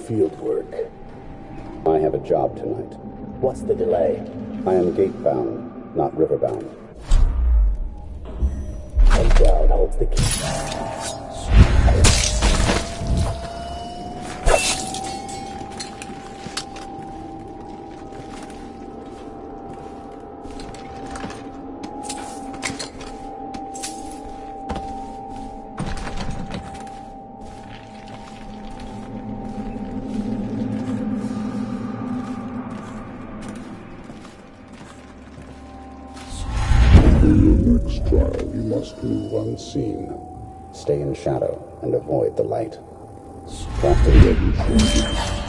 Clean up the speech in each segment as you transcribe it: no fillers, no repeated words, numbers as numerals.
field work. I have a job tonight. What's the delay? I am gate-bound, not river-bound. And Cloud holds the key. Trial, you must move unseen. Stay in shadow and avoid the light. Captain Ready.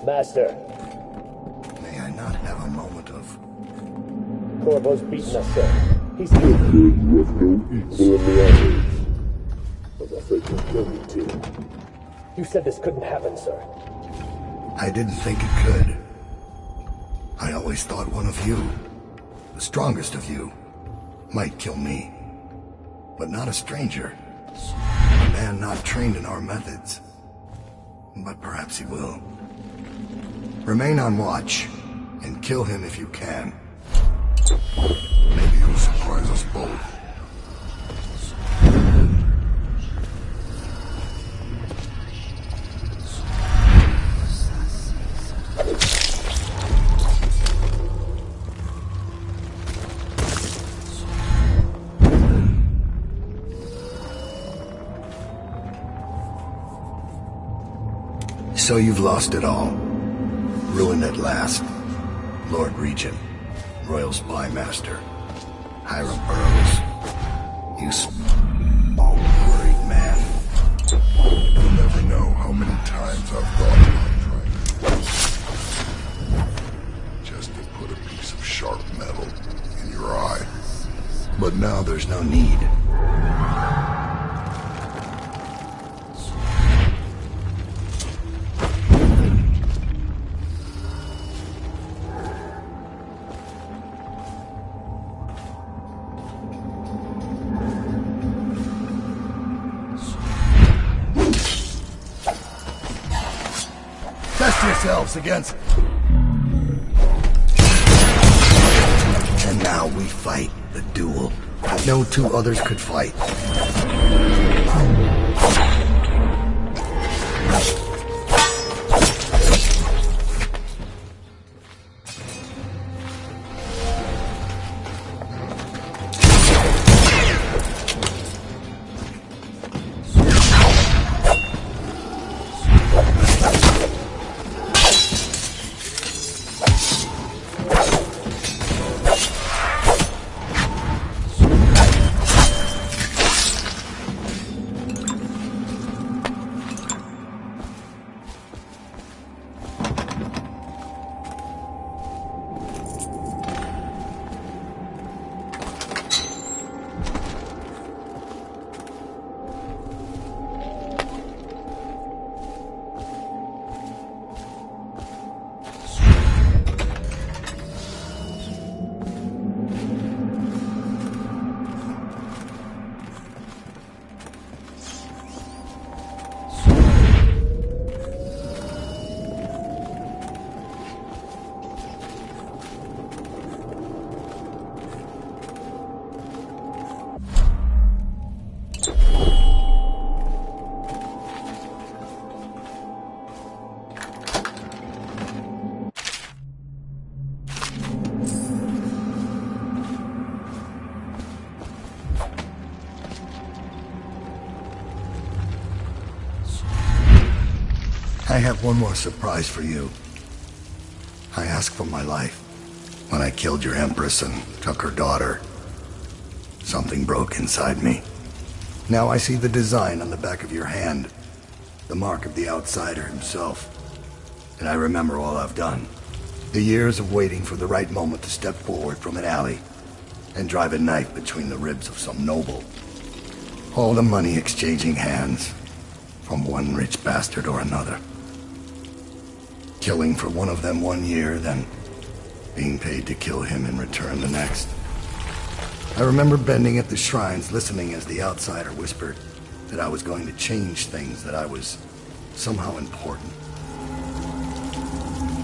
Master, May I not have a moment of... Corvo's beaten us, sir. He's here. You have no equal in the armies. I'm afraid you'll kill me, too. You said this couldn't happen, sir. I didn't think it could. I always thought one of you, the strongest of you, might kill me. But not a stranger. A man not trained in our methods. But perhaps he will. Remain on watch, and kill him if you can. Maybe you'll surprise us both. So you've lost it all. Ruined at last. Lord Regent, Royal Spy Master, Hiram Burroughs. You small, worried man. You'll never know how many times I've thought about trying just to put a piece of sharp metal in your eye. But now there's no need. Test yourselves against... And now we fight the duel that no two others could fight. I have one more surprise for you. I asked for my life when I killed your Empress and took her daughter. Something broke inside me. Now I see the design on the back of your hand, the mark of the outsider himself. And I remember all I've done. The years of waiting for the right moment to step forward from an alley and drive a knife between the ribs of some noble. All the money exchanging hands from one rich bastard or another. Killing for one of them 1 year, then being paid to kill him in return the next. I remember bending at the shrines, listening as the outsider whispered that I was going to change things, that I was somehow important.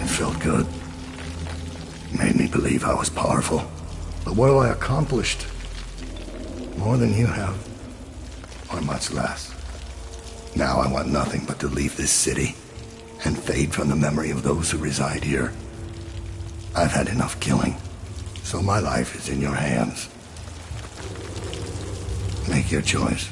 It felt good. It made me believe I was powerful. But what have I accomplished? More than you have, or much less. Now I want nothing but to leave this city and fade from the memory of those who reside here. I've had enough killing, so my life is in your hands. Make your choice.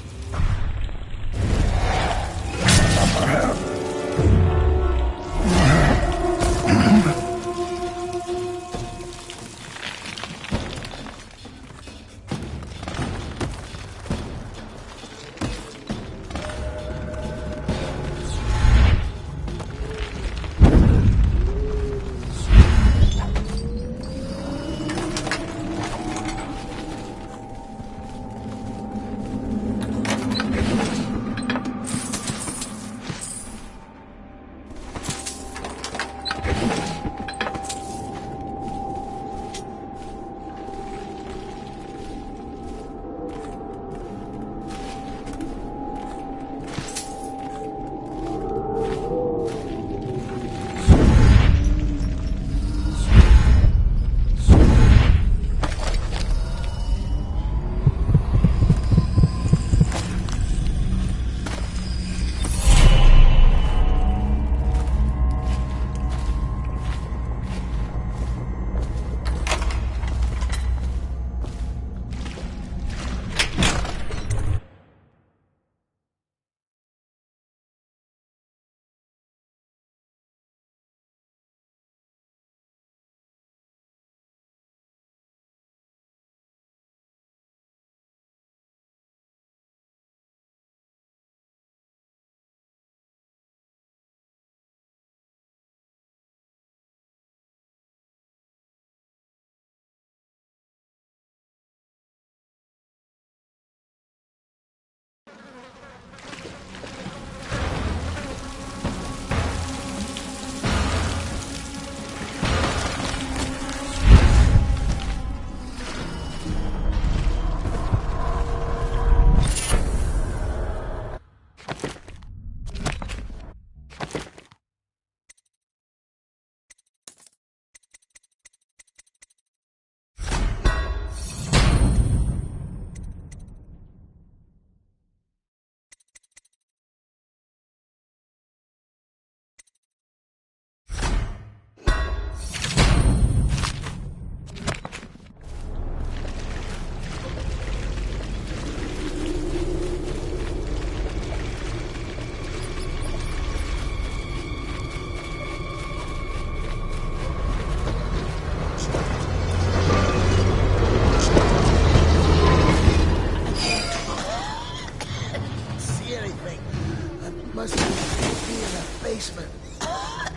must be in the basement.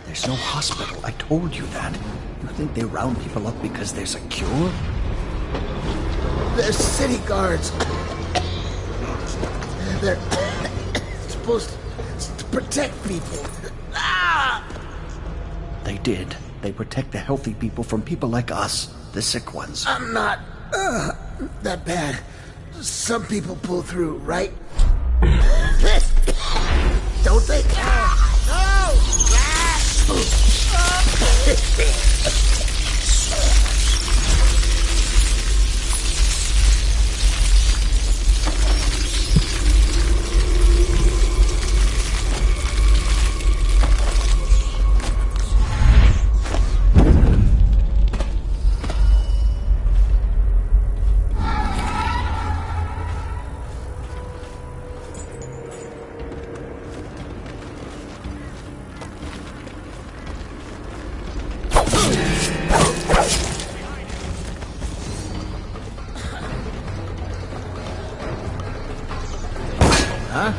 There's no hospital. I told you that. You think they round people up because there's a cure? They're city guards. They're supposed to protect people. Ah! They did. They protect the healthy people from people like us, the sick ones. I'm not that bad. Some people pull through, right? Don't they? Huh?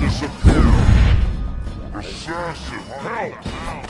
disappear. Assassin, help!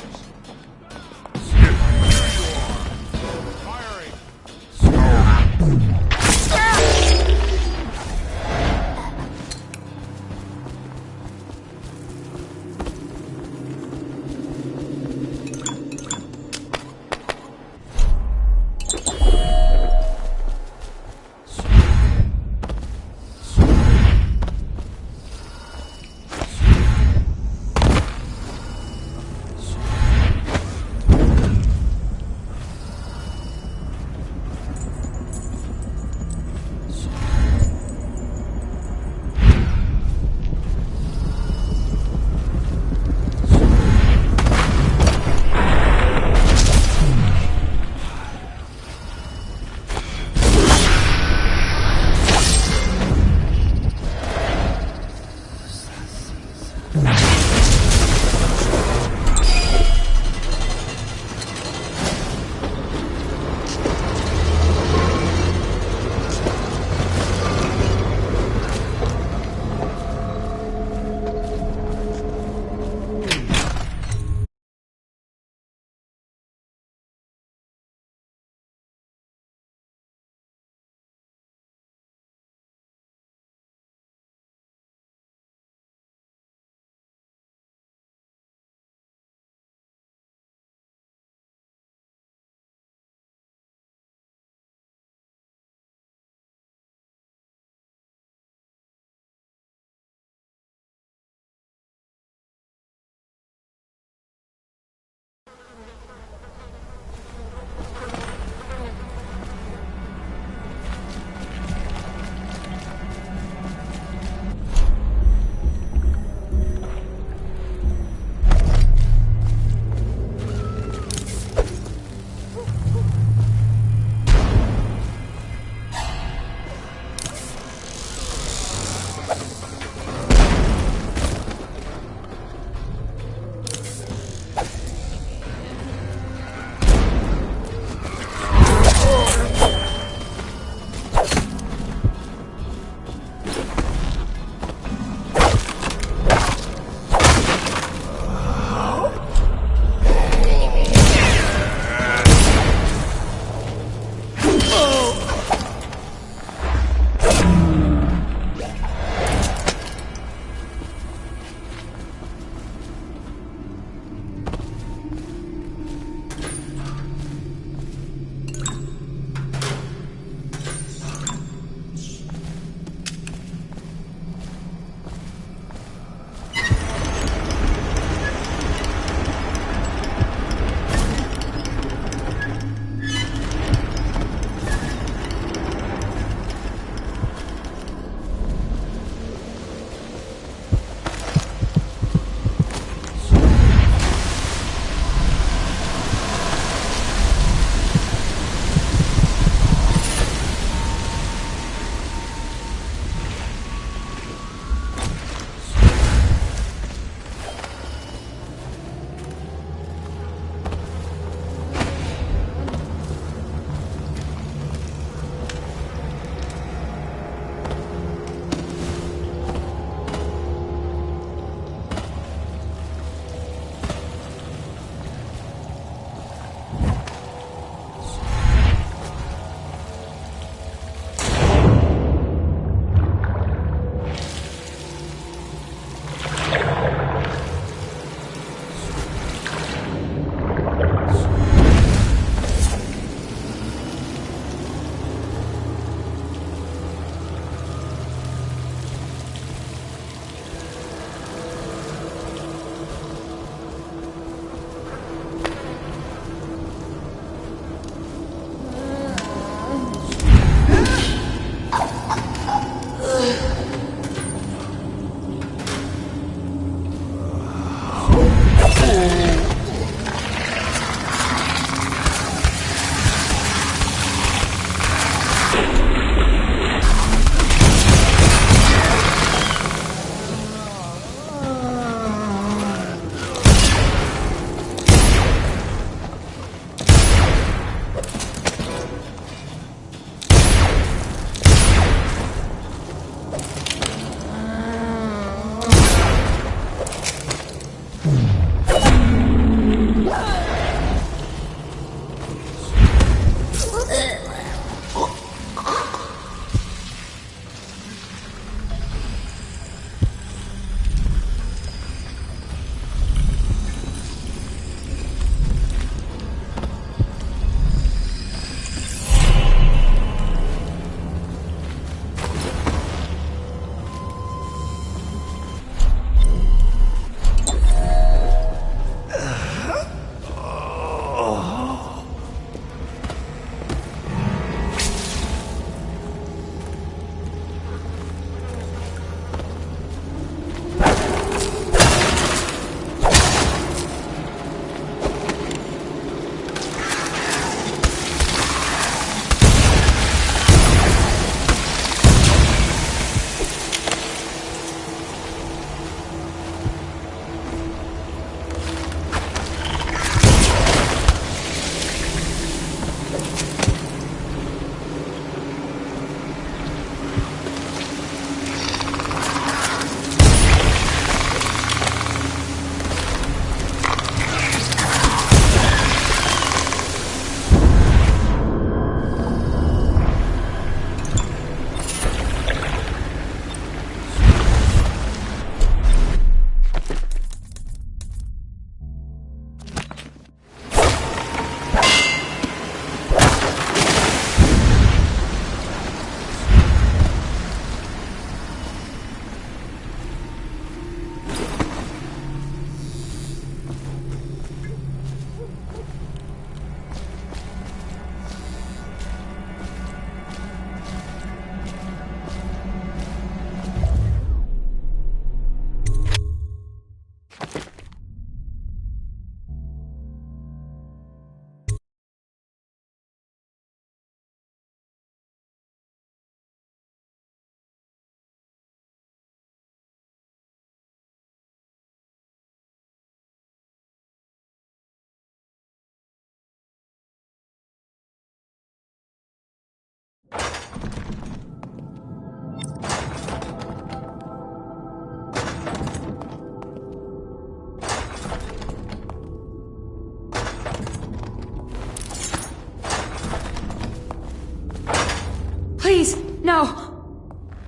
Please, no!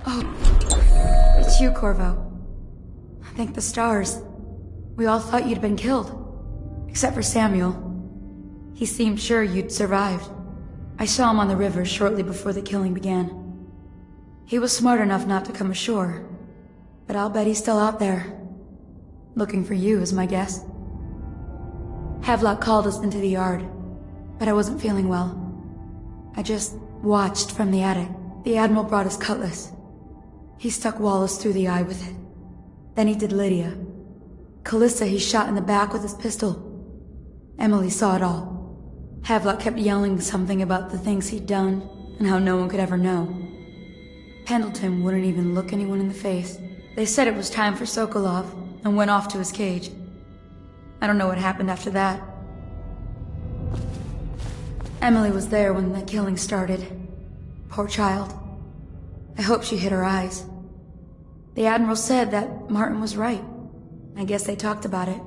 Oh, it's you, Corvo. Thank the stars. We all thought you'd been killed. Except for Samuel. He seemed sure you'd survived. I saw him on the river shortly before the killing began. He was smart enough not to come ashore, but I'll bet he's still out there. Looking for you is my guess. Havelock called us into the yard, but I wasn't feeling well. I just watched from the attic. The Admiral brought his cutlass. He stuck Wallace through the eye with it. Then he did Lydia. Callista he shot in the back with his pistol. Emily saw it all. Havelock kept yelling something about the things he'd done, and how no one could ever know. Pendleton wouldn't even look anyone in the face. They said it was time for Sokolov, and went off to his cage. I don't know what happened after that. Emily was there when the killing started. Poor child. I hope she hid her eyes. The Admiral said that Martin was right. I guess they talked about it.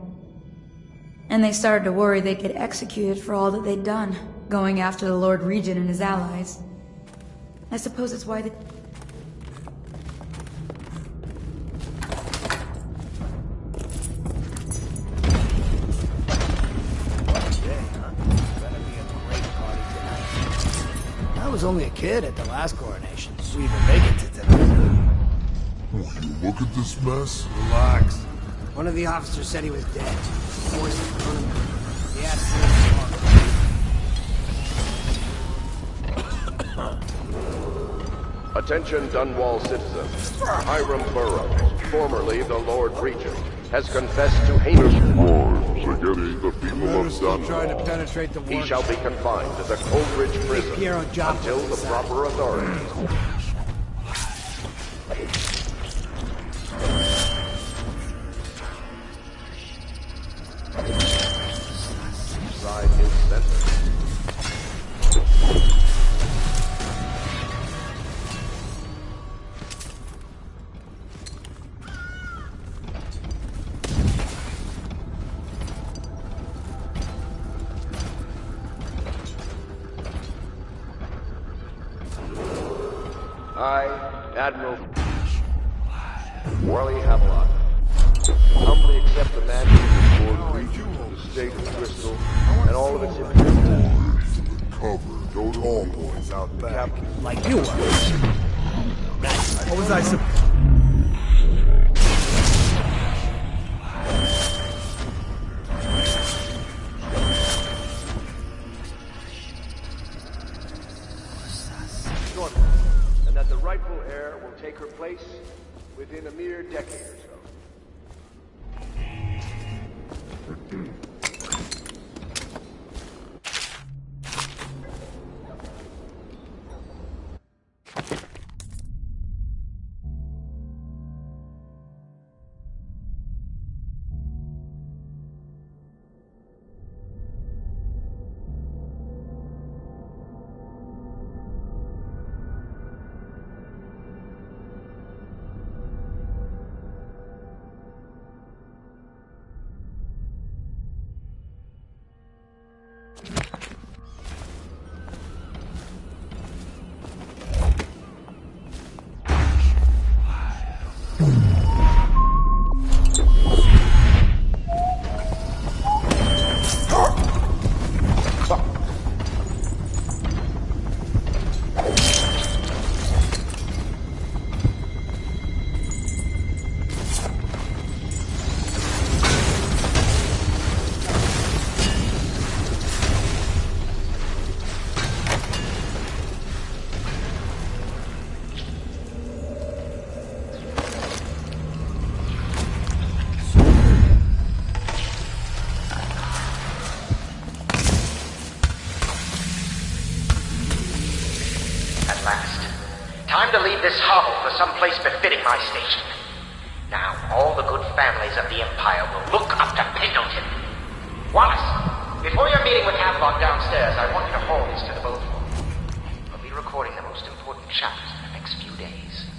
And they started to worry they'd get executed for all that they'd done, going after the Lord Regent and his allies. I suppose it's why they... I was only a kid at the last coronation. We even make it to tonight. Will you look at this mess? Relax. One of the officers said he was dead. Poisoned on him. He had Attention Dunwall citizens. Hiram Burroughs, formerly the Lord Regent, has confessed to heinous Crimes against the people of still trying to Dunwall. penetrate the He shall be confined to the Coldridge prison Piero Joppa until the inside. proper authorities. Decide his sentence. I, Admiral Worley Havelock, humbly accept the mandate of Lord Regent of the State of Bristol and all of its inhabitants. Cover, go to all boys out back. Captain, like you were. What was I supposed... and that the rightful heir will take her place within a mere decade or so. At last. Time to leave this hovel for some place befitting my station. Now, all the good families of the Empire will look up to Pendleton. Wallace, before your meeting with Havelock downstairs, I want you to haul this to the boat room. We'll be recording the most important chapters in the next few days.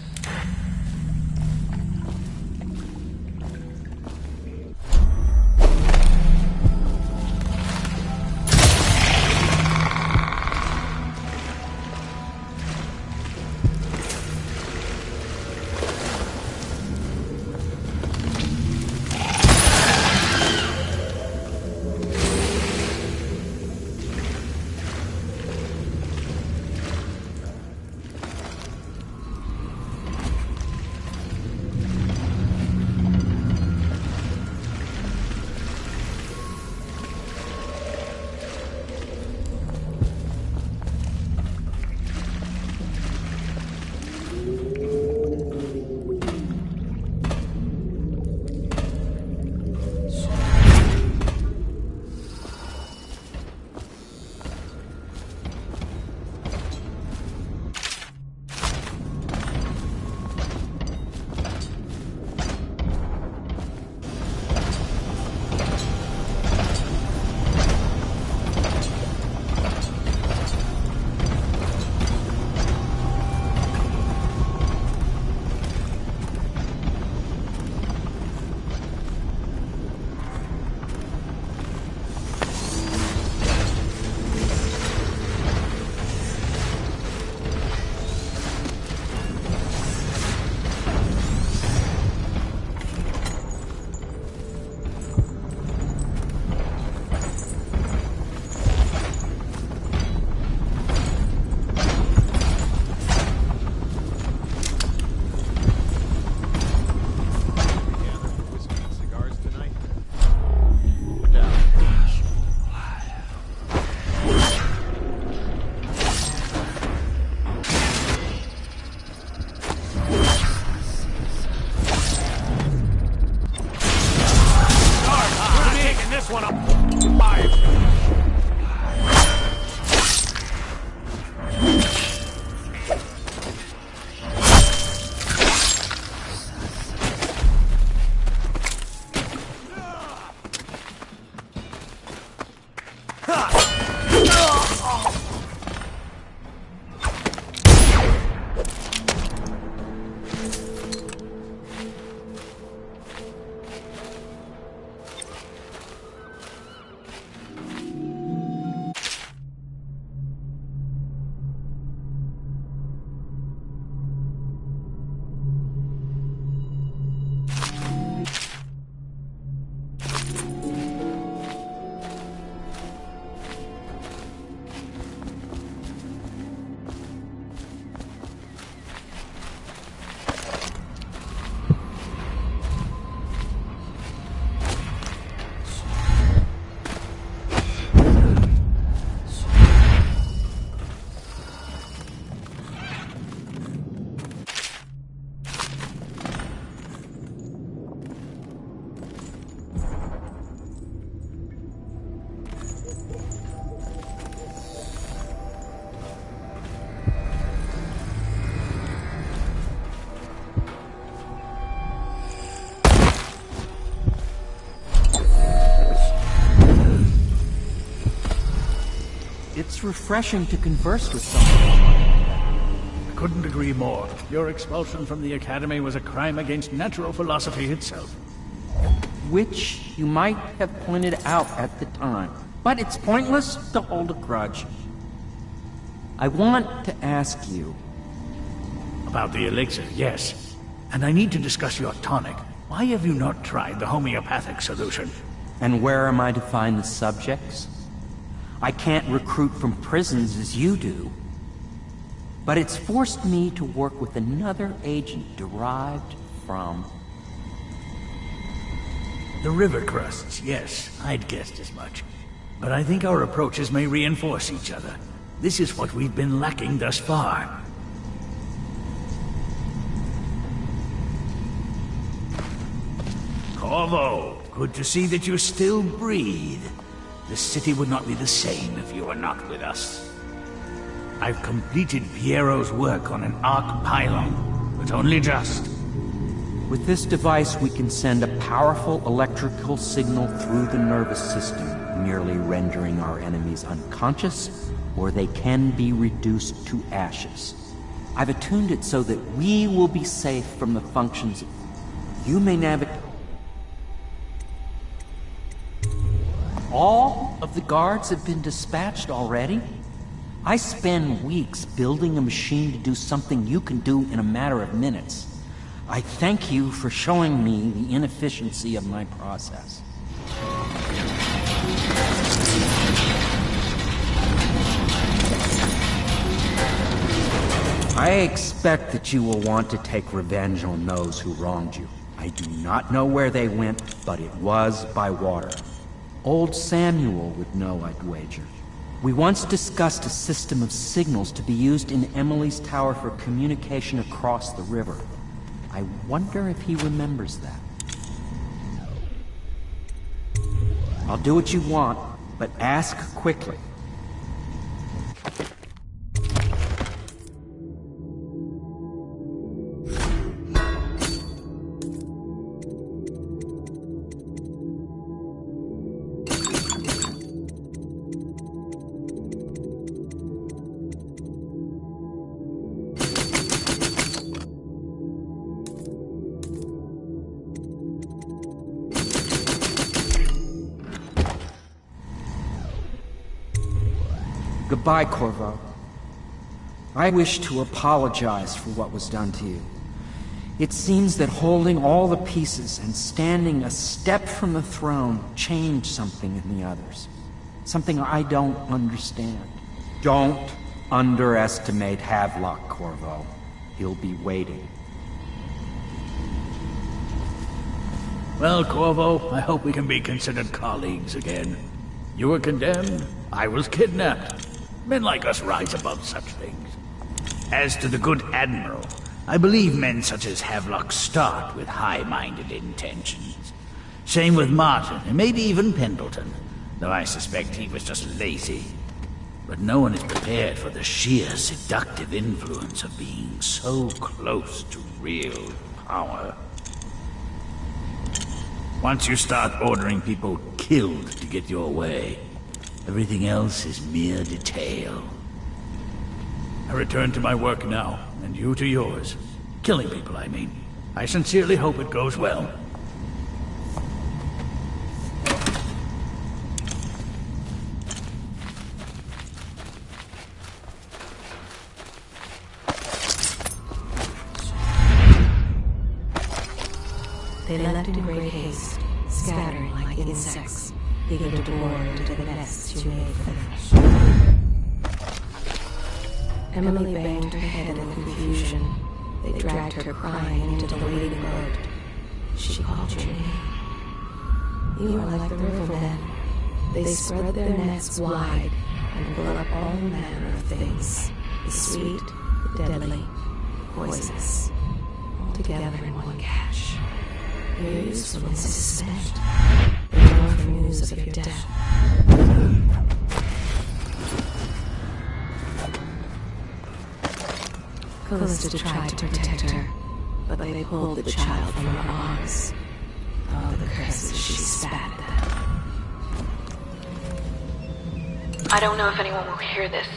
one up. Five. It's refreshing to converse with someone. Couldn't agree more. Your expulsion from the Academy was a crime against natural philosophy itself. Which you might have pointed out at the time. But it's pointless to hold a grudge. I want to ask you... About the elixir, yes. And I need to discuss your tonic. Why have you not tried the homeopathic solution? And where am I to find the subjects? I can't recruit from prisons as you do. But it's forced me to work with another agent derived from... The river crusts, yes. I'd guessed as much. But I think our approaches may reinforce each other. This is what we've been lacking thus far. Corvo, good to see that you still breathe. The city would not be the same if you were not with us. I've completed Piero's work on an arc pylon, but only just. With this device, we can send a powerful electrical signal through the nervous system, merely rendering our enemies unconscious, or they can be reduced to ashes. I've attuned it so that we will be safe from the functions. You may navigate... All of the guards have been dispatched already? I spend weeks building a machine to do something you can do in a matter of minutes. I thank you for showing me the inefficiency of my process. I expect that you will want to take revenge on those who wronged you. I do not know where they went, but it was by water. Old Samuel would know, I'd wager. We once discussed a system of signals to be used in Emily's tower for communication across the river. I wonder if he remembers that. I'll do what you want, but ask quickly. Goodbye, Corvo. I wish to apologize for what was done to you. It seems that holding all the pieces and standing a step from the throne changed something in the others. Something I don't understand. Don't underestimate Havelock, Corvo. He'll be waiting. Well, Corvo, I hope we can be considered colleagues again. You were condemned, I was kidnapped. Men like us rise above such things. As to the good Admiral, I believe men such as Havelock start with high-minded intentions. Same with Martin, and maybe even Pendleton, though I suspect he was just lazy. But no one is prepared for the sheer seductive influence of being so close to real power. Once you start ordering people killed to get your way, everything else is mere detail. I return to my work now, and you to yours. Killing people, I mean. I sincerely hope it goes well. They left in great haste, scattering like insects, eager to bore into the nests you made for them. Emily banged her head in confusion. They dragged her crying into the waiting boat. She called your name. You are like the riverbed. They spread their nets wide and pull up all manner of things. The sweet, the deadly, poisonous, all together in one catch. Your usefulness is spent. They long for news of your death. Callista tried to protect her, but they pulled the child from her arms. Oh, the curses she spat at them. I don't know if anyone will hear this.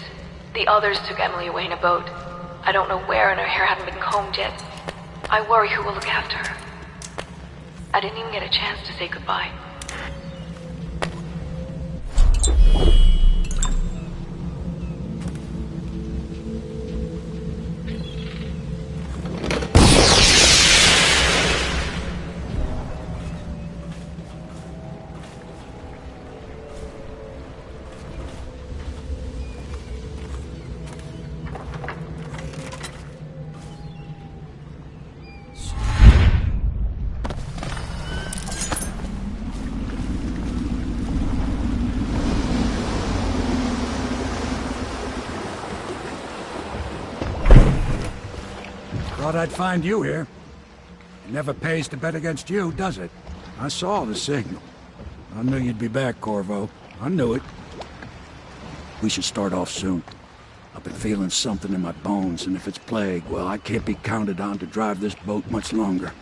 The others took Emily away in a boat. I don't know where, and her hair hadn't been combed yet. I worry who will look after her. I didn't even get a chance to say goodbye. Thought I'd find you here. It never pays to bet against you, does it? I saw the signal. I knew you'd be back, Corvo. I knew it. We should start off soon. I've been feeling something in my bones, and if it's plague, well, I can't be counted on to drive this boat much longer.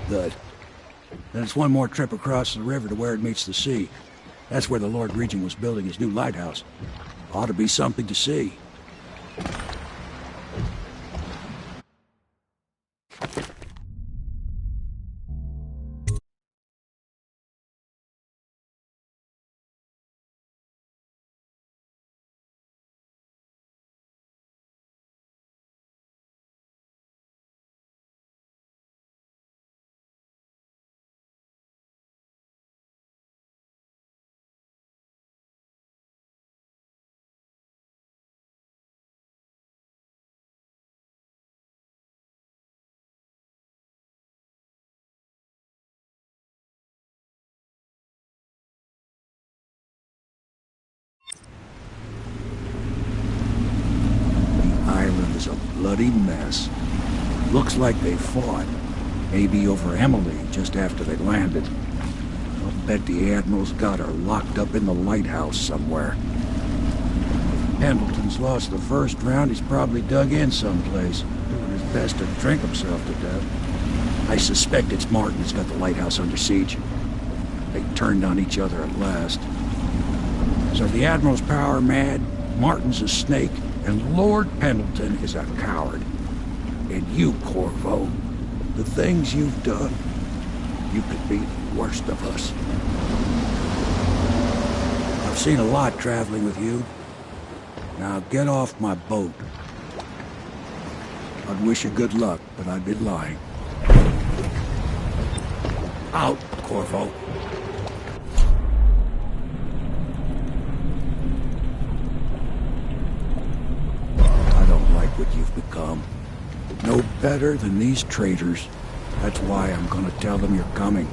Good. Then it's one more trip across the river to where it meets the sea. That's where the Lord Regent was building his new lighthouse. Ought to be something to see. A bloody mess. Looks like they fought. Maybe over Emily just after they landed. I'll bet the Admiral's got her locked up in the lighthouse somewhere. If Pendleton's lost the first round, he's probably dug in someplace, doing his best to drink himself to death. I suspect it's Martin who's got the lighthouse under siege. They turned on each other at last. So the Admiral's power mad, Martin's a snake, and Lord Pendleton is a coward. And you, Corvo, the things you've done, you could be the worst of us. I've seen a lot traveling with you. Now get off my boat. I'd wish you good luck, but I'd be lying. Out, Corvo. What you've become. No better than these traitors. That's why I'm gonna tell them you're coming.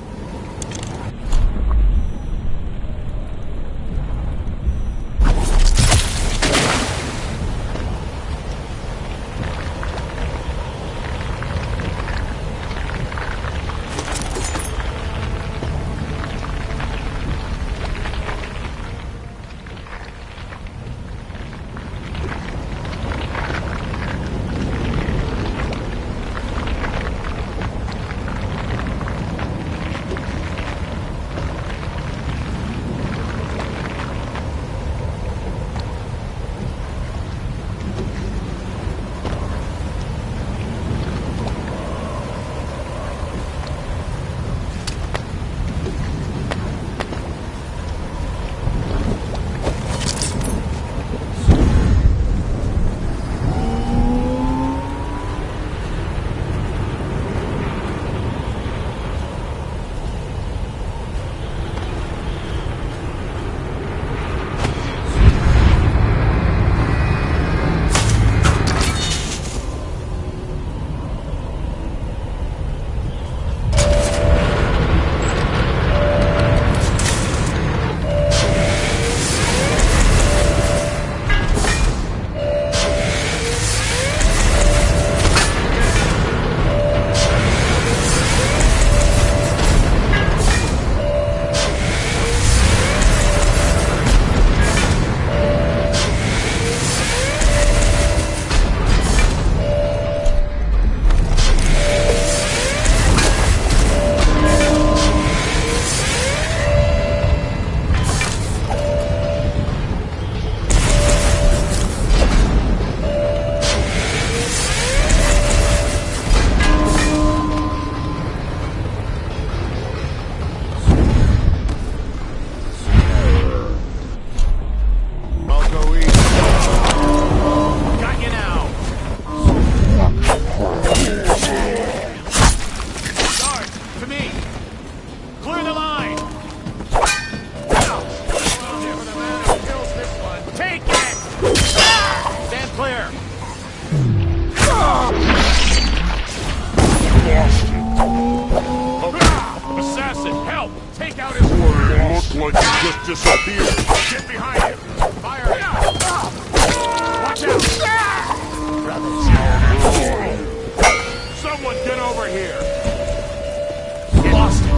just disappeared. Get behind him. Fire him. Watch out. Someone get over here. Lost him.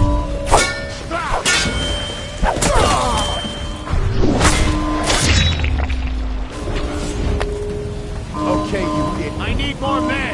Okay, you did. I need more men.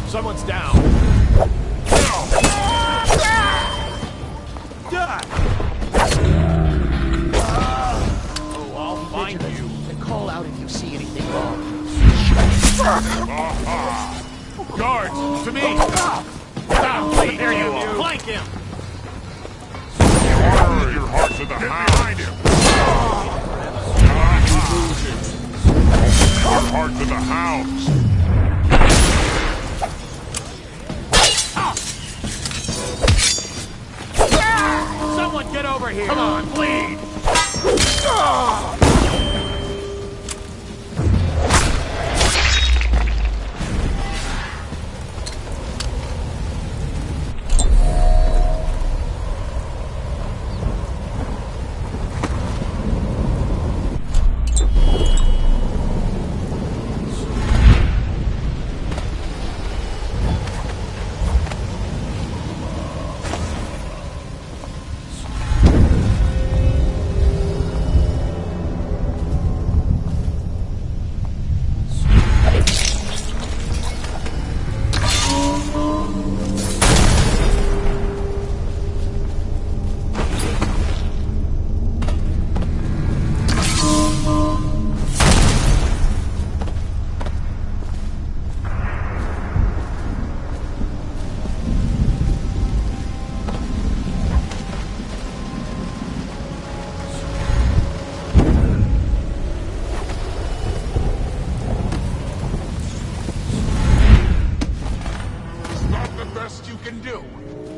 Someone's down. Oh, I'll find you. And call out if you see anything wrong. Guards, to me! Stop, please! There you are! Flank him! Your heart to the hound! Behind him! Your heart to the hounds! Someone get over here! Come on, bleed!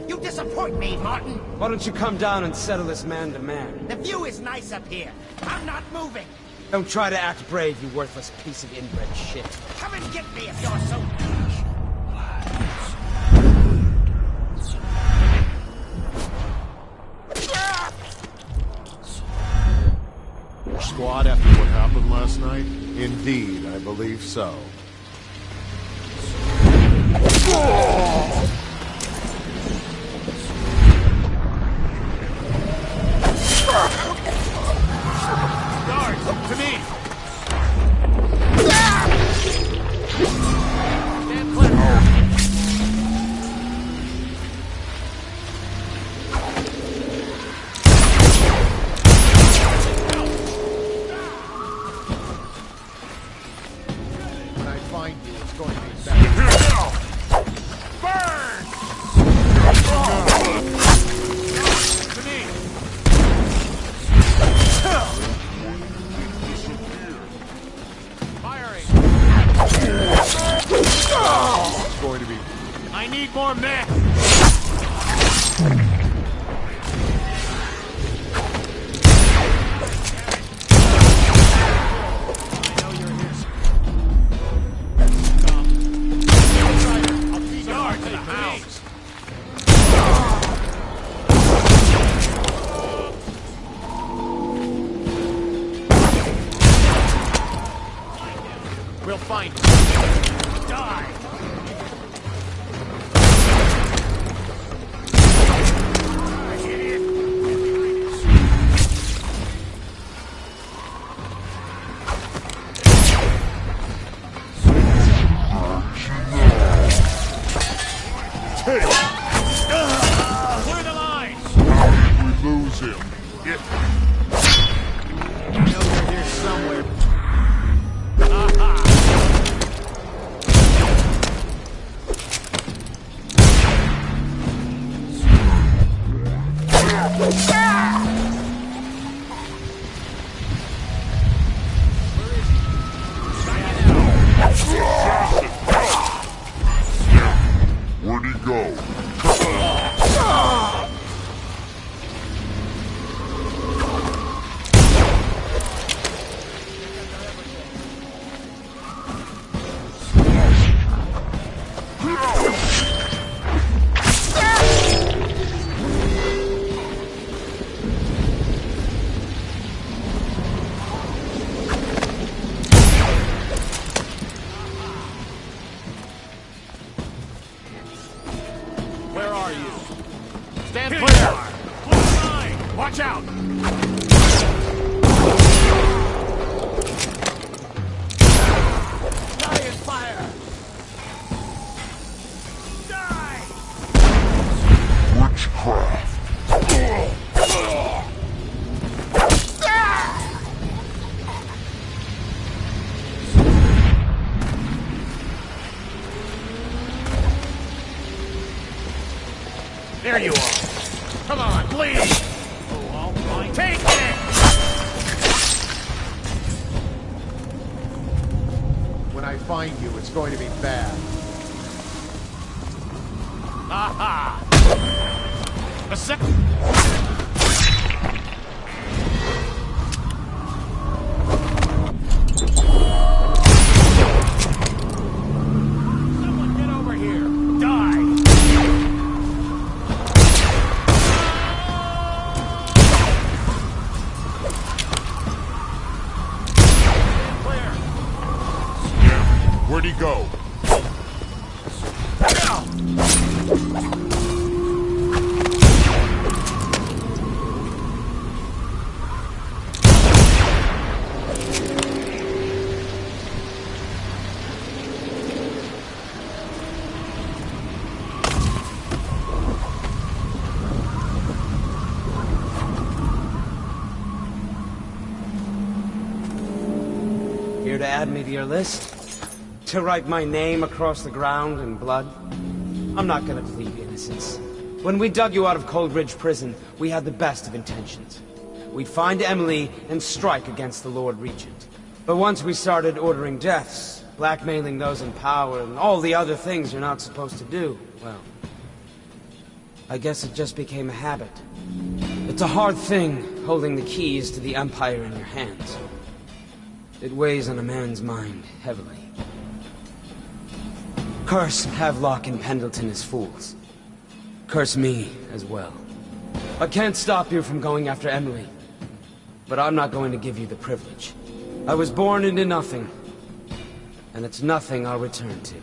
You disappoint me, Martin. Why don't you come down and settle this man to man? The view is nice up here. I'm not moving. Don't try to act brave, you worthless piece of inbred shit. Come and get me if you're so... Your squad after what happened last night? Indeed, I believe so. Guards, to me! Stand clear! When I find you, it's going to be better. Here now! Burn! To me! Firing! It's going to be... I need more men! We'll find you. Die! Clear the line! We lose him. I know you're here somewhere. Aha! Where'd he go? Where are you? Stand clear! Close line! Watch out! Giant fire! Die! Witchcraft. There you are. Come on, please. Oh, I'll find Take it! When I find you, it's going to be bad. Aha! A second. Someone get over here. Die! Clear. Where'd he go? Here to add me to your list? To write my name across the ground in blood? I'm not gonna plead innocence. When we dug you out of Cold Ridge Prison, we had the best of intentions. We'd find Emily and strike against the Lord Regent. But once we started ordering deaths, blackmailing those in power, and all the other things you're not supposed to do, well, I guess it just became a habit. It's a hard thing, holding the keys to the Empire in your hands. It weighs on a man's mind heavily. Curse Havelock and Pendleton as fools. Curse me as well. I can't stop you from going after Emily, but I'm not going to give you the privilege. I was born into nothing, and it's nothing I'll return to.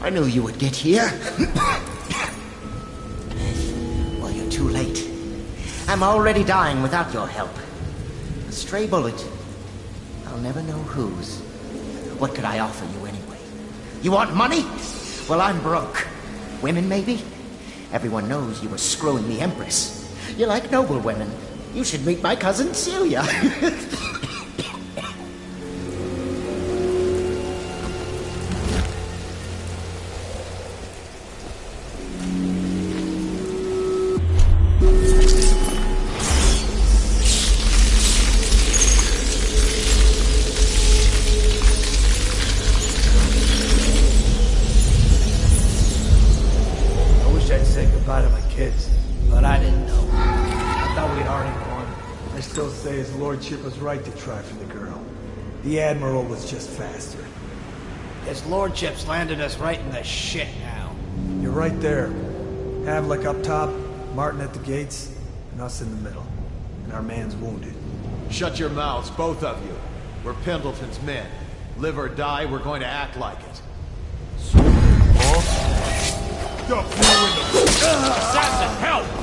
I knew you would get here. Well, you're too late. I'm already dying without your help. A stray bullet. I'll never know whose. What could I offer you anyway? You want money? Well, I'm broke. Women, maybe? Everyone knows you were screwing the Empress. You like noble women. You should meet my cousin Celia. His lordship was right to try for the girl. The Admiral was just faster. His lordship's landed us right in the shit now. You're right there. Havlik up top, Martin at the gates, and us in the middle. And our man's wounded. Shut your mouths, both of you. We're Pendleton's men. Live or die, we're going to act like it. Assassin, help!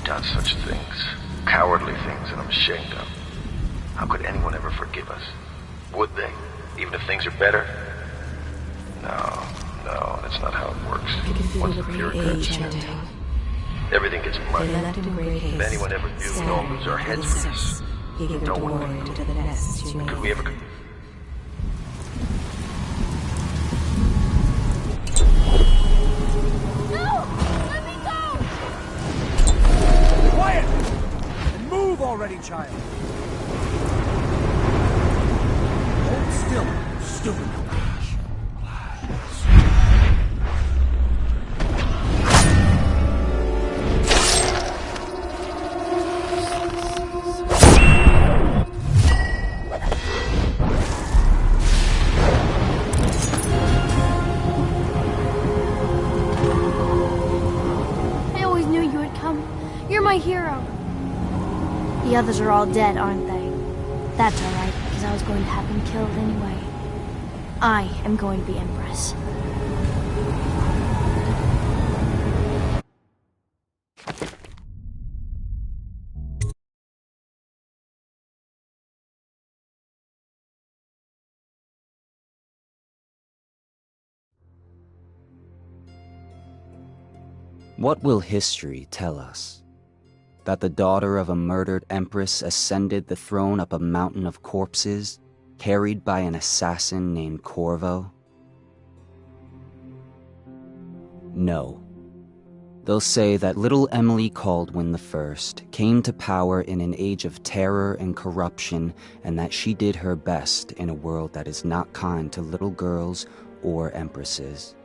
done such things. Cowardly things that I'm ashamed of. How could anyone ever forgive us? Would they? Even if things are better? No, that's not how it works. Once the bureaucrats chanting. everything gets muddy. They left in great haste. If anyone ever knew, we'd all lose our heads for this. Eager to war into the nests you made. Could we ever... Quiet! And move already, child! Hold still, stupid. My hero. The others are all dead, aren't they? That's alright, because I was going to have them killed anyway. I am going to be Empress. What will history tell us? That the daughter of a murdered empress ascended the throne up a mountain of corpses, carried by an assassin named Corvo? No. They'll say that little Emily Caldwin I came to power in an age of terror and corruption, and that she did her best in a world that is not kind to little girls or empresses.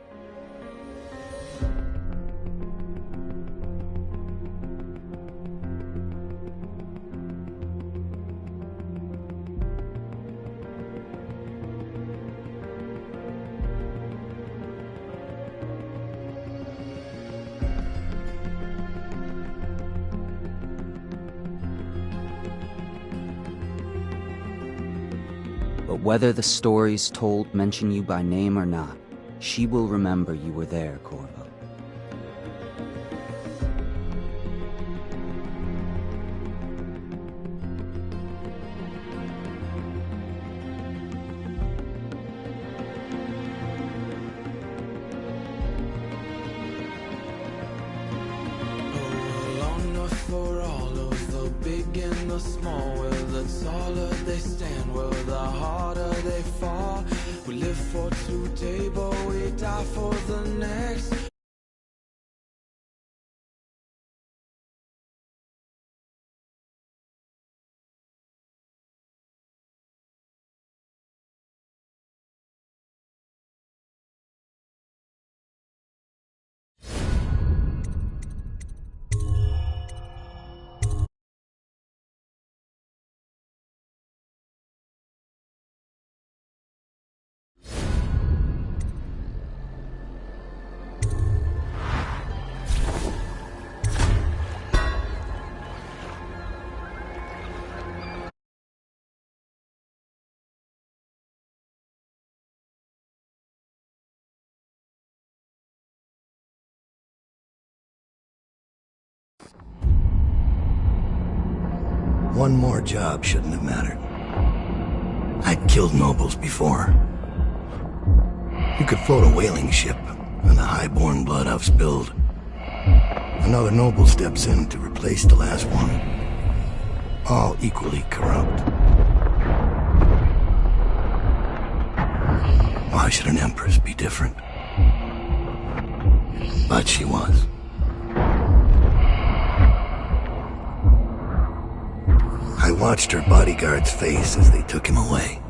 But whether the stories told mention you by name or not, she will remember you were there, Corvo. For all of the big and the small, where the taller they stand, where the harder they fall. We live for today, but we die for the next. One more job shouldn't have mattered. I'd killed nobles before. You could float a whaling ship, and the high-born blood I've spilled. Another noble steps in to replace the last one. All equally corrupt. Why should an empress be different? But she was. I watched her bodyguard's face as they took him away.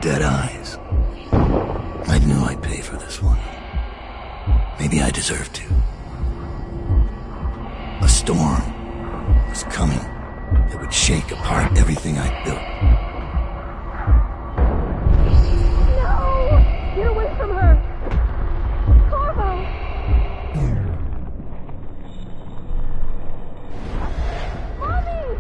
Dead eyes. I knew I'd pay for this one. Maybe I deserved to. A storm was coming that would shake apart everything I'd built. No! Get away from her! Corvo! Mommy!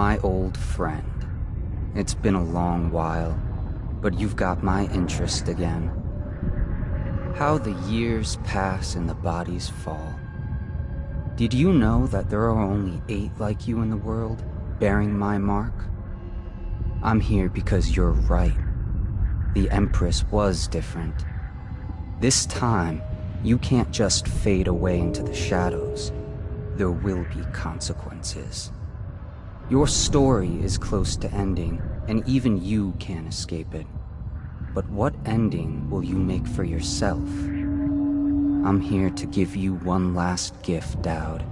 my old friend. It's been a long while, but you've got my interest again. How the years pass and the bodies fall. Did you know that there are only 8 like you in the world, bearing my mark? I'm here because you're right. The Empress was different. This time, you can't just fade away into the shadows. There will be consequences. Your story is close to ending, and even you can't escape it. But what ending will you make for yourself? I'm here to give you one last gift, Dowd.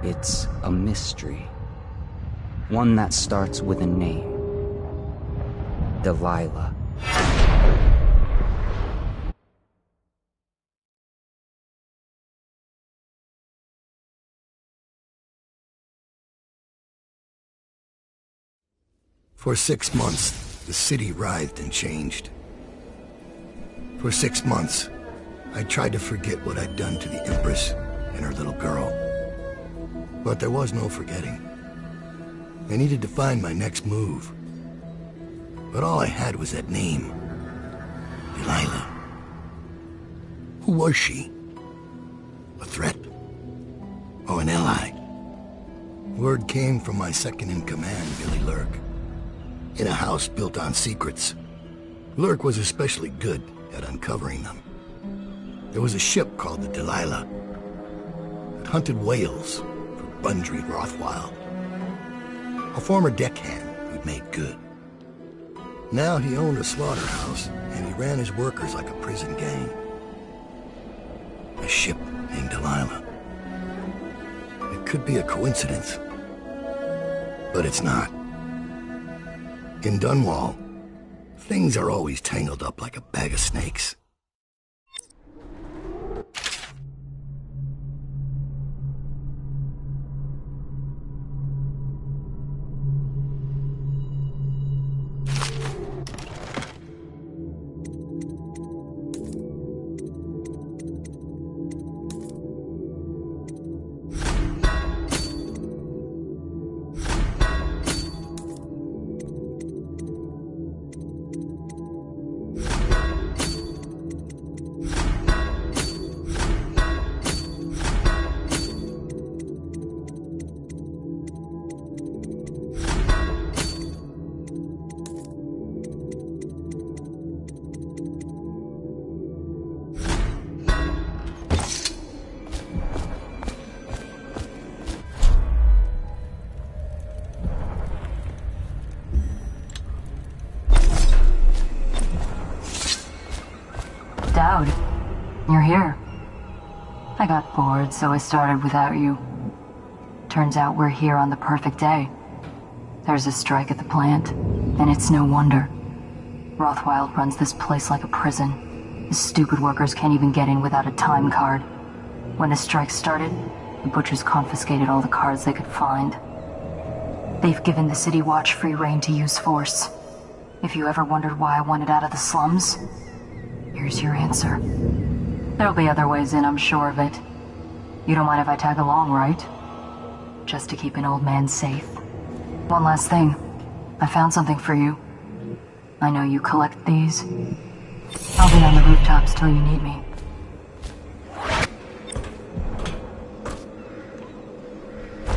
It's a mystery. One that starts with a name. Delilah. For 6 months, the city writhed and changed. For 6 months, I tried to forget what I'd done to the Empress and her little girl. But there was no forgetting. I needed to find my next move. But all I had was that name. Delilah. Who was she? A threat? Or an ally? Word came from my second-in-command, Billy Lurk. In a house built on secrets, Lurk was especially good at uncovering them. There was a ship called the Delilah that hunted whales for Bundry Rothwild, a former deckhand who'd made good. Now he owned a slaughterhouse, and he ran his workers like a prison gang. A ship named Delilah. It could be a coincidence, but it's not. In Dunwall, things are always tangled up like a bag of snakes. Dowd, you're here. I got bored, so I started without you. Turns out we're here on the perfect day. There's a strike at the plant, and it's no wonder. Rothwild runs this place like a prison. The stupid workers can't even get in without a time card. When the strike started, the butchers confiscated all the cards they could find. They've given the City Watch free rein to use force. If you ever wondered why I wanted out of the slums, here's your answer. There'll be other ways in, I'm sure of it. You don't mind if I tag along, right? Just to keep an old man safe. One last thing. I found something for you. I know you collect these. I'll be on the rooftops till you need me.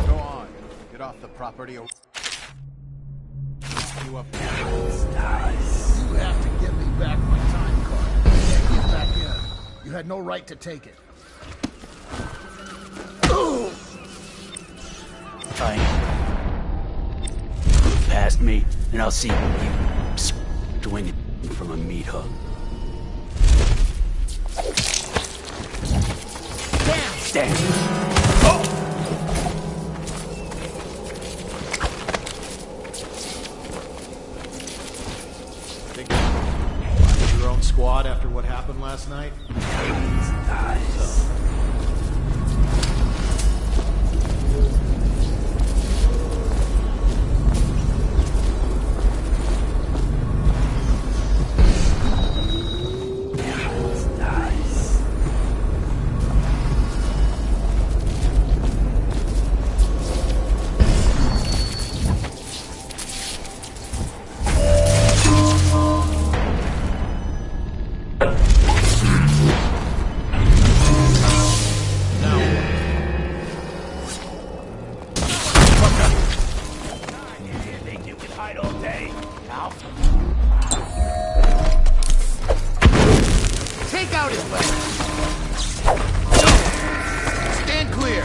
Go on. Get off the property or... You up there. You have to give me back my time card. Can't get back in. You had no right to take it. Fine. Past me, and I'll see you swinging from a meat hook. Damn! Oh! Think your own squad after what happened last night? Nice. ride all day. Now. Take out his leg! Stand clear!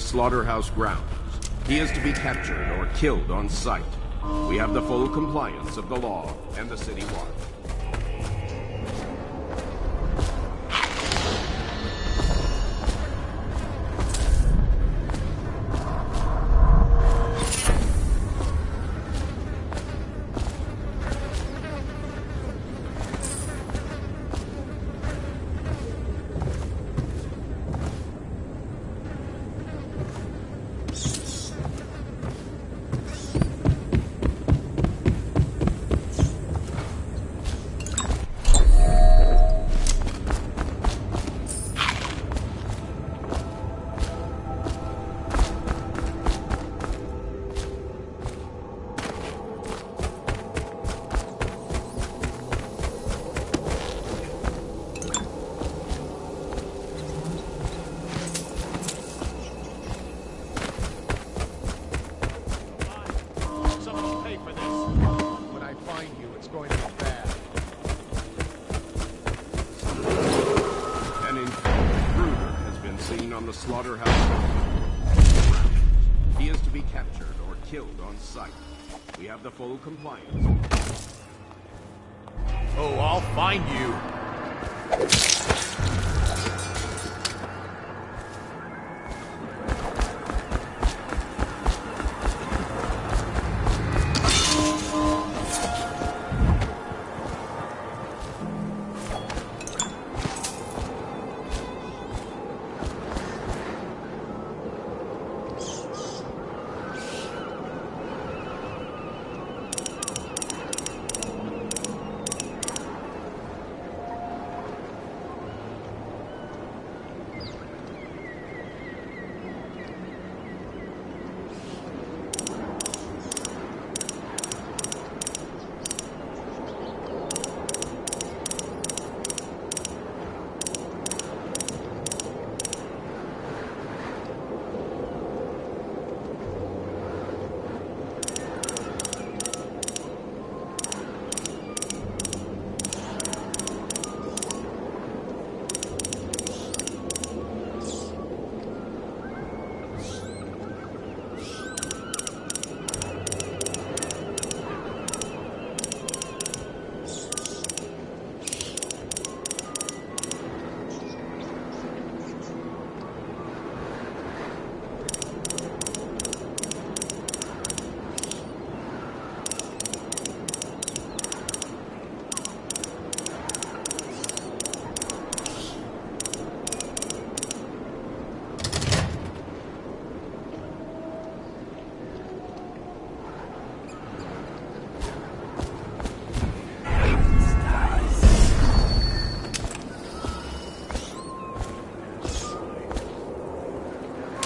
Slaughterhouse grounds. He is to be captured or killed on sight. We have the full compliance of the law and the city watch. Slaughterhouse. He is to be captured or killed on sight. We have the full compliance. Oh, I'll find you.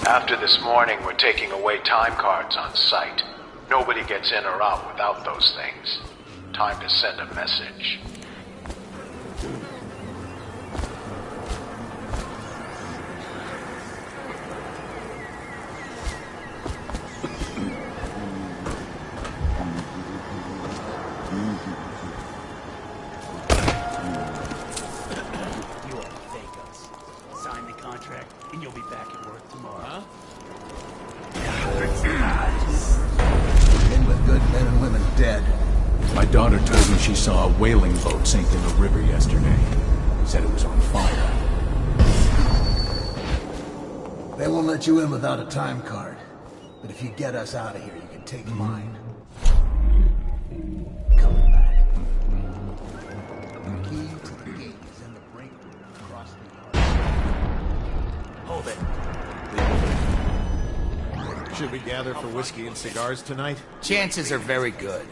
After this morning, we're taking away time cards on site. Nobody gets in or out without those things. Time to send a message. daughter told me she saw a whaling boat sink in the river yesterday. Said it was on fire. They won't let you in without a time card. But if you get us out of here, you can take mine. Coming back. The key to the gate is in the break room across the yard. Hold it. Should we gather for whiskey and cigars tonight? Chances are very good.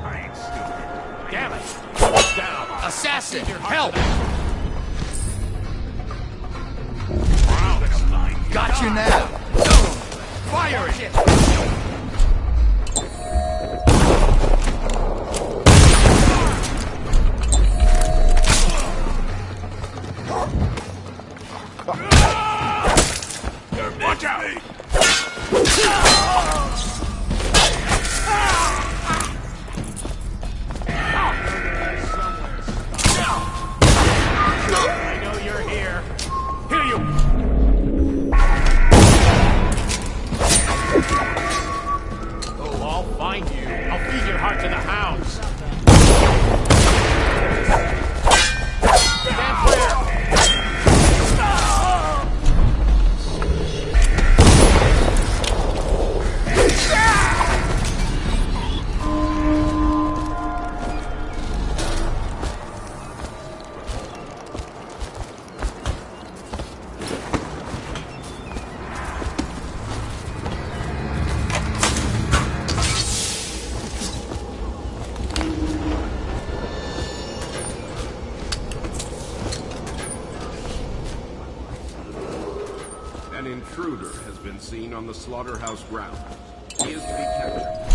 I ain't stupid. Damn it! What's down? Assassin! Help! Got you now! Fire it! Watch out! I know you're here. Here you. Oh, I'll find you. I'll feed your heart to the hounds. Stand clear. An intruder has been seen on the slaughterhouse ground. He is to be captured.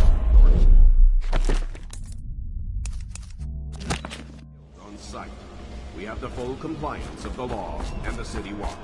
On site. We have the full compliance of the law and the city watch.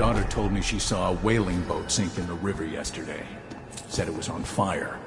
daughter told me she saw a whaling boat sink in the river yesterday. Said it was on fire.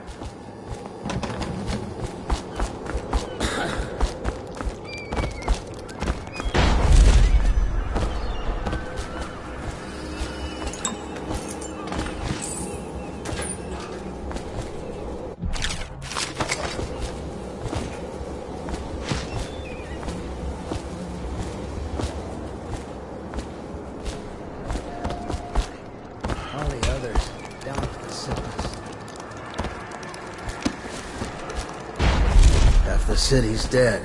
The city's dead.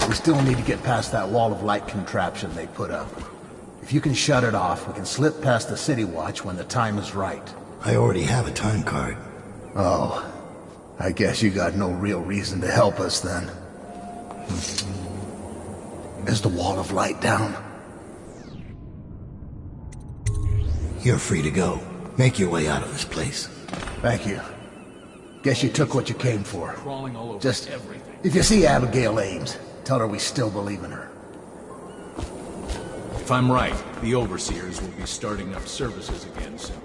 We still need to get past that wall of light contraption they put up. If you can shut it off, we can slip past the city watch when the time is right. I already have a time card. Oh, I guess you got no real reason to help us then. Is the wall of light down? You're free to go. Make your way out of this place. Thank you. Guess you took what you came for. Crawling all over Just, everything. if you see Abigail Ames, tell her we still believe in her. If I'm right, the Overseers will be starting up services again soon.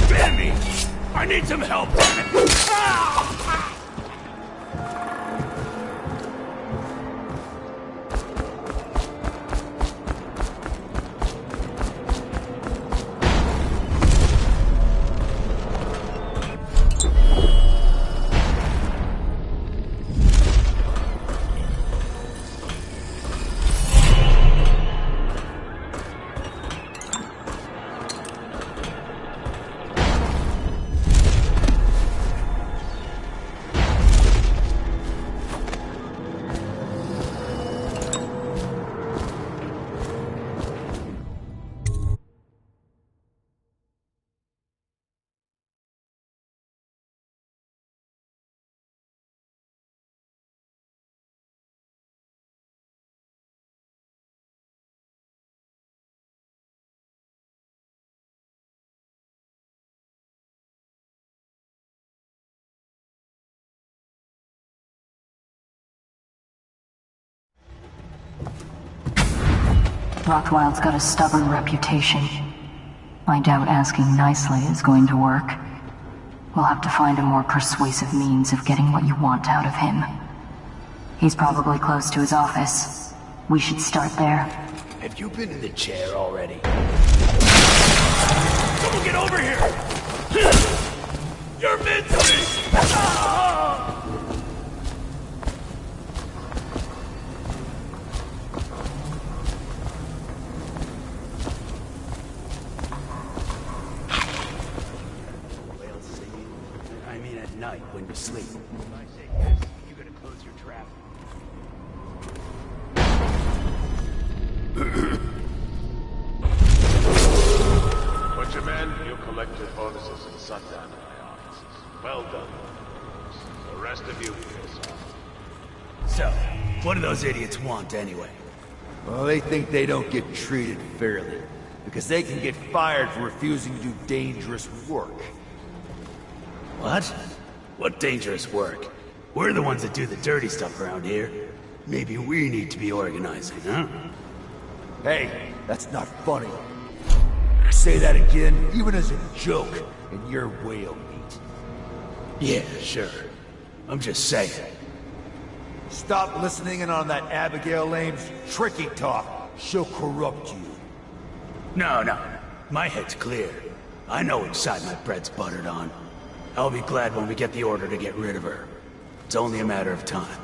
Damn me! I need some help! Rothwild's got a stubborn reputation. I doubt asking nicely is going to work. We'll have to find a more persuasive means of getting what you want out of him. He's probably close to his office. We should start there. Have you been in the chair already? Someone get over here! You're meant to be! Night when you sleep. When I say yes, you're gonna close your trap. Butcherman, you collect your bonuses at sundown in my offices. Well done. The rest of you piss off. So, what do those idiots want anyway? Well, they think they don't get treated fairly, because they can get fired for refusing to do dangerous work. What? What dangerous work? We're the ones that do the dirty stuff around here. Maybe we need to be organizing, huh? Hey, that's not funny. Say that again, even as a joke, and you're whale meat. Yeah, sure. I'm just saying. Stop listening in on that Abigail Ames tricky talk. She'll corrupt you. No. My head's clear. I know which side my bread's buttered on. I'll be glad when we get the order to get rid of her. It's only a matter of time.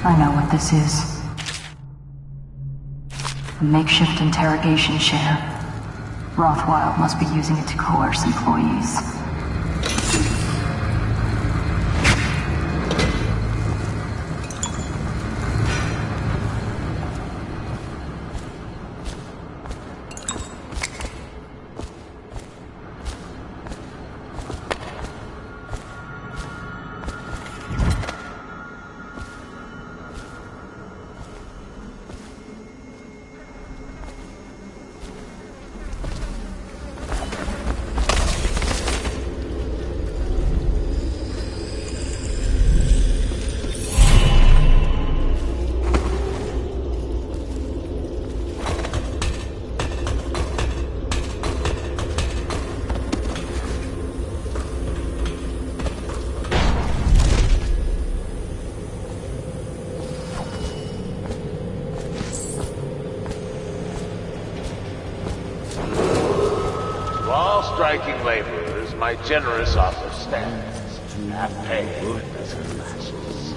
I know what this is. A makeshift interrogation chair. Rothwild must be using it to coerce employees. Striking laborers, my generous offer stands. Have paid as it lashes.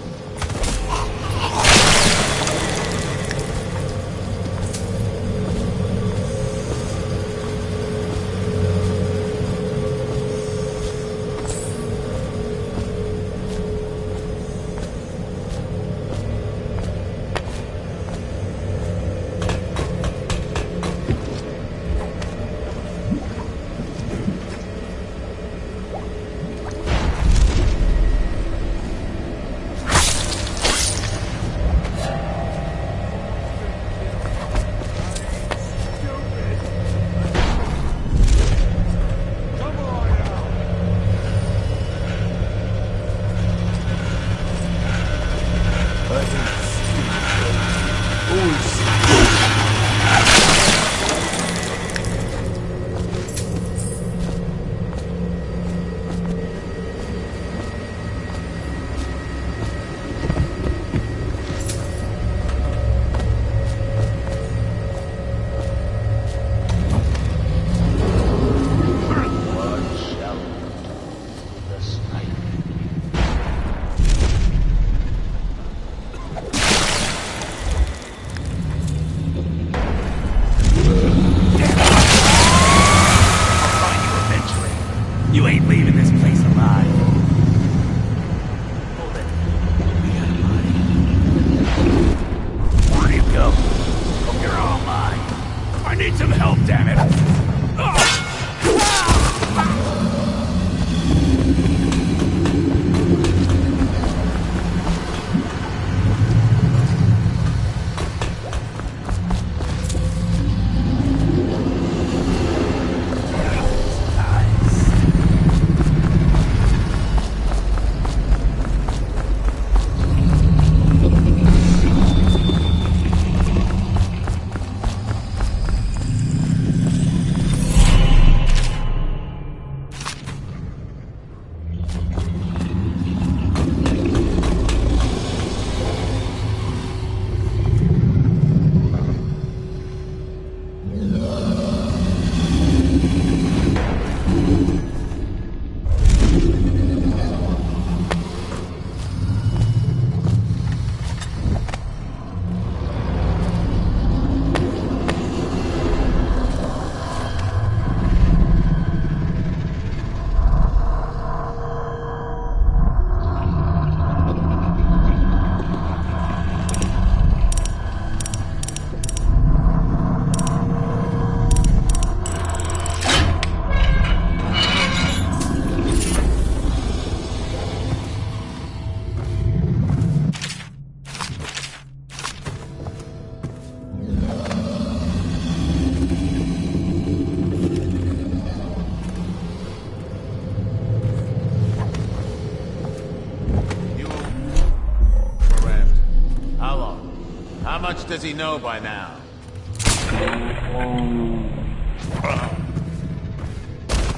Does he know by now?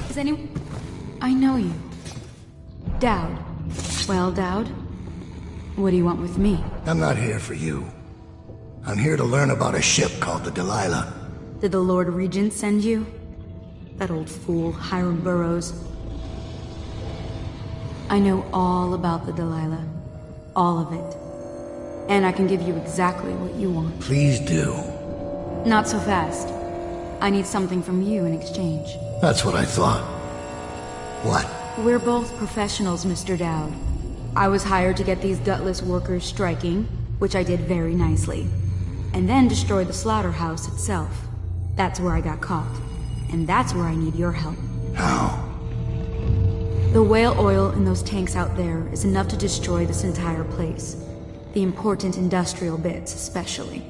Is any... I know you. Dowd. Well, Dowd, what do you want with me? I'm not here for you. I'm here to learn about a ship called the Delilah. Did the Lord Regent send you? That old fool, Hiram Burrows. I know all about the Delilah. All of it. And I can give you exactly what you want. Please do. Not so fast. I need something from you in exchange. That's what I thought. What? We're both professionals, Mr. Dowd. I was hired to get these gutless workers striking, which I did very nicely, and then destroy the slaughterhouse itself. That's where I got caught, and that's where I need your help. How? The whale oil in those tanks out there is enough to destroy this entire place. The important industrial bits, especially.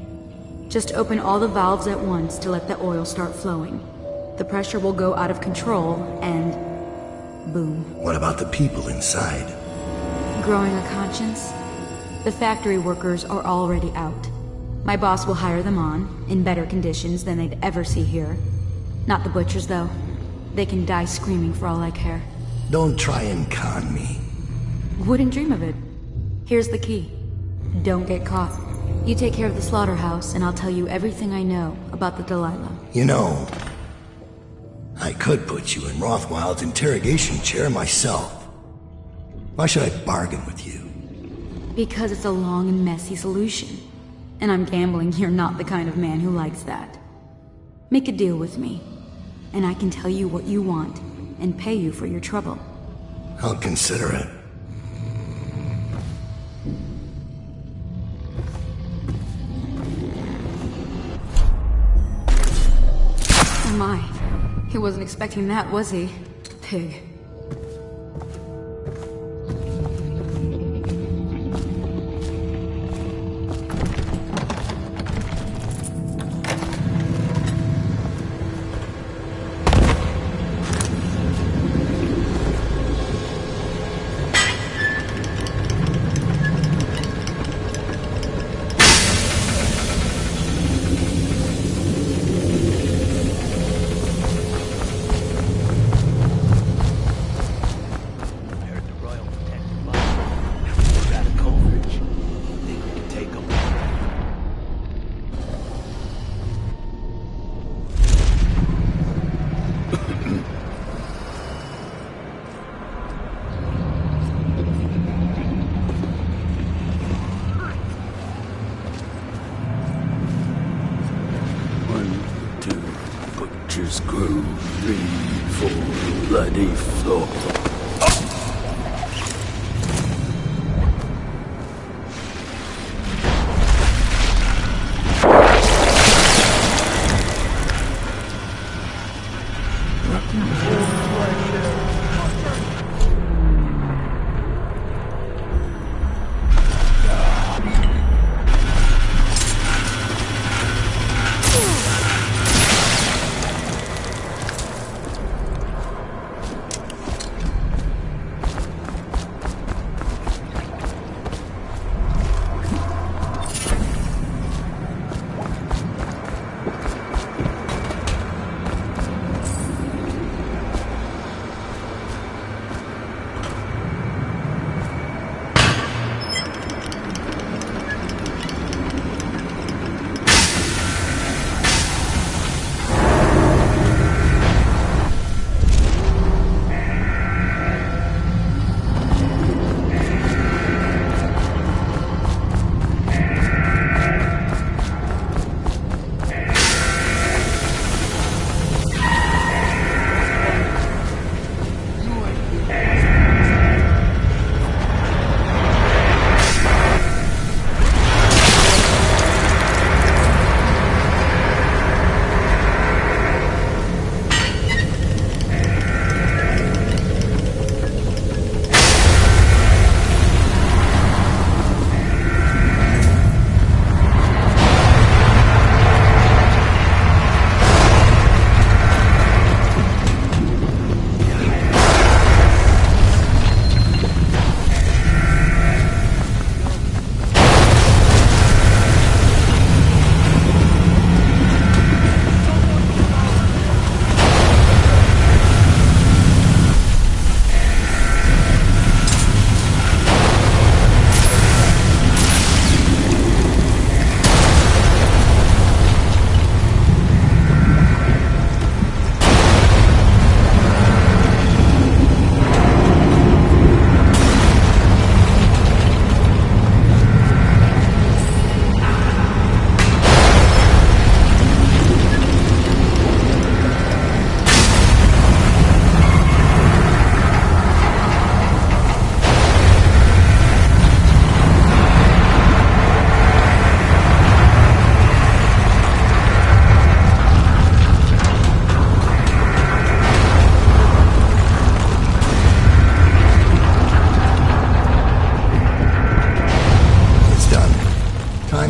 Just open all the valves at once to let the oil start flowing. The pressure will go out of control, and boom. What about the people inside? Growing a conscience? The factory workers are already out. My boss will hire them on, in better conditions than they'd ever see here. Not the butchers, though. They can die screaming for all I care. Don't try and con me. Wouldn't dream of it. Here's the key. Don't get caught. You take care of the slaughterhouse, and I'll tell you everything I know about the Delilah. You know, I could put you in Rothwild's interrogation chair myself. Why should I bargain with you? Because it's a long and messy solution. And I'm gambling you're not the kind of man who likes that. Make a deal with me, and I can tell you what you want, and pay you for your trouble. I'll consider it. Oh my. He wasn't expecting that, was he? Pig. Screw 3, 4, bloody floor.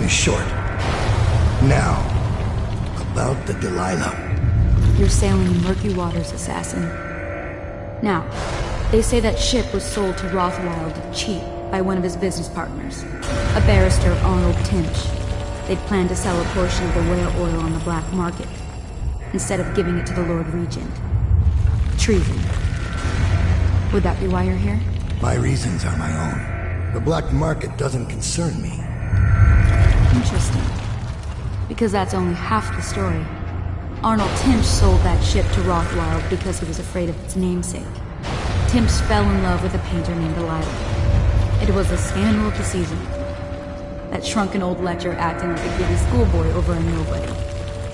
Time is short. Now, about the Delilah. You're sailing in murky waters, assassin. Now, they say that ship was sold to Rothwild cheap by one of his business partners, a barrister Arnold Timch. They'd planned to sell a portion of the whale oil on the black market, instead of giving it to the Lord Regent. Treason. Would that be why you're here? My reasons are my own. The black market doesn't concern me. Interesting. Because that's only half the story. Arnold Timch sold that ship to Rothwild because he was afraid of its namesake. Timch fell in love with a painter named Delilah. It was a scandal of the season. That shrunken old lecher acting like a giddy schoolboy over a nobody.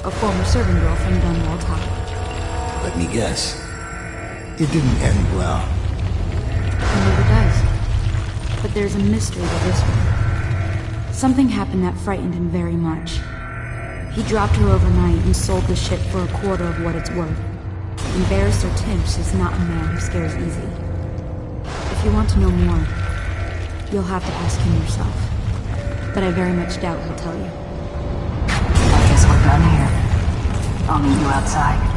A former serving girl from Dunwall Tower. Let me guess. It didn't end well. It never does. But there's a mystery to this one. Something happened that frightened him very much. He dropped her overnight and sold the ship for a quarter of what it's worth. And Barrister Timch is not a man who scares easy. If you want to know more, you'll have to ask him yourself. But I very much doubt he'll tell you. I guess we're done here. I'll meet you outside.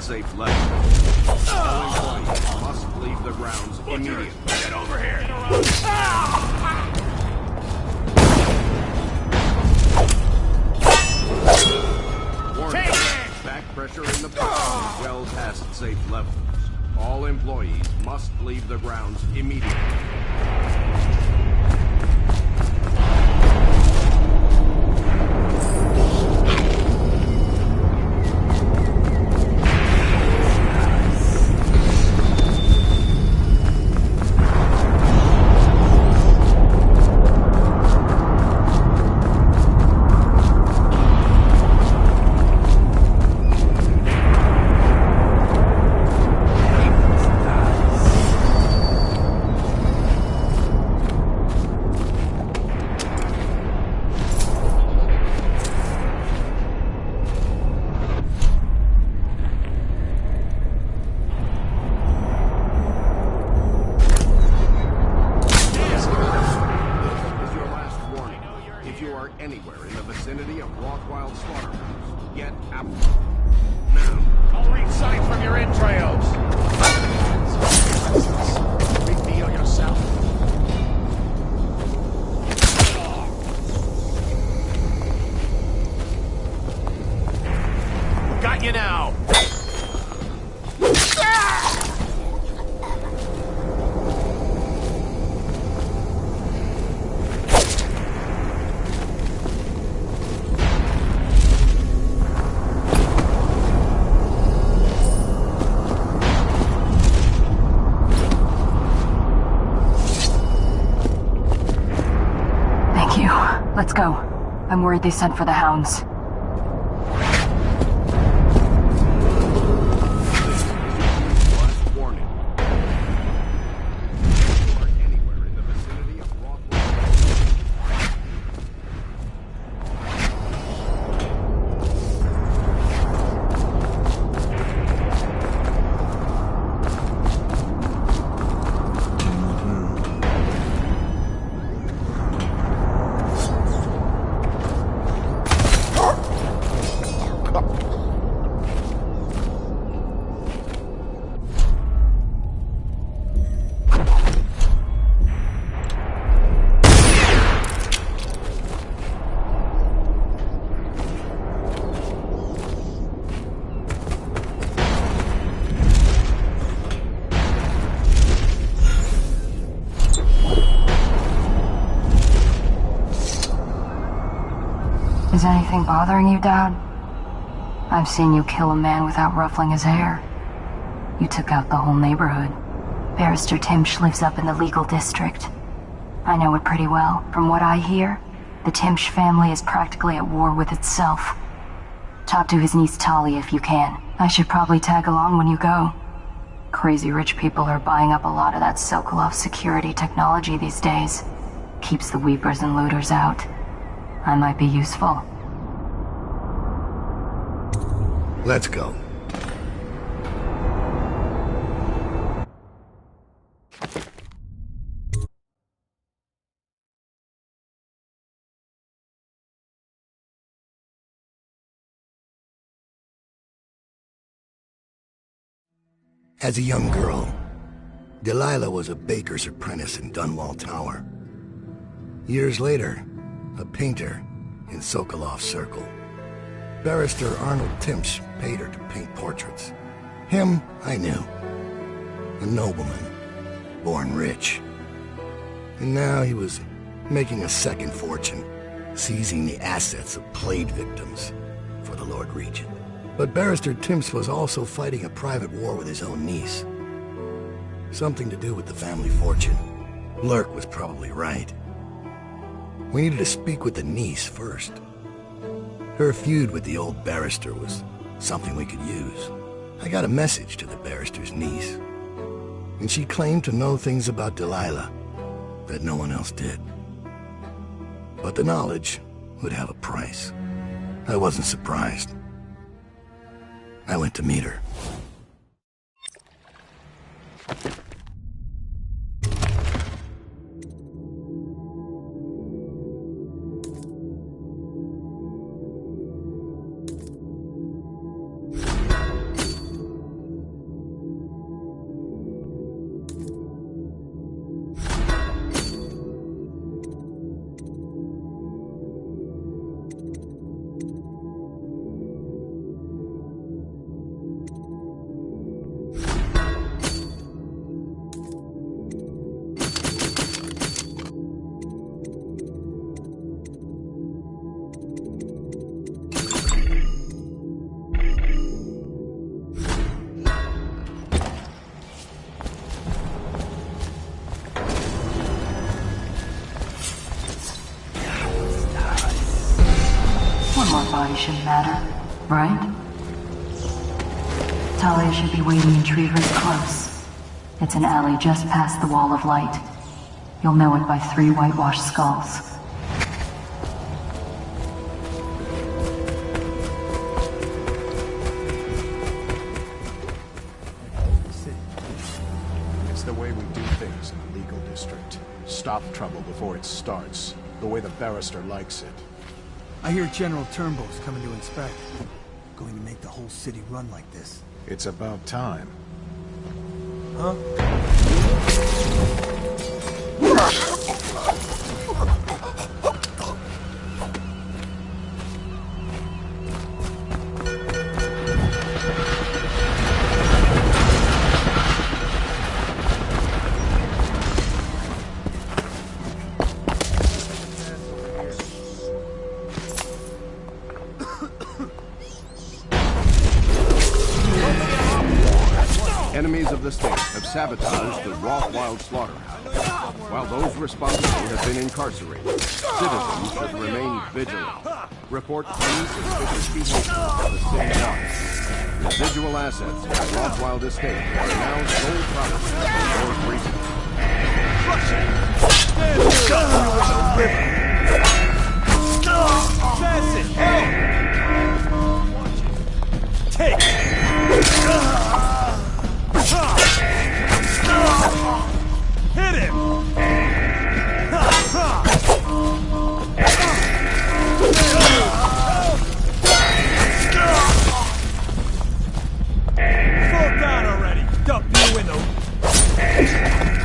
safe level. All employees must leave the grounds immediately. Get over here! Warning, back pressure in the pipe is well past safe levels. All employees must leave the grounds immediately. Let's go. I'm worried they sent for the hounds. Last warning. Or anywhere in the vicinity of Is anything bothering you, Dad? I've seen you kill a man without ruffling his hair. You took out the whole neighborhood. Barrister Timsh lives up in the legal district. I know it pretty well. From what I hear, the Timsh family is practically at war with itself. Talk to his niece Tali if you can. I should probably tag along when you go. Crazy rich people are buying up a lot of that Sokolov security technology these days. Keeps the weepers and looters out. I might be useful. Let's go. As a young girl, Delilah was a baker's apprentice in Dunwall Tower. Years later, a painter in Sokolov's circle. Barrister Arnold Timsh paid her to paint portraits. Him, I knew. A nobleman, born rich. And now he was making a second fortune, seizing the assets of plague victims for the Lord Regent. But Barrister Timsh was also fighting a private war with his own niece. Something to do with the family fortune. Lurk was probably right. We needed to speak with the niece first. Her feud with the old barrister was something we could use. I got a message to the barrister's niece, and she claimed to know things about Delilah that no one else did. But the knowledge would have a price. I wasn't surprised. I went to meet her. Body shouldn't matter, right? Talia should be waiting in Tree Ridge close. It's an alley just past the Wall of Light. You'll know it by 3 whitewashed skulls. It's the way we do things in the legal district. Stop trouble before it starts. The way the barrister likes it. I hear General Turnbull's coming to inspect. Going to make the whole city run like this. It's about time. Huh? Enemies of the state have sabotaged the Rothwild slaughterhouse. While those responsible have been incarcerated, citizens should remain vigilant. Report any suspicious behavior at the city watch. Residual assets in the Rothwild estate are now sole property of the Lord Regent. Crush it! Pass it! Take Hit him! Fall down already! Dump you in the...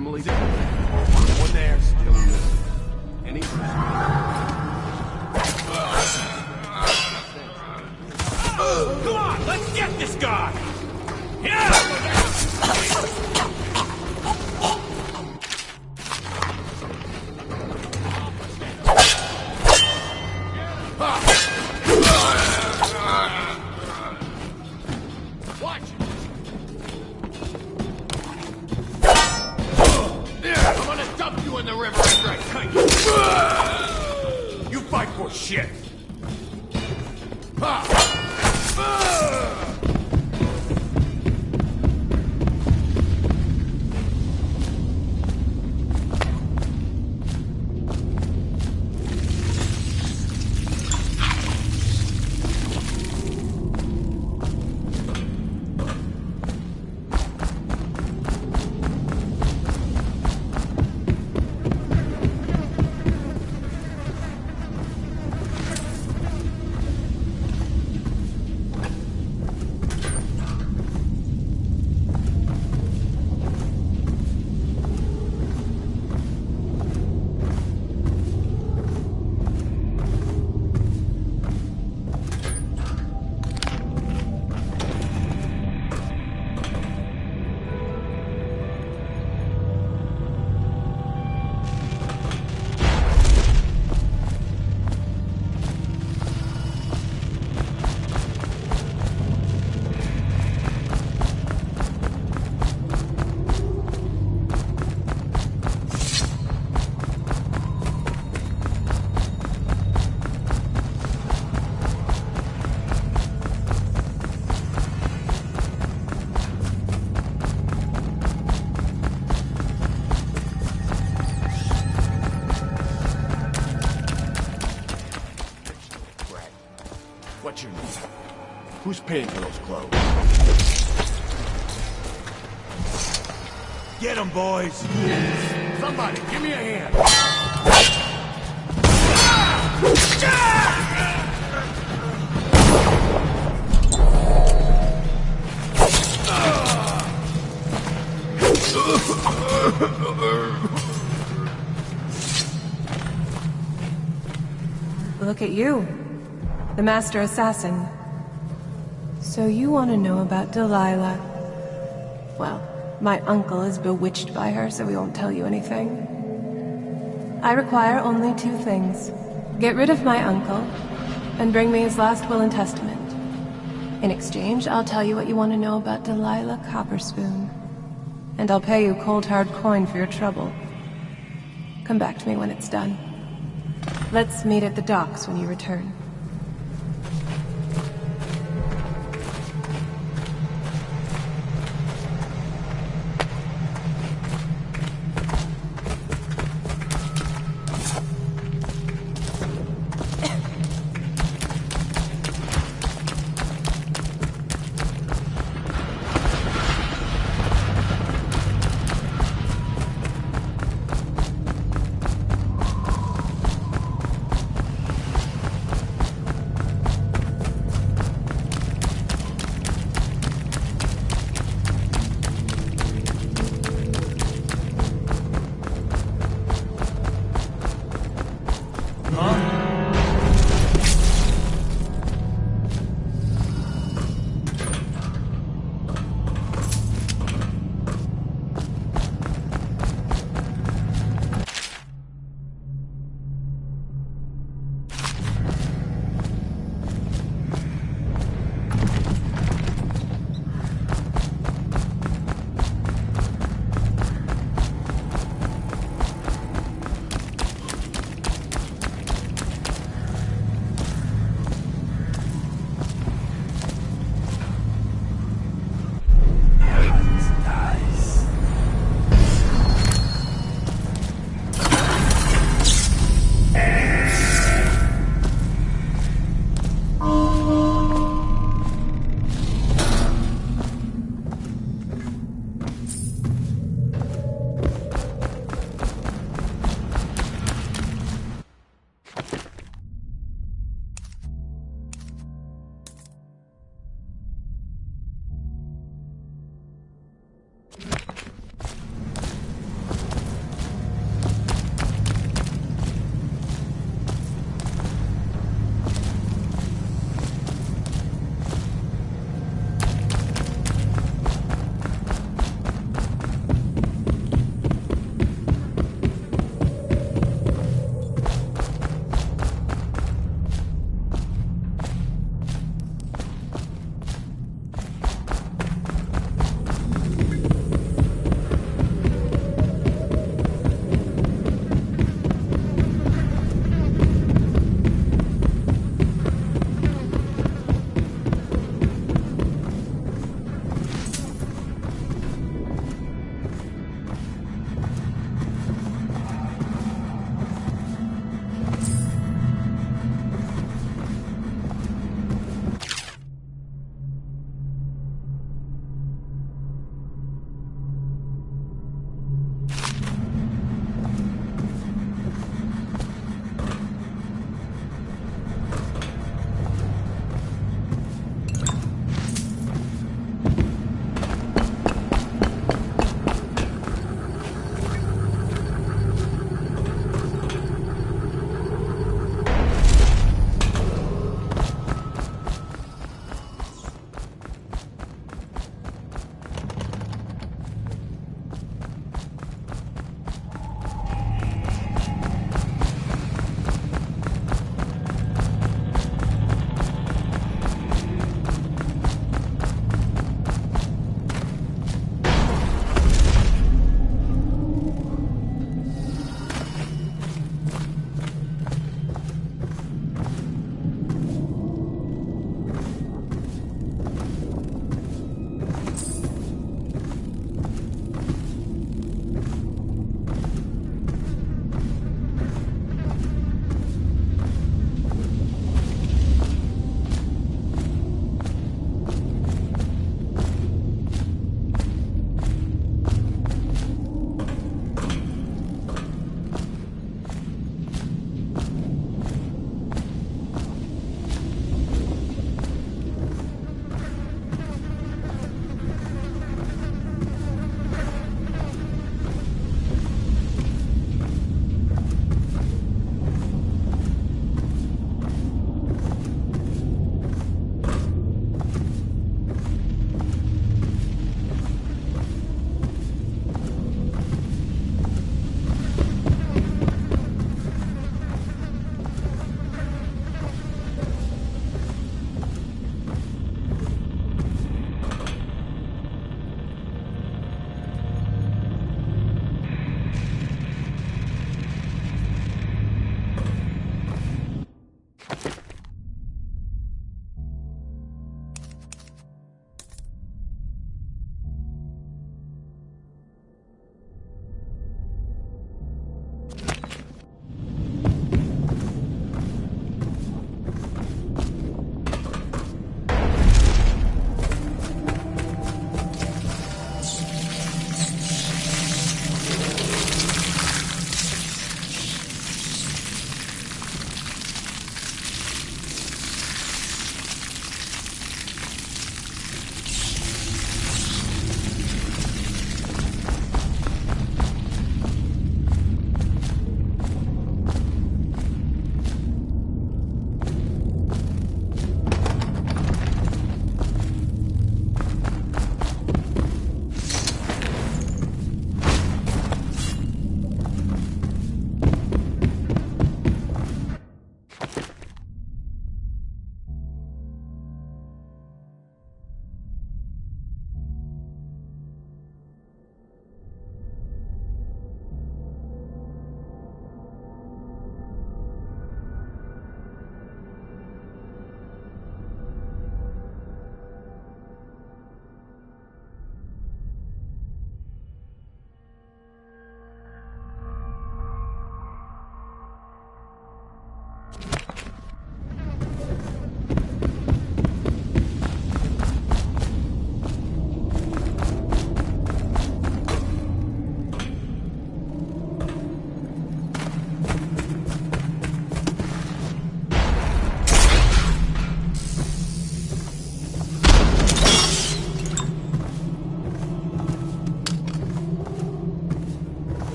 Emily did. One there, still missing. Any Come on, let's get this guy! Yeah! Watch! I'm gonna dump you in the river after I cut you! You fight for shit! What's your name? Who's paying for those clothes? Get him, boys! Somebody, give me a hand! Look at you. The Master Assassin. So you want to know about Delilah. Well, my uncle is bewitched by her, so we won't tell you anything. I require only 2 things. Get rid of my uncle, and bring me his last will and testament. In exchange, I'll tell you what you want to know about Delilah Copperspoon. And I'll pay you cold hard coin for your trouble. Come back to me when it's done. Let's meet at the docks when you return.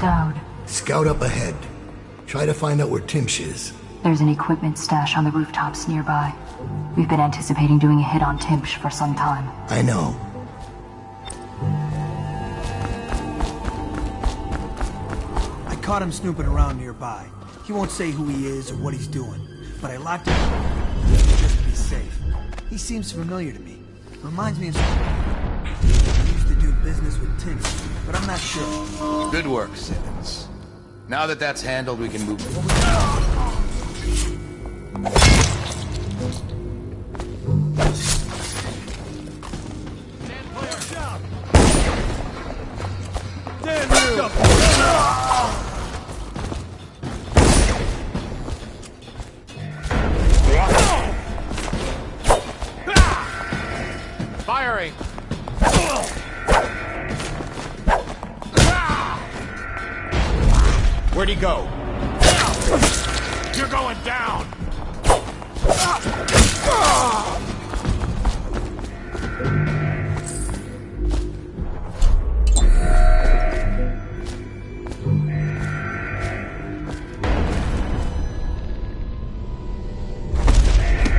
Dowd. Scout up ahead. Try to find out where Timsh is. There's an equipment stash on the rooftops nearby. We've been anticipating doing a hit on Timsh for some time. I know. I caught him snooping around nearby. He won't say who he is or what he's doing, but I locked him up just to be safe. He seems familiar to me. Reminds me of he used to do business with Timsh, but I'm not sure. Good work, Simmons. Now that that's handled, we can move forward. Firing! Where'd he go? You're going down!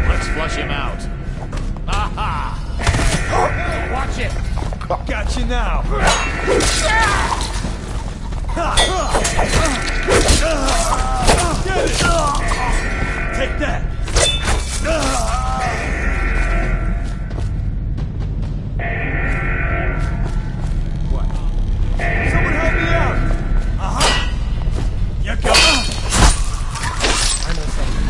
Let's flush him out. Aha! Watch it! Got you now! Get it! Take that! What? Someone help me out! Uh-huh! You go! I know something.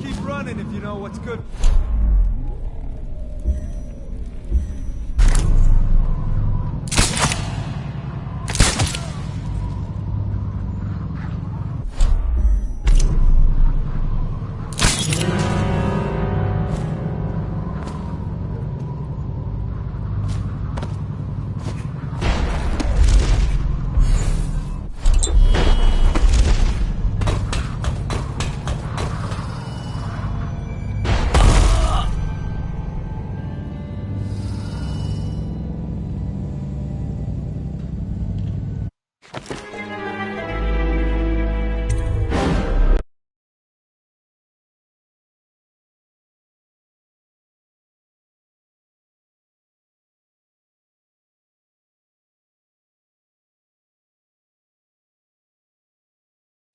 keep running if you know what's good.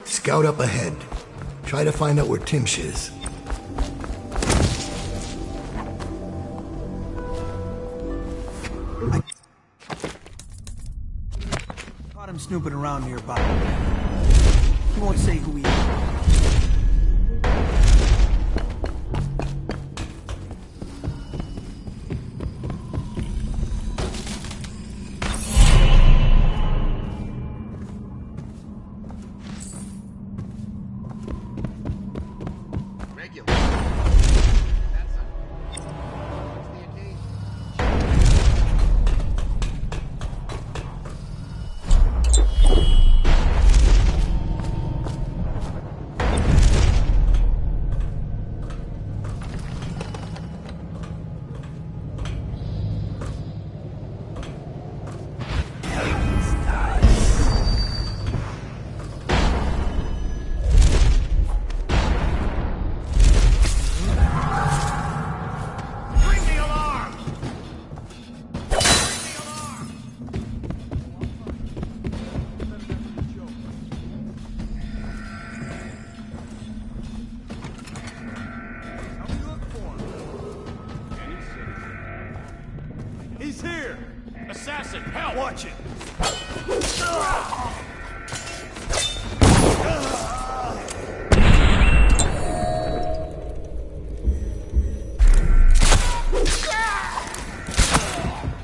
Scout up ahead. Try to find out where Timsh is. Caught him snooping around nearby. He won't say who he is. He's here! Assassin, help! Watch it!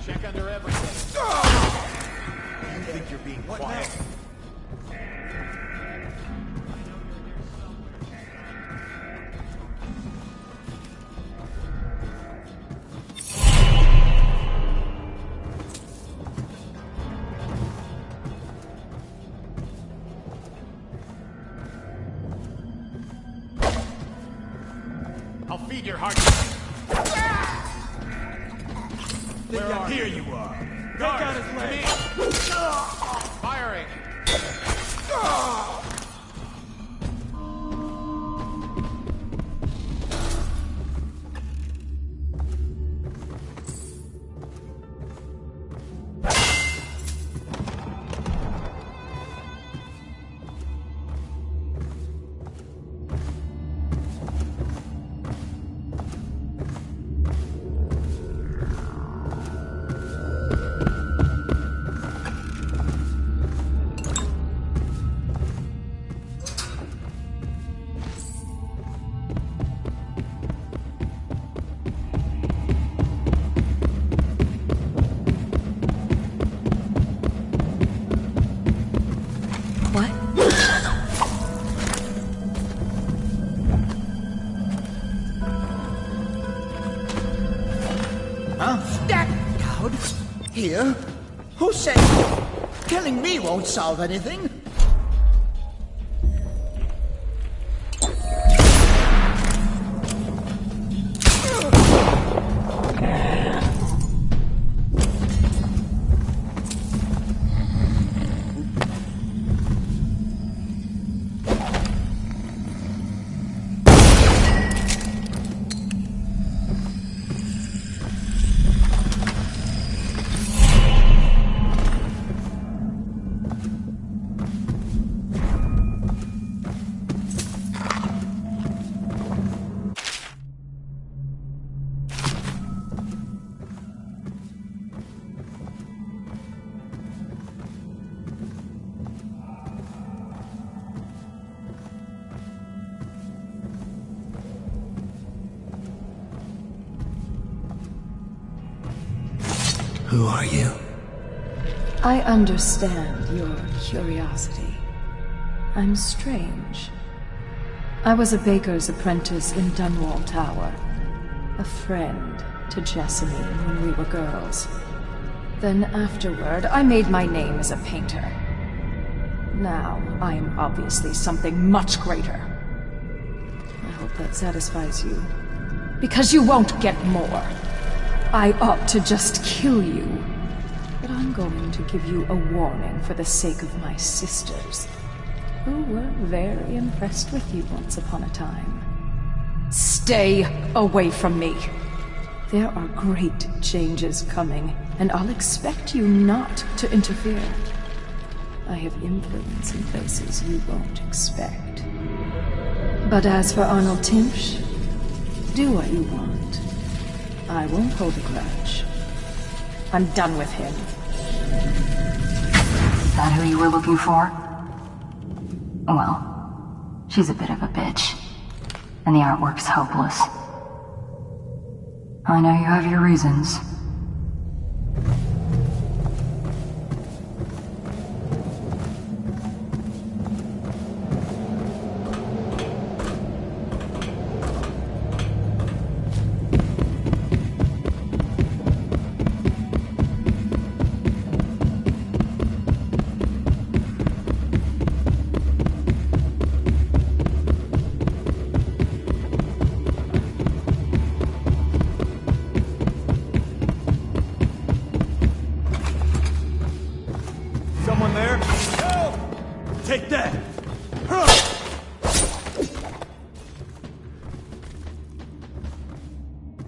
Check under everything. You think you're being quiet? I'll feed your heart. Where are here you are. Guard, out his leg. Firing. Here? Who said killing me won't solve anything? Who are you? I understand your curiosity. I'm strange. I was a baker's apprentice in Dunwall Tower. A friend to Jessamine when we were girls. Then afterward, I made my name as a painter. Now, I am obviously something much greater. I hope that satisfies you. Because you won't get more. I ought to just kill you. But I'm going to give you a warning for the sake of my sisters, who were very impressed with you once upon a time. Stay away from me. There are great changes coming, and I'll expect you not to interfere. I have influence in places you won't expect. But as for Arnold Timpsch, do what you want. I won't hold a grudge. I'm done with him. Is that who you were looking for? Well, she's a bit of a bitch. And the artwork's hopeless. I know you have your reasons. Someone there? Help! Take that!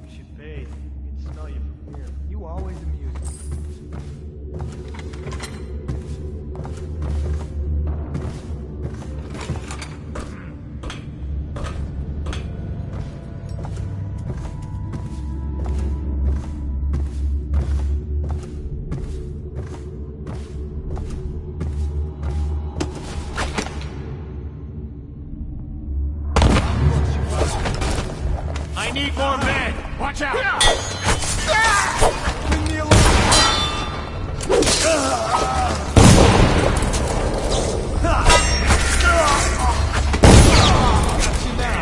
You should bathe. I can smell you from here. You always amuse me. I need more men! Watch out! Leave me alone! Got you now!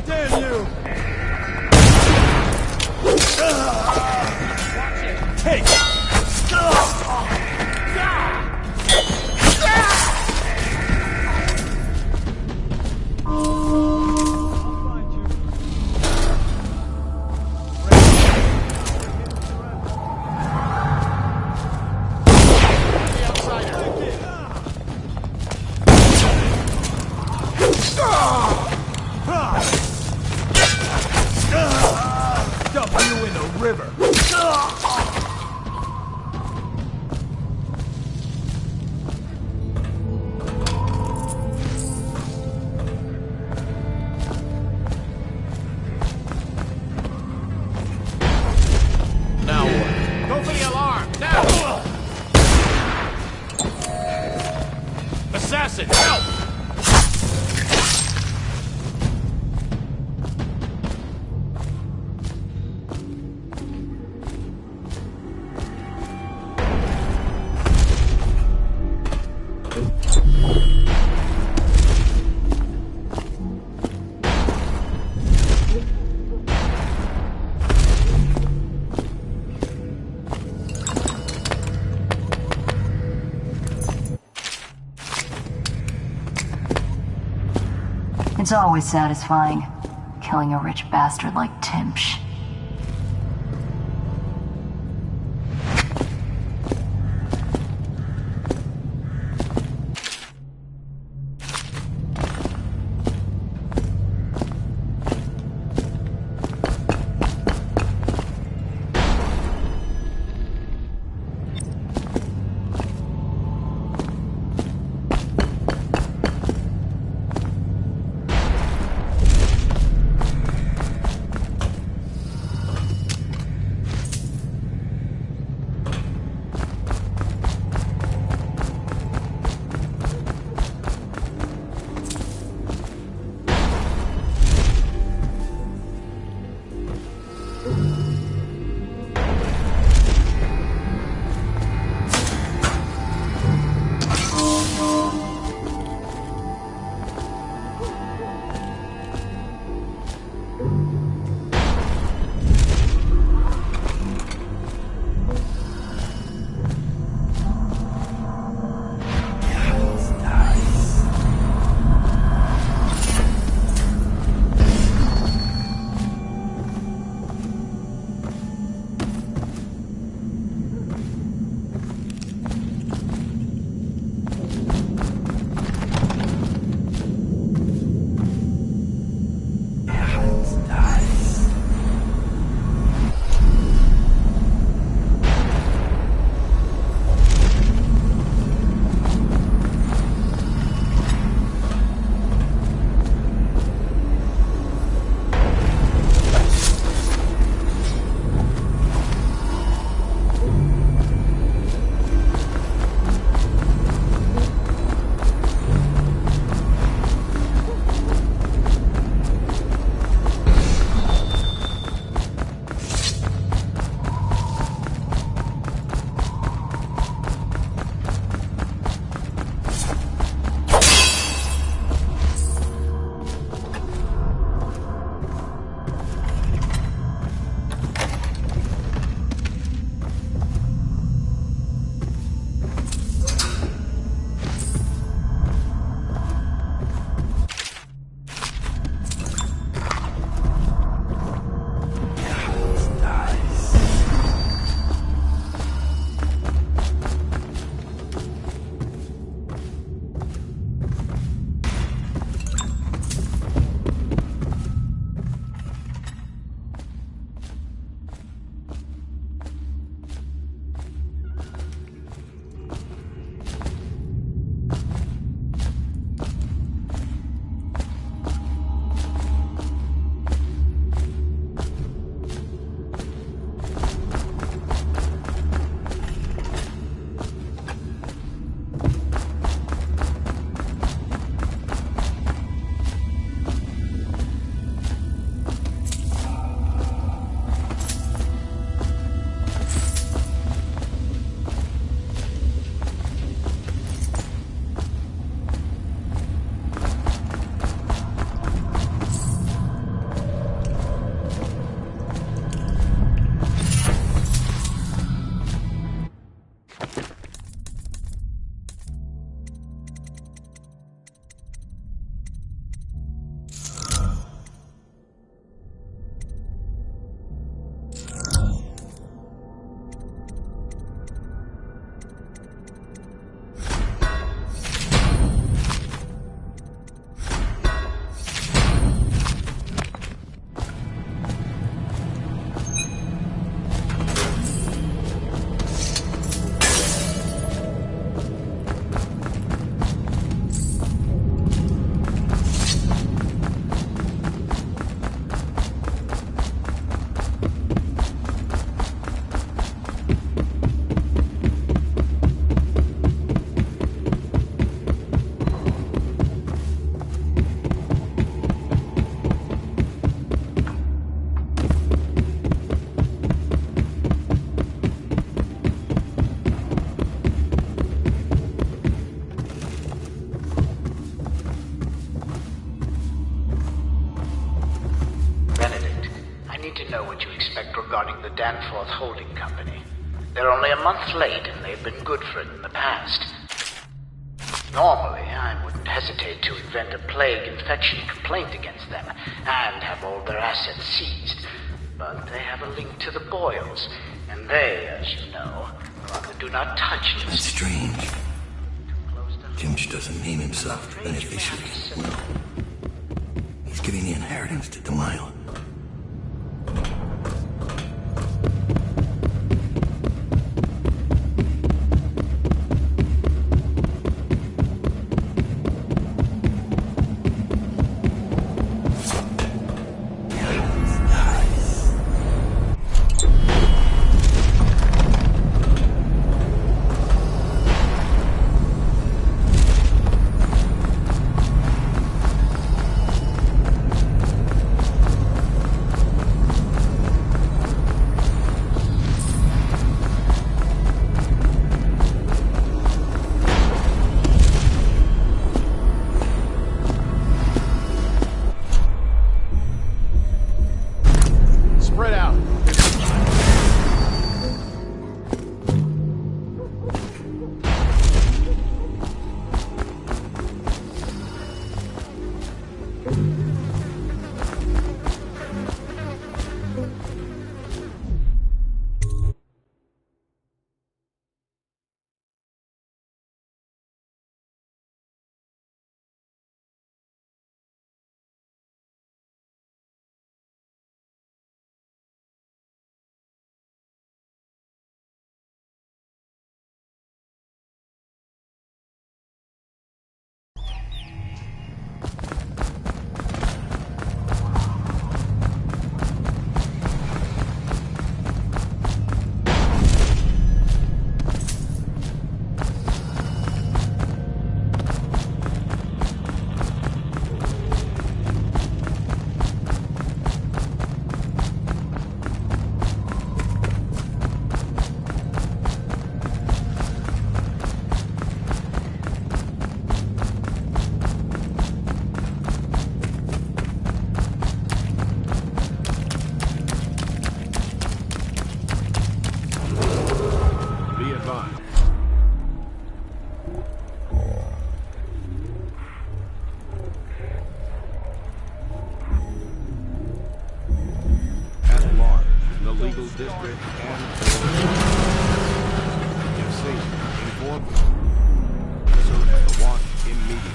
Damn you! Watch it! Hey! Dump you in the river! Now what? Go for the alarm! Now! Assassin, help! It's always satisfying, killing a rich bastard like Timpsch. regarding the Danforth Holding Company. They're only a month late, and they've been good for it in the past. Normally, I wouldn't hesitate to invent a plague infection complaint against them, and have all their assets seized. But they have a link to the Boyles, and they, as you know, are on the do not touch list. That's strange. Jimch doesn't name himself beneficiary. No. He's giving the inheritance to Delilah. District and if seen, inform officer of the watch immediately.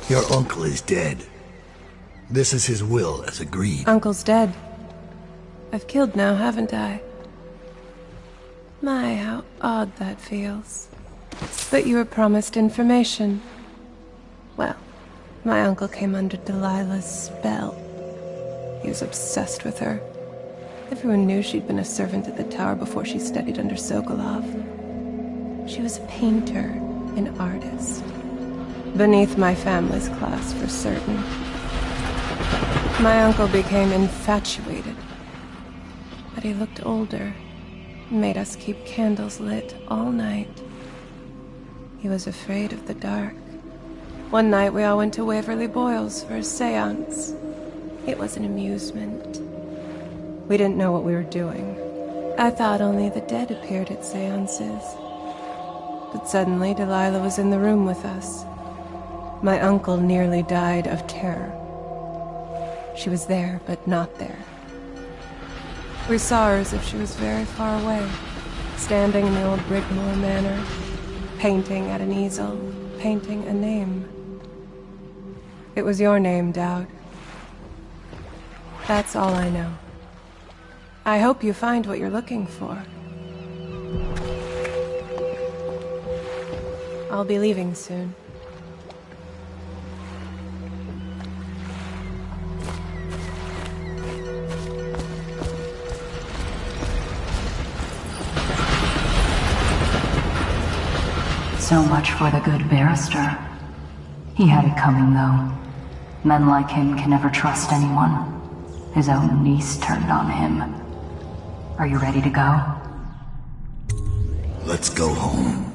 Your uncle is dead. This is his will, as agreed. Uncle's dead. I've killed now, haven't I? My, how odd that feels. But you were promised information. Well, my uncle came under Delilah's spell. He was obsessed with her. Everyone knew she'd been a servant at the tower before she studied under Sokolov. She was a painter, an artist. Beneath my family's class, for certain. My uncle became infatuated. But he looked older, and made us keep candles lit all night. He was afraid of the dark. One night we all went to Waverly Boyle's for a seance. It was an amusement. We didn't know what we were doing. I thought only the dead appeared at seances. But suddenly Delilah was in the room with us. My uncle nearly died of terror. She was there, but not there. We saw her as if she was very far away, standing in the old Brigmore Manor, painting at an easel, painting a name. It was your name, Dowd. That's all I know. I hope you find what you're looking for. I'll be leaving soon. So much for the good barrister. He had it coming, though. Men like him can never trust anyone. His own niece turned on him. Are you ready to go? Let's go home.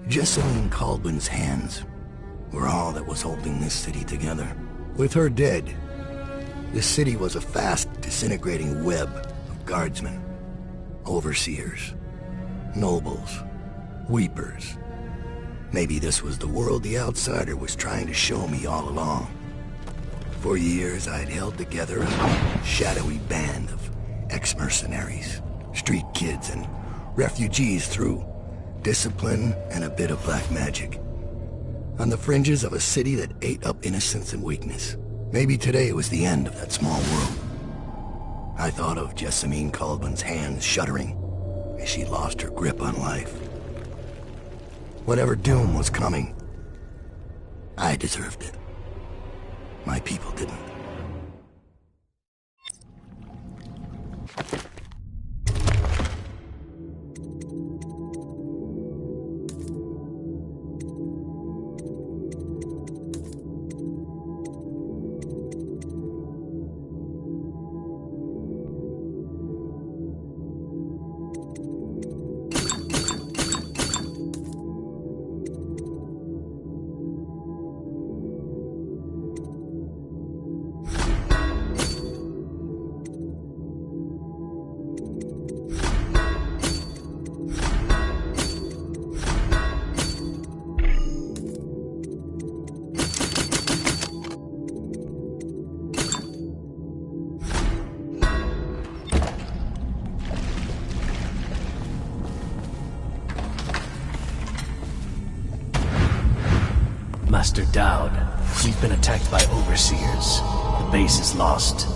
Jessamine Caldwell's hands were all that was holding this city together. With her dead, this city was a fast disintegrating web of guardsmen, overseers, nobles, weepers. Maybe this was the world the outsider was trying to show me all along. For years, I'd held together a shadowy band of ex-mercenaries, street kids, and refugees through discipline and a bit of black magic. On the fringes of a city that ate up innocence and weakness. Maybe today was the end of that small world. I thought of Jessamine Caldwell's hands shuddering as she lost her grip on life. Whatever doom was coming, I deserved it. My people didn't. Master Dowd, we've been attacked by overseers. The base is lost.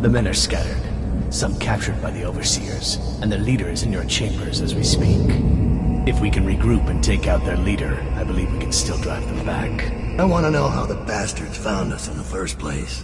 The men are scattered, some captured by the overseers, and their leader is in your chambers as we speak. If we can regroup and take out their leader, I believe we can still drive them back. I want to know how the bastards found us in the first place.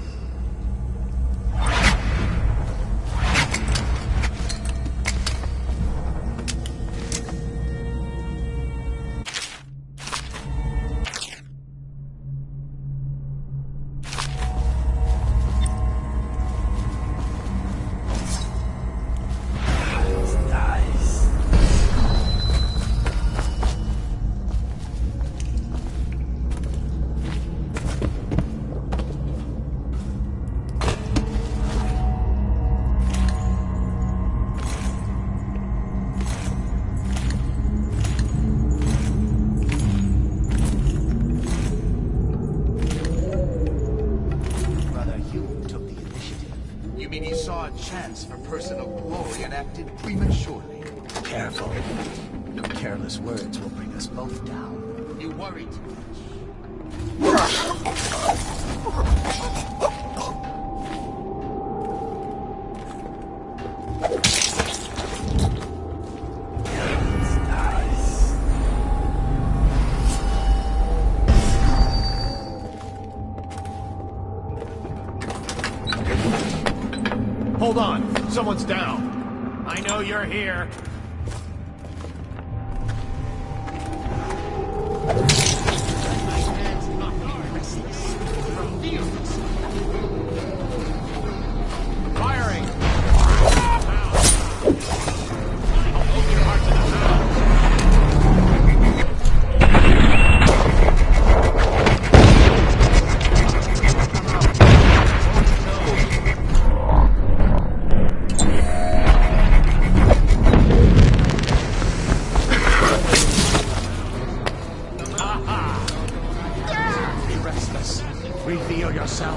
Hold on, someone's down. I know you're here. Reveal yourself.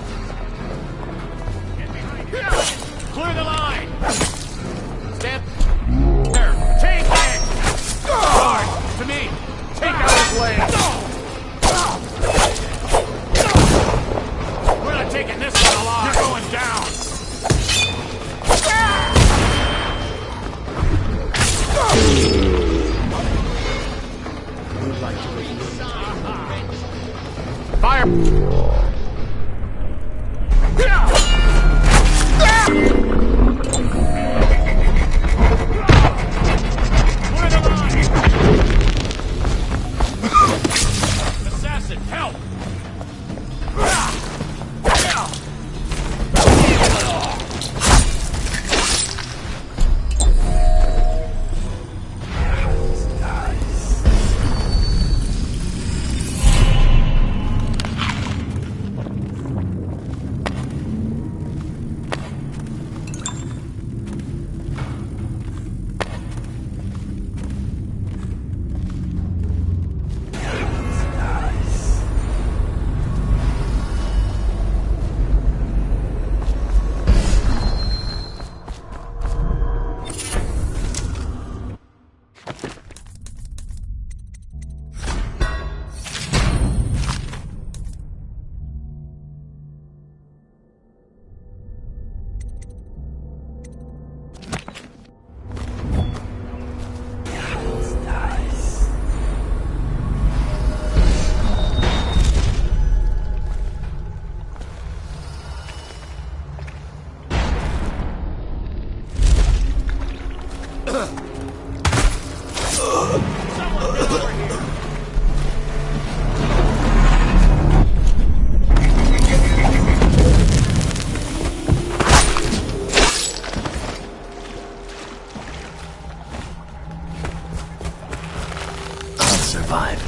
Survive.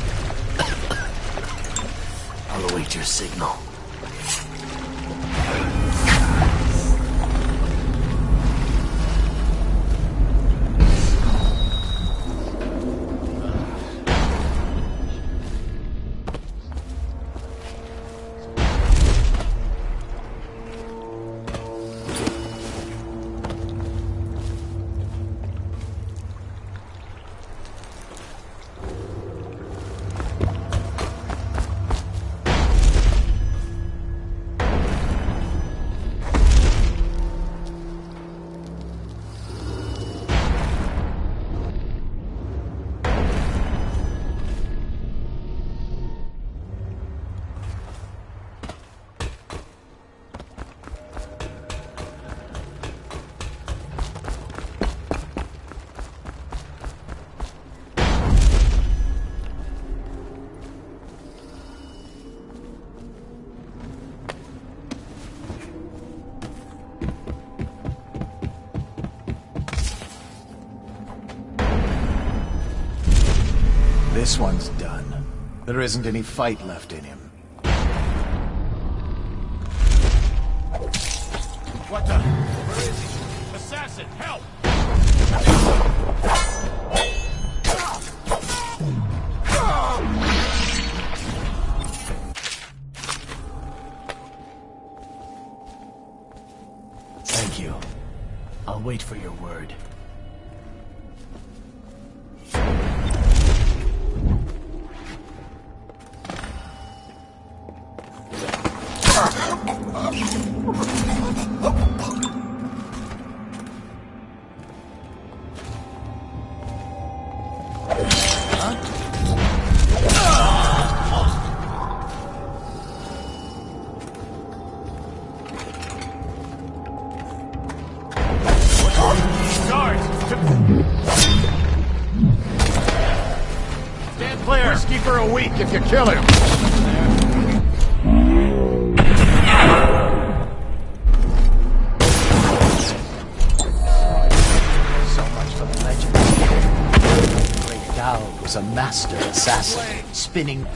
I'll await your signal. This one's done. There isn't any fight left in him. What the? Where is he? Assassin, help! Thank you. I'll wait for your word. Stand clear. Risky for a week if you kill him. So much for the legend. Great Dowd was a master assassin, spinning...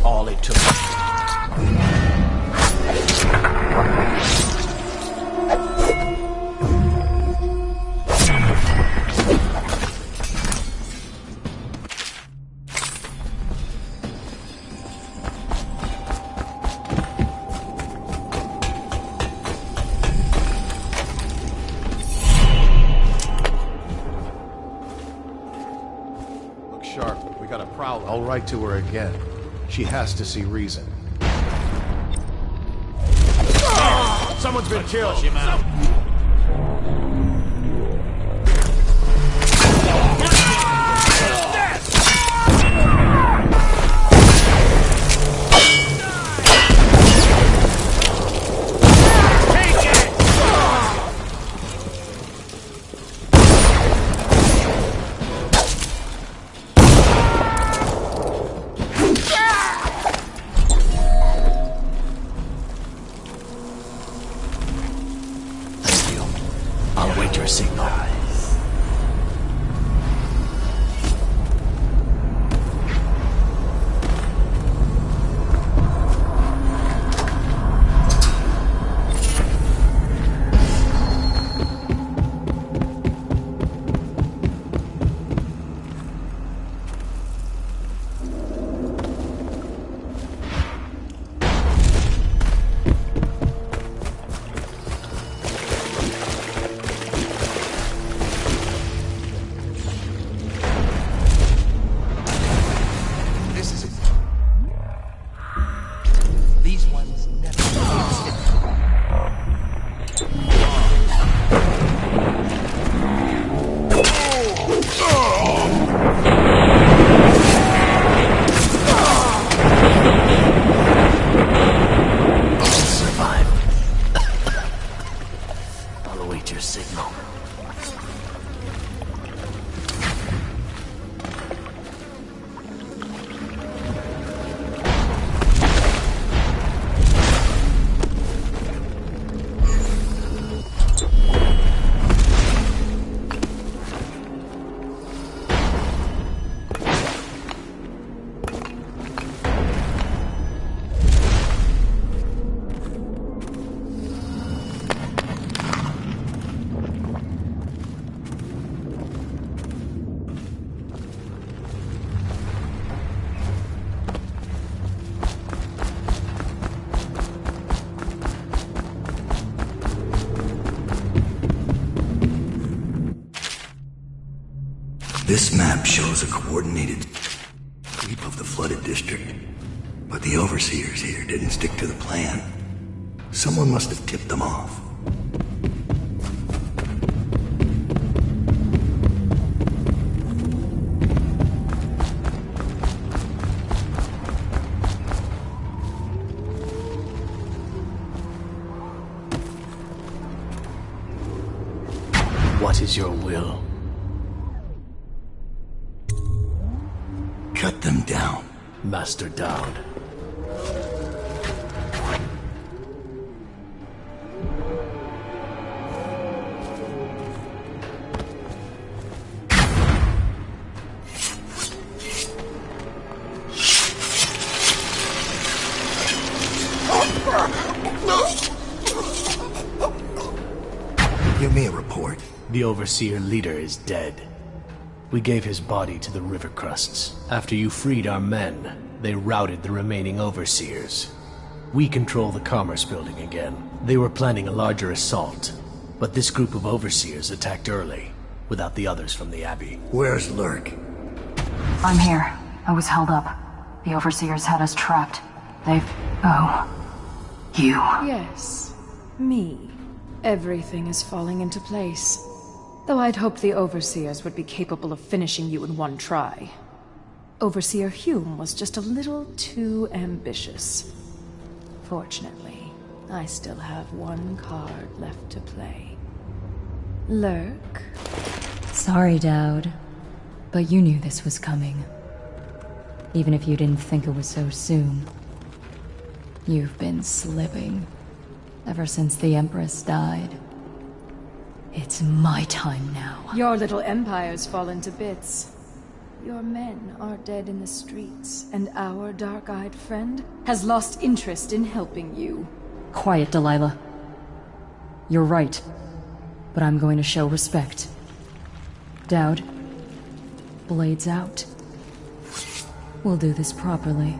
All it took. Look sharp. We got a prowler. I'll write to her again. She has to see reason. Someone's been killed. I'll await your signal. This map shows a coordinated sweep of the flooded district, but the overseers here didn't stick to the plan. Someone must have tipped them off. What is your will? Cut them down. Master Dowd. Give me a report. The Overseer leader is dead. We gave his body to the river crusts. After you freed our men, they routed the remaining Overseers. We control the Commerce Building again. They were planning a larger assault, but this group of Overseers attacked early, without the others from the Abbey. Where's Lurk? I'm here. I was held up. The Overseers had us trapped. Oh. You. Yes. Me. Everything is falling into place. Though I'd hoped the Overseers would be capable of finishing you in one try. Overseer Hume was just a little too ambitious. Fortunately, I still have one card left to play. Lurk? Sorry, Dowd. But you knew this was coming. Even if you didn't think it was so soon. You've been slipping. Ever since the Empress died. It's my time now. Your little empire's fallen to bits. Your men are dead in the streets, and our dark-eyed friend has lost interest in helping you. Quiet, Delilah. You're right. But I'm going to show respect. Dowd. Blades out. We'll do this properly.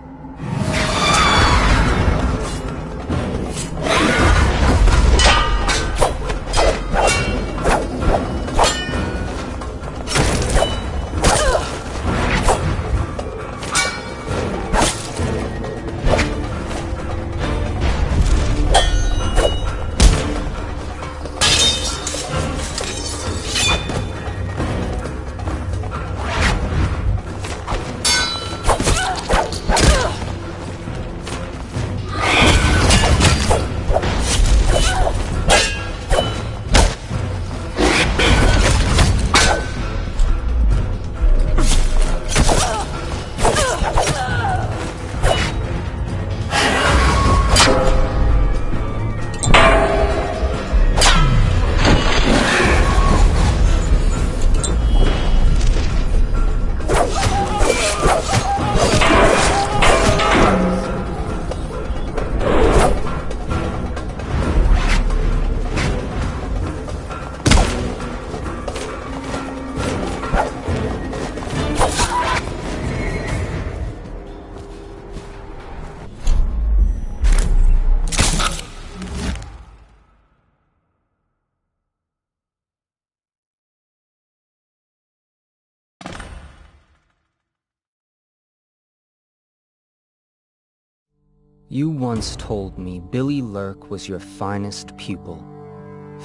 You once told me Billy Lurk was your finest pupil.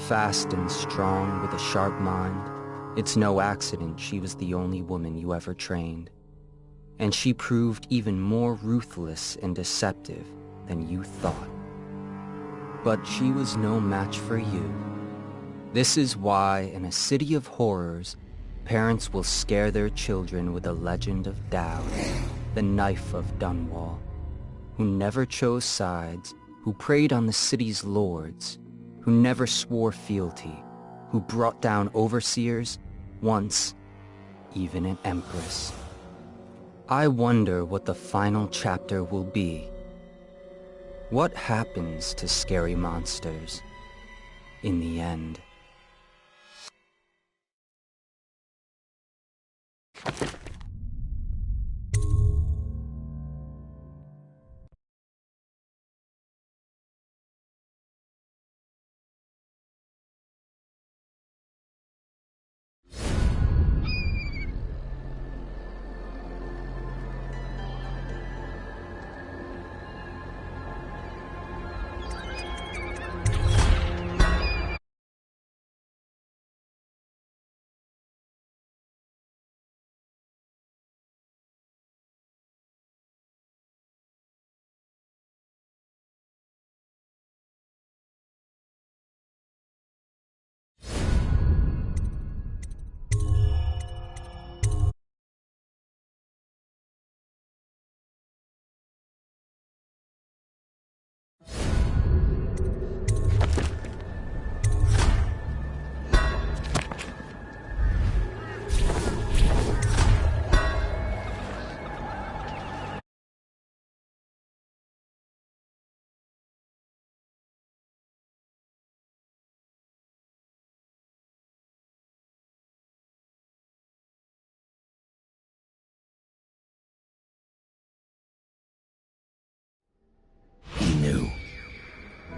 Fast and strong with a sharp mind. It's no accident she was the only woman you ever trained. And she proved even more ruthless and deceptive than you thought. But she was no match for you. This is why in a city of horrors, parents will scare their children with the legend of Dowd, the knife of Dunwall, who never chose sides, who preyed on the city's lords, who never swore fealty, who brought down overseers, once even an empress. I wonder what the final chapter will be. What happens to scary monsters in the end?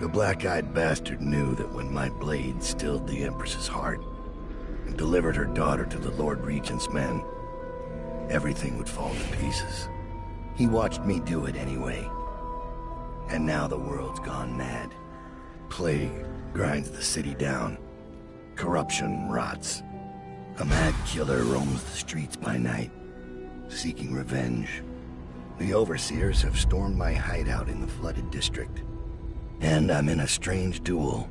The black-eyed bastard knew that when my blade stilled the Empress's heart and delivered her daughter to the Lord Regent's men, everything would fall to pieces. He watched me do it anyway. And now the world's gone mad. Plague grinds the city down. Corruption rots. A mad killer roams the streets by night, seeking revenge. The Overseers have stormed my hideout in the flooded district. And I'm in a strange duel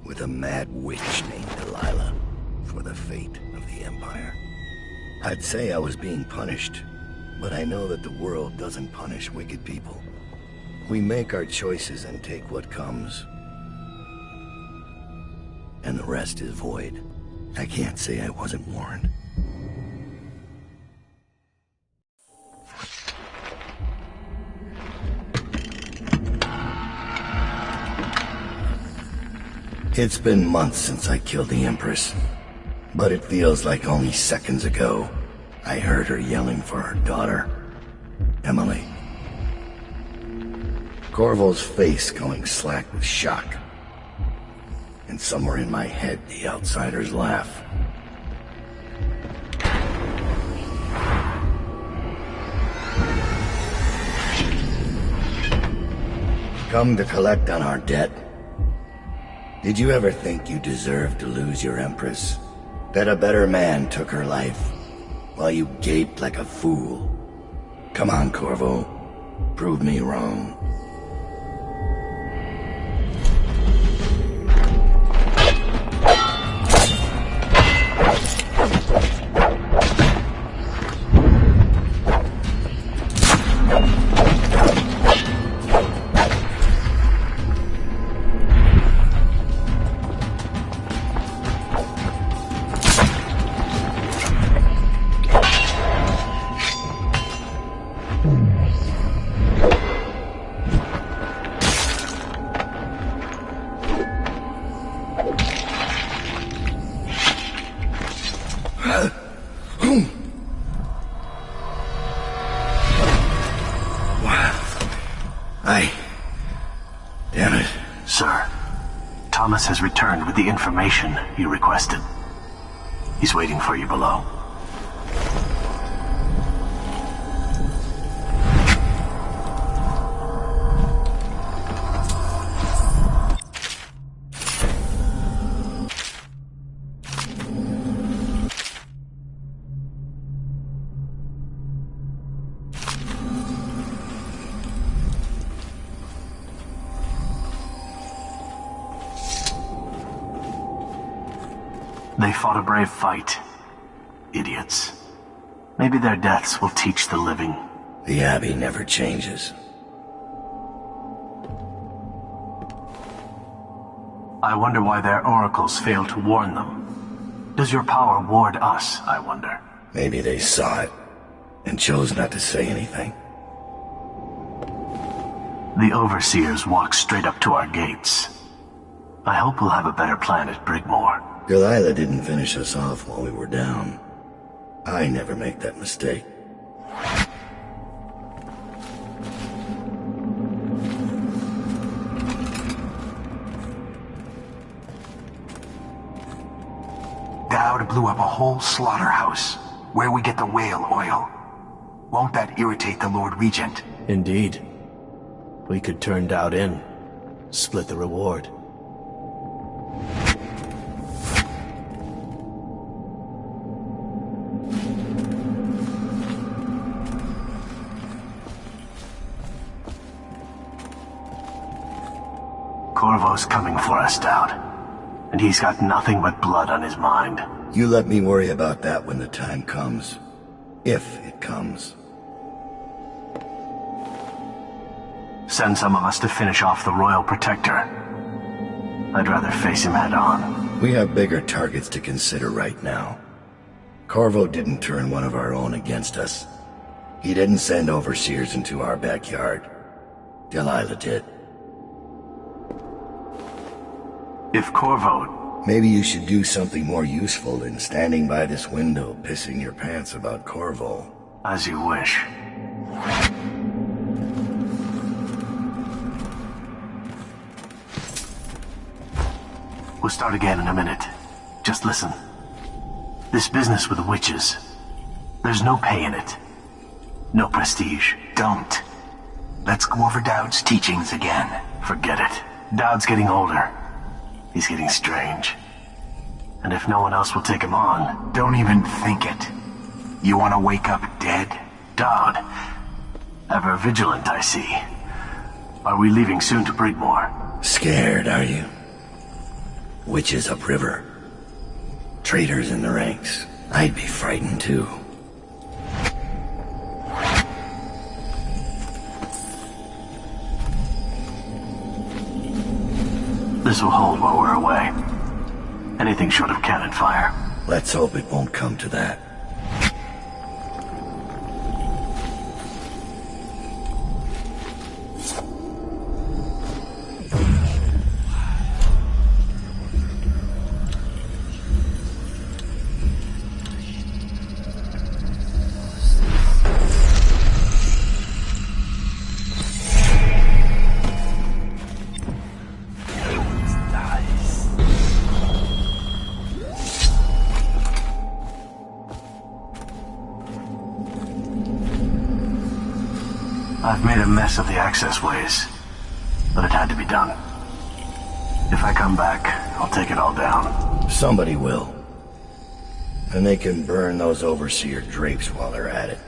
with a mad witch named Delilah for the fate of the Empire. I'd say I was being punished, but I know that the world doesn't punish wicked people. We make our choices and take what comes. And the rest is void. I can't say I wasn't warned. It's been months since I killed the Empress, but it feels like only seconds ago I heard her yelling for her daughter, Emily. Corvo's face going slack with shock, and somewhere in my head the Outsiders laugh. Come to collect on our debt? Did you ever think you deserved to lose your Empress? That a better man took her life, while you gaped like a fool? Come on, Corvo. Prove me wrong. Damn it. Sir, Thomas has returned with the information you requested. He's waiting for you below. They fought a brave fight. Idiots. Maybe their deaths will teach the living. The Abbey never changes. I wonder why their oracles failed to warn them. Does your power ward us, I wonder? Maybe they saw it, and chose not to say anything. The Overseers walk straight up to our gates. I hope we'll have a better plan at Brigmore. Delilah didn't finish us off while we were down. I never make that mistake. Dowd blew up a whole slaughterhouse, where we get the whale oil. Won't that irritate the Lord Regent? Indeed. We could turn Dowd in, split the reward. Corvo's coming for us, Dowd. And he's got nothing but blood on his mind. You let me worry about that when the time comes. If it comes. Send some of us to finish off the Royal Protector. I'd rather face him head on. We have bigger targets to consider right now. Corvo didn't turn one of our own against us. He didn't send Overseers into our backyard. Delilah did. If Corvo... Maybe you should do something more useful than standing by this window pissing your pants about Corvo. As you wish. We'll start again in a minute. Just listen. This business with the witches, there's no pay in it. No prestige. Don't. Let's go over Dowd's teachings again. Forget it. Dowd's getting older. He's getting strange. And if no one else will take him on... Don't even think it. You want to wake up dead? Dowd. Ever vigilant, I see. Are we leaving soon to Brigmore? Scared, are you? Witches upriver. Traitors in the ranks. I'd be frightened too. This will hold while we're away. Anything short of cannon fire. Let's hope it won't come to that. I've made a mess of the access ways, but it had to be done. If I come back, I'll take it all down. Somebody will. And they can burn those overseer drapes while they're at it.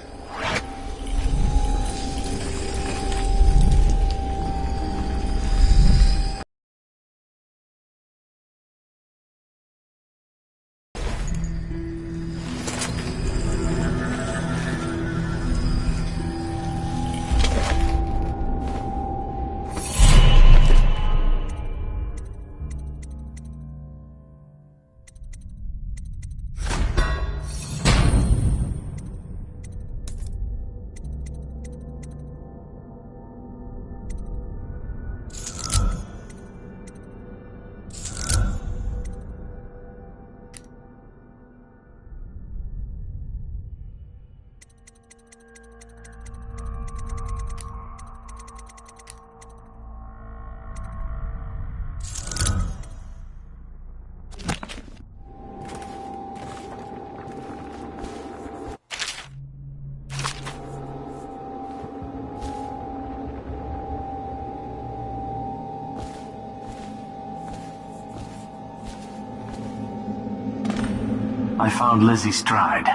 I found Lizzie Stride.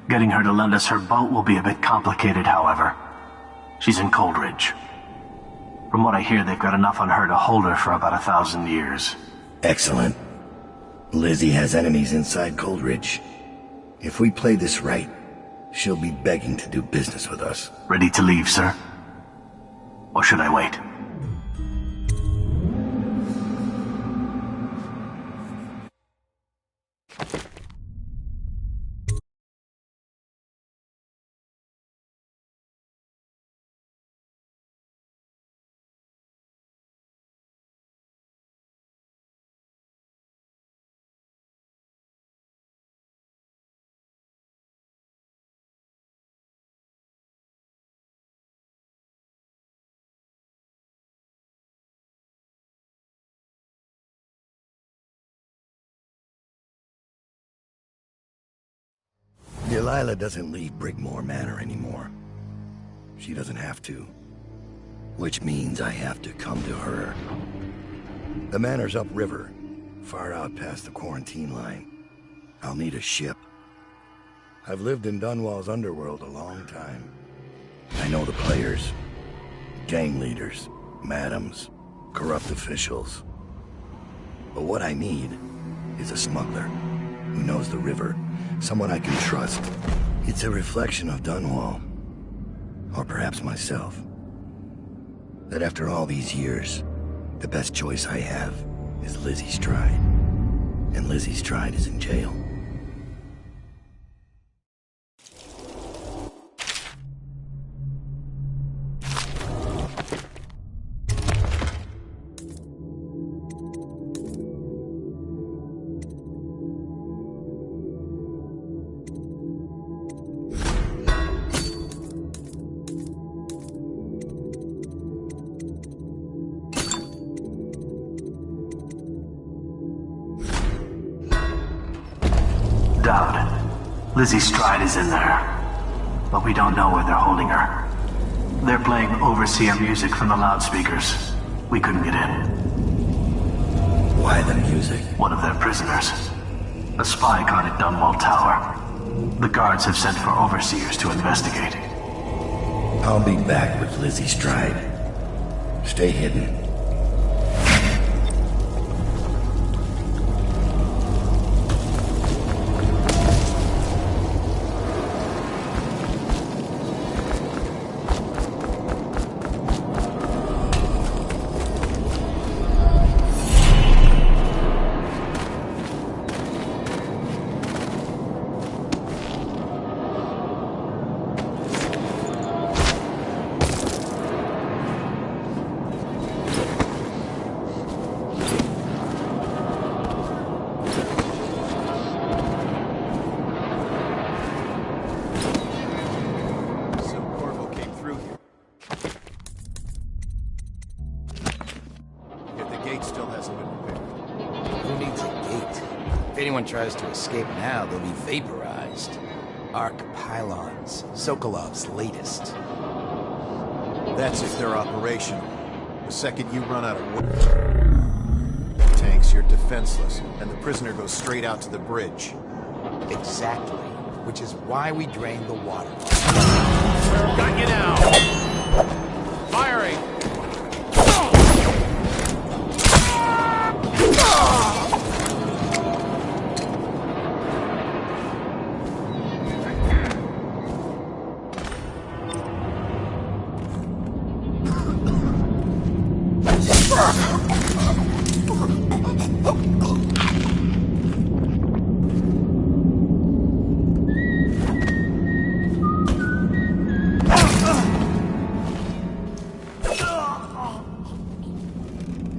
Getting her to lend us her boat will be a bit complicated, however. She's in Coldridge. From what I hear, they've got enough on her to hold her for about 1,000 years. Excellent. Lizzie has enemies inside Coldridge. If we play this right, she'll be begging to do business with us. Ready to leave, sir? Or should I wait? Delilah doesn't leave Brigmore Manor anymore. She doesn't have to. Which means I have to come to her. The manor's upriver, far out past the quarantine line. I'll need a ship. I've lived in Dunwall's underworld a long time. I know the players. Gang leaders, madams, corrupt officials. But what I need is a smuggler who knows the river. Someone I can trust. It's a reflection of Dunwall. Or perhaps myself. That after all these years, the best choice I have is Lizzie Stride. And Lizzie Stride is in jail. Dowd, Lizzie Stride is in there, but we don't know where they're holding her. They're playing Overseer music from the loudspeakers. We couldn't get in. Why the music? One of their prisoners. A spy caught at Dunwall Tower. The guards have sent for overseers to investigate. I'll be back with Lizzie Stride. Stay hidden. Tries to escape now, they'll be vaporized. Arc pylons, Sokolov's latest. That's if they're operational. The second you run out of tanks, you're defenseless, and the prisoner goes straight out to the bridge. Exactly. Which is why we drained the water. Got you now! Firing!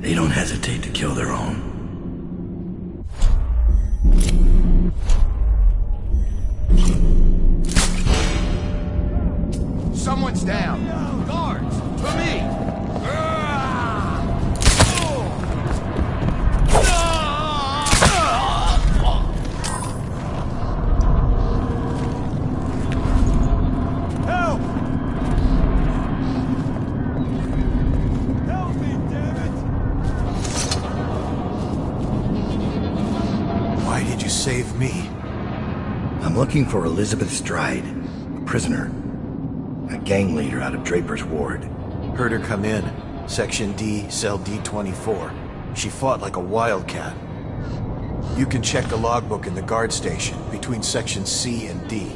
They don't hesitate to kill their own. Someone's down. Guards, to me. Save me. I'm looking for Elizabeth Stride, a prisoner. A gang leader out of Draper's Ward. Heard her come in. Section D, cell D24. She fought like a wildcat. You can check the logbook in the guard station between sections C and D.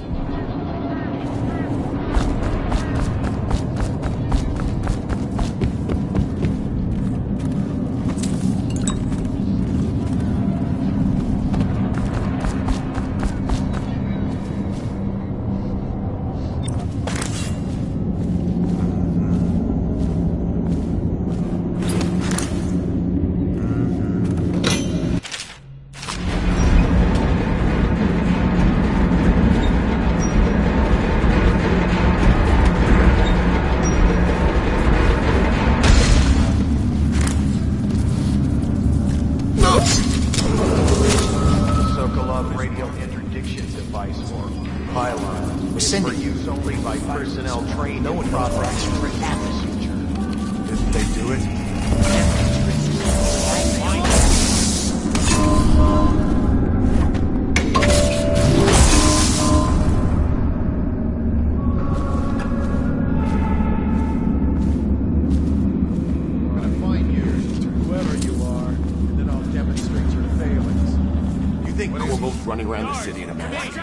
Running around the city in a mask,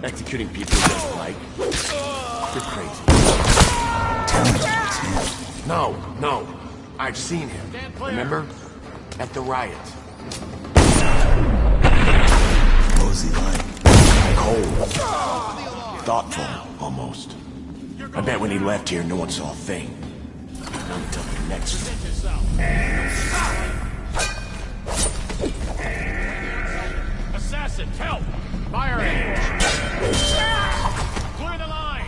executing people he doesn't like. You're crazy. Tell me it's him. No. I've seen him. Remember? At the riot. What was he like? Cold. Thoughtful, almost. I bet when he left here, no one saw a thing. Not until the next one. Assassin, help! Firing! Clear the line!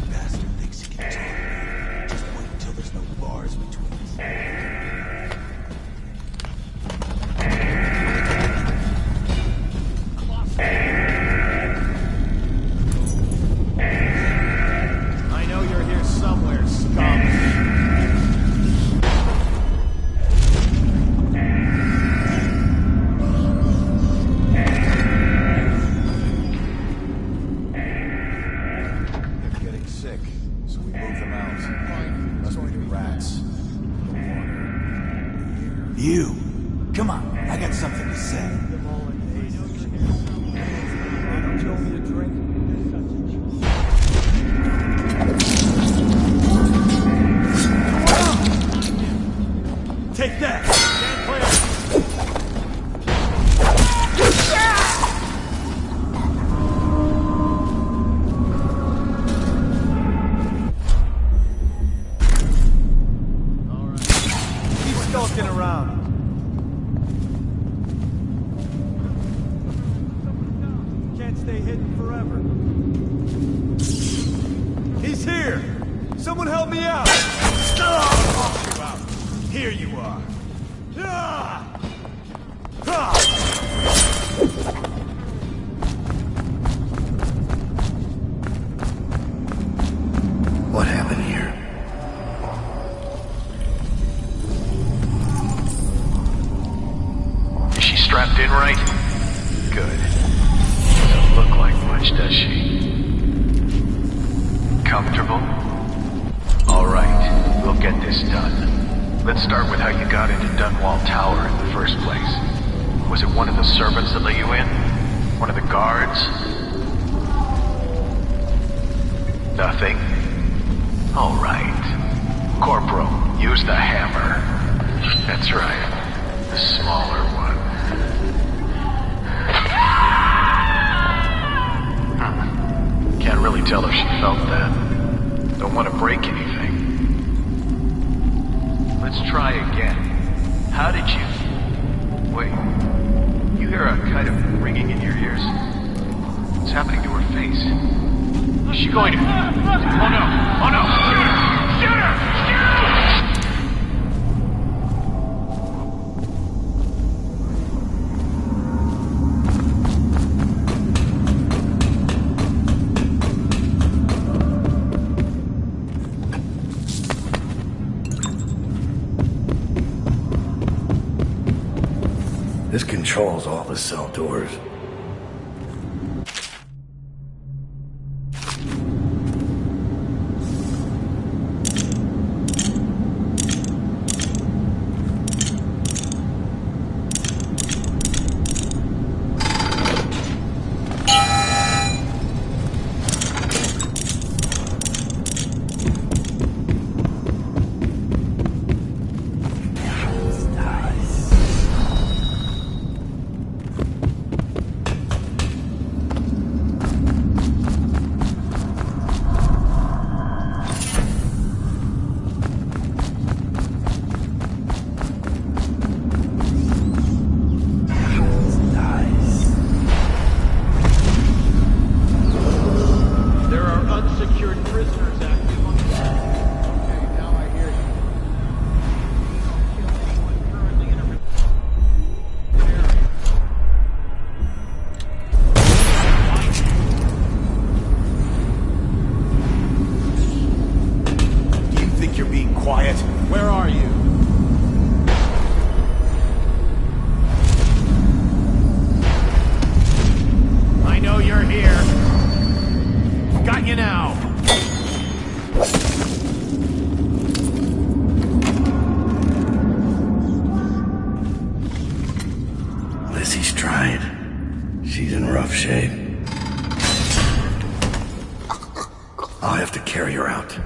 Bastard thinks he can talk. Just wait until there's no bars between us. somewhere, scum. You! Come on, I got something to say. Take that! Stand clear! Around. Can't stay hidden forever. He's here! Someone help me out! Here you are. What happened here? Strapped in right? Good. Doesn't look like much, does she? Comfortable? Alright, we'll get this done. Let's start with how you got into Dunwall Tower in the first place. Was it one of the servants that let you in? One of the guards? Nothing? Alright. Corporal, use the hammer. That's right. The smaller one. Can't really tell if she felt that. Don't want to break anything. Let's try again. How did you... Wait. You hear a kind of ringing in your ears? What's happening to her face? Is she going to... Oh no! Oh no! Shoot her! Shoot her! Shoot! This controls all the cell doors. She's in rough shape. I'll have to carry her out.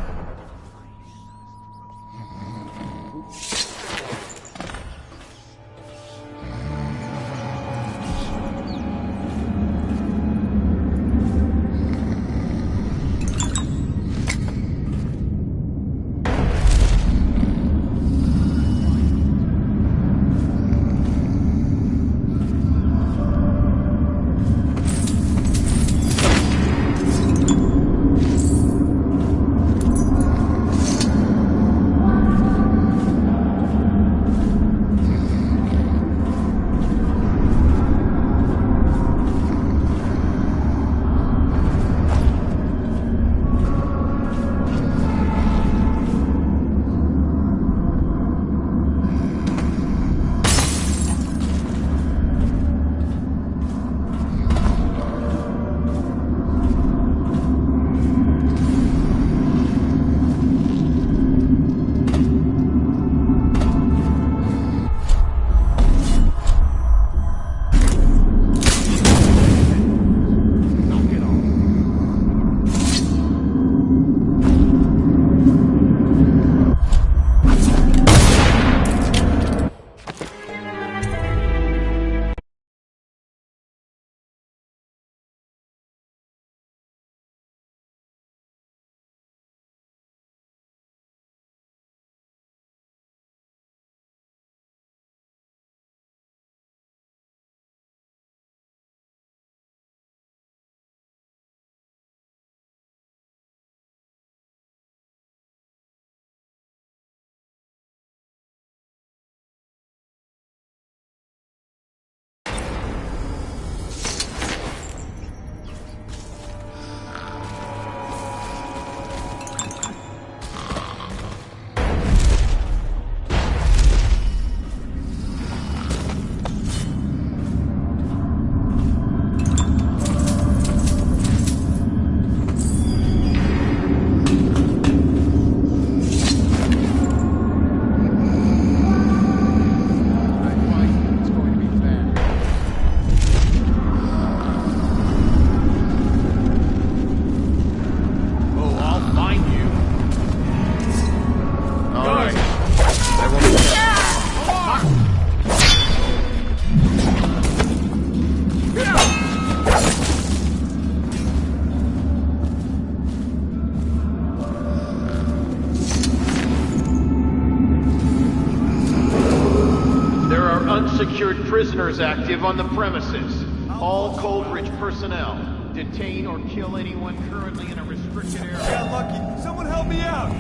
unsecured prisoners active on the premises. All Coldridge personnel. Detain or kill anyone currently in a restricted area. I got lucky. Someone help me out!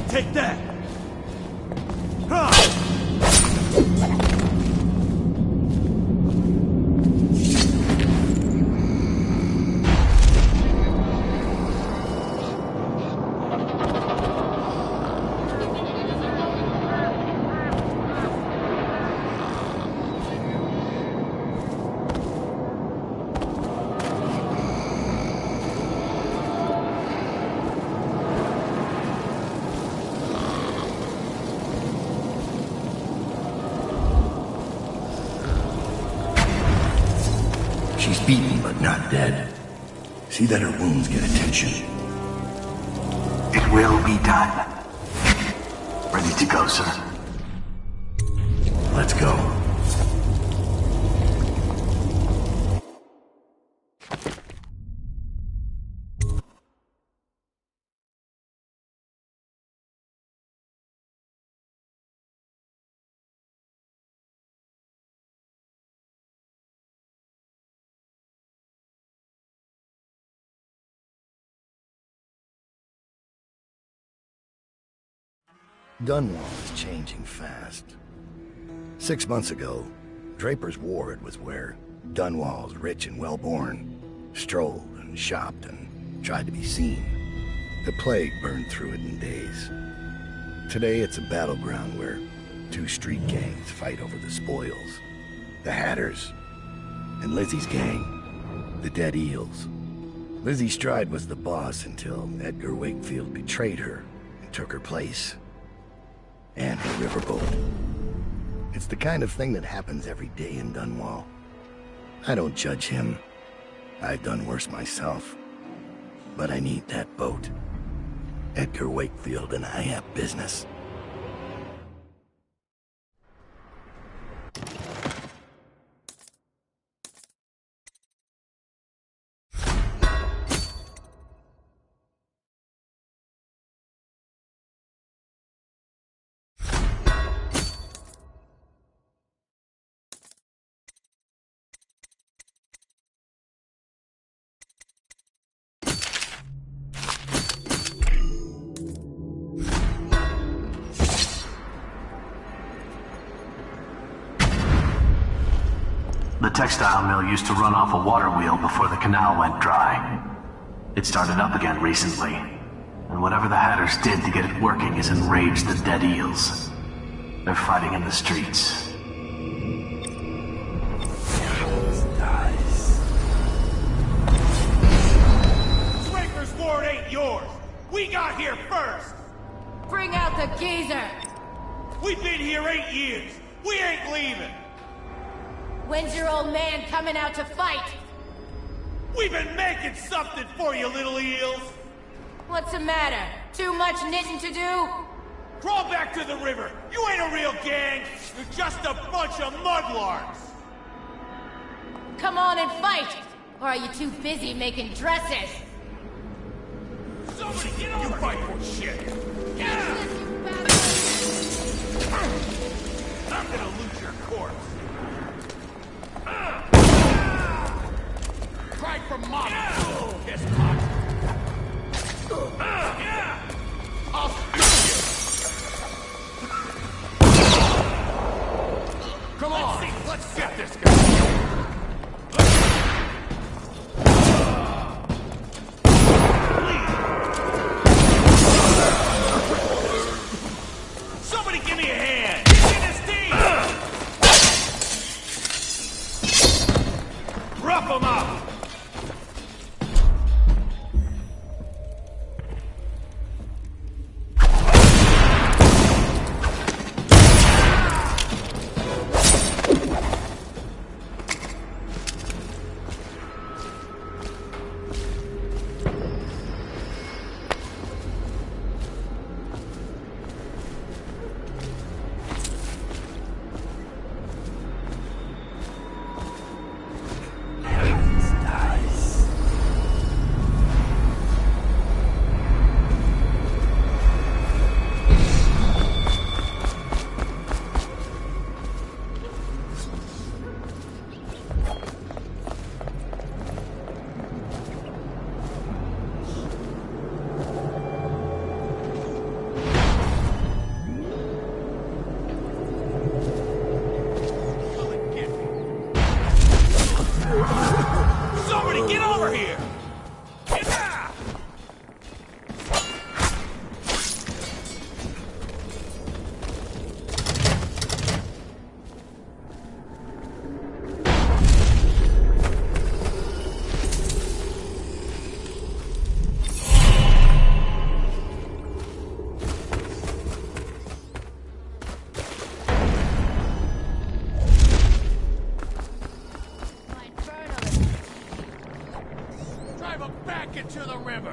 Take that! She's beaten, but not dead. See that her wounds get attention. It will be done. Ready to go, sir? Let's go. Dunwall is changing fast. 6 months ago, Draper's Ward was where Dunwall's rich and well-born strolled and shopped and tried to be seen. The plague burned through it in days. Today it's a battleground where two street gangs fight over the spoils. The Hatters and Lizzie's gang, the Dead Eels. Lizzie Stride was the boss until Edgar Wakefield betrayed her and took her place. And her riverboat. It's the kind of thing that happens every day in Dunwall. I don't judge him. I've done worse myself. But I need that boat. Edgar Wakefield and I have business. The textile mill used to run off a water wheel before the canal went dry. It started up again recently, and whatever the Hatters did to get it working has enraged the Dead Eels. They're fighting in the streets. Draper's Ward ain't yours! We got here first! Bring out the geezer! We've been here 8 years! We ain't leaving! When's your old man coming out to fight? We've been making something for you, little eels! What's the matter? Too much knitting to do? Crawl back to the river! You ain't a real gang! You're just a bunch of mudlarks! Come on and fight! Or are you too busy making dresses? Somebody get over! You fight for shit! Yeah! I'm gonna loot your corpse! Cry for mama! Piss pot! I'll come on! Let's get this guy!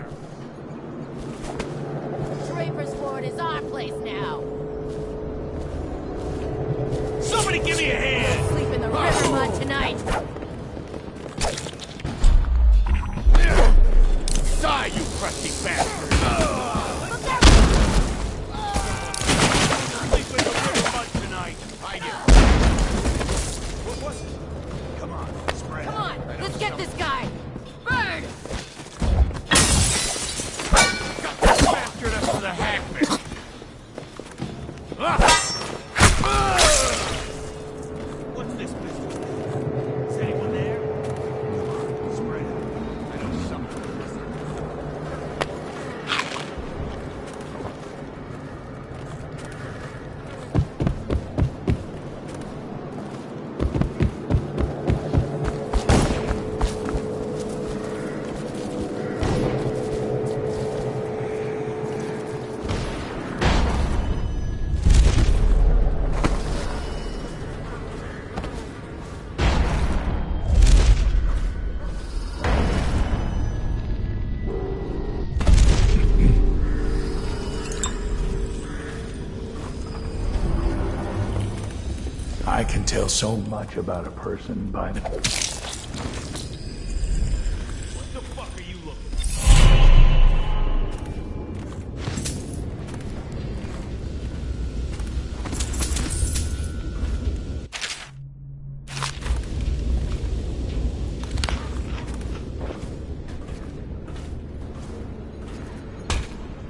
her. Draper's Ward is our place now. Somebody give me a hand! Sleep in the river mud tonight. Die, you crusty bastard! Sleep in the river mud tonight. Hide it. What was it? Come on, spread Come out. on, let's get this guy. Burn! Got this bastard up to the hackman. What's this business? Is anyone there? Come on, spread out. I know something. I can tell so much about a person by the... What the fuck are you looking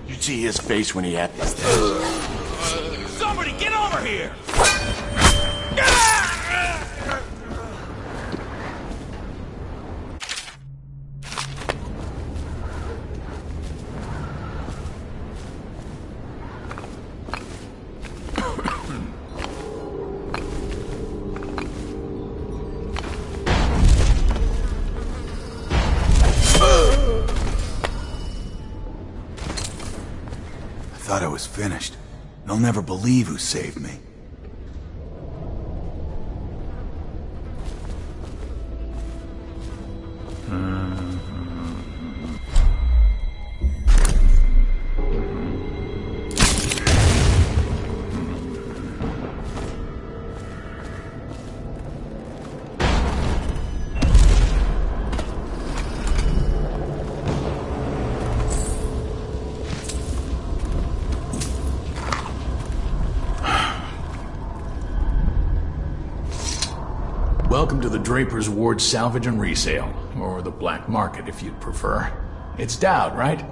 You'd see his face when he had this. Somebody get over here! I thought I was finished. They'll never believe who saved me. Welcome to the Draper's Ward Salvage and Resale, or the Black Market if you'd prefer. It's Dowd, right?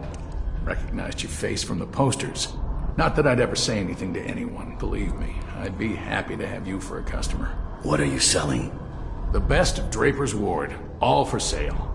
Recognized your face from the posters. Not that I'd ever say anything to anyone, believe me. I'd be happy to have you for a customer. What are you selling? The best of Draper's Ward, all for sale.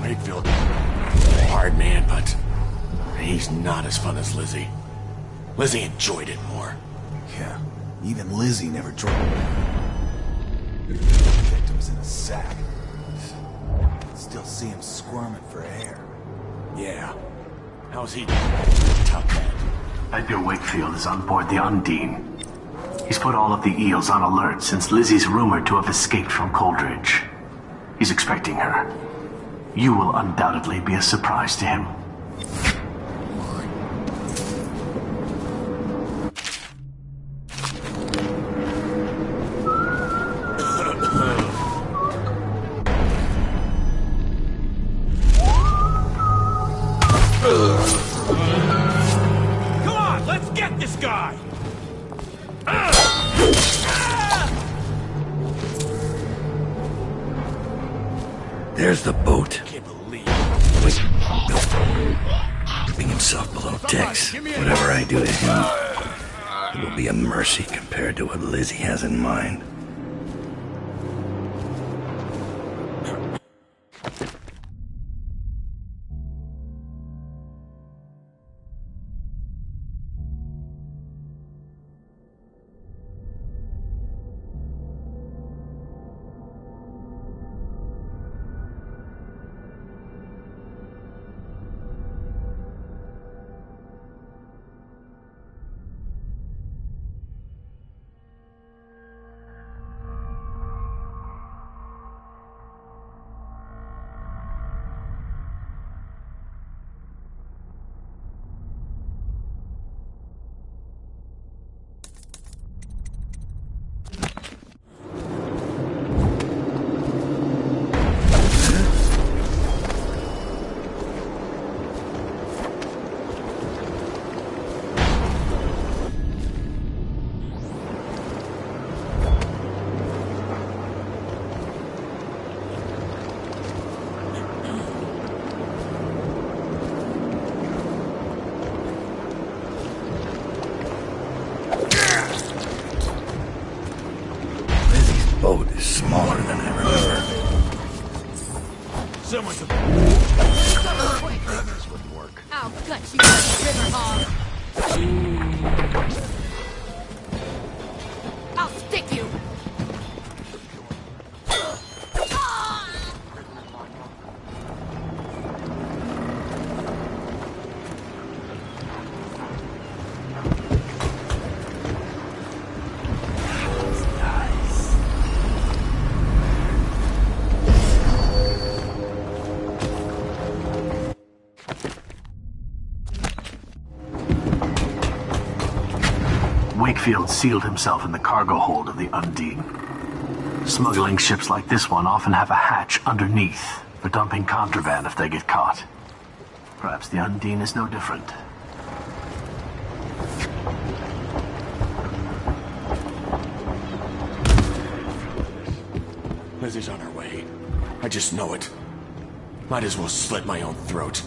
Wakefield, hard man, but he's not as fun as Lizzie. Lizzie enjoyed it more. Yeah, Even Lizzie never dropped. Victims in a sack. Still see him squirming for air. Yeah. How's he doing? Tough man. Edgar Wakefield is on board the Undine. He's put all of the eels on alert since Lizzie's rumored to have escaped from Coldridge. He's expecting her. You will undoubtedly be a surprise to him. Come on, let's get this guy! There's the boat. Can't believe Wait. Keeping himself below decks. Whatever I do to him, it will be a mercy compared to what Lizzie has in mind. Boat is smaller than I remember. Someone's a... this wouldn't work. I'll gut you like a river hog. I'll stick you. Wakefield sealed himself in the cargo hold of the Undine. Smuggling ships like this one often have a hatch underneath for dumping contraband if they get caught. Perhaps the Undine is no different. Lizzie's on her way. I just know it. Might as well slit my own throat.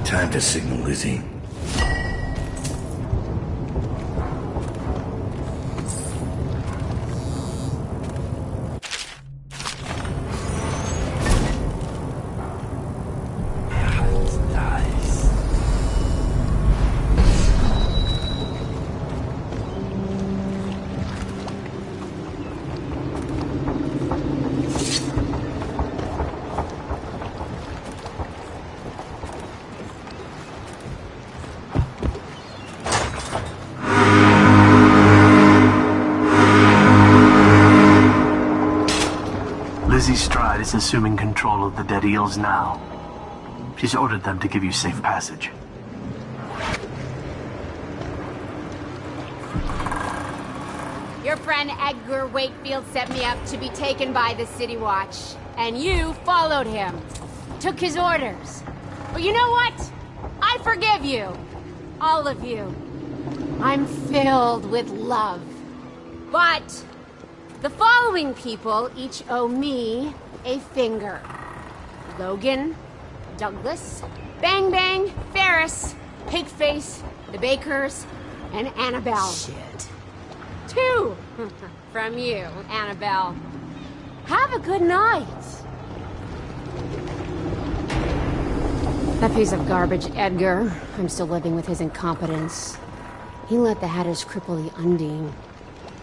Time to signal Lizzie. Lizzie Stride is assuming control of the dead eels now. She's ordered them to give you safe passage. Your friend Edgar Wakefield set me up to be taken by the City Watch, and you followed him. Took his orders. But you know what? I forgive you. All of you. I'm filled with love. But the following people each owe me a finger. Logan, Douglas, Bang Bang, Ferris, Pigface, the Bakers, and Annabelle. Shit. 2 from you, Annabelle. Have a good night. That piece of garbage, Edgar. I'm still living with his incompetence. He let the Hatters cripple the Undine.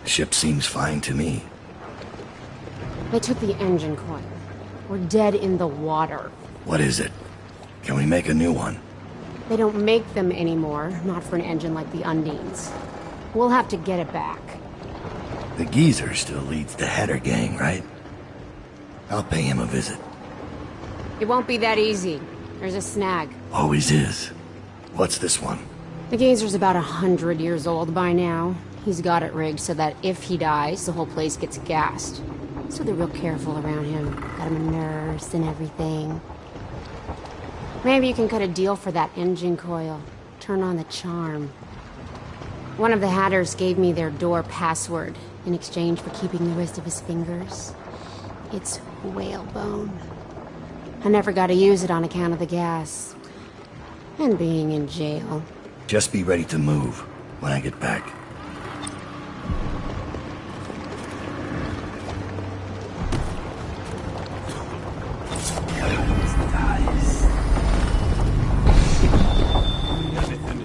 Ship seems fine to me. They took the engine coil. We're dead in the water. What is it? Can we make a new one? They don't make them anymore, not for an engine like the Undine's. We'll have to get it back. The geezer still leads the Hatter gang, right? I'll pay him a visit. It won't be that easy. There's a snag. Always is. What's this one? The geezer's about 100 years old by now. He's got it rigged so that if he dies, the whole place gets gassed. So they're real careful around him. Got him a nurse and everything. Maybe you can cut a deal for that engine coil. Turn on the charm. One of the Hatters gave me their door password in exchange for keeping the rest of his fingers. It's whalebone. I never got to use it on account of the gas. And being in jail. Just be ready to move when I get back.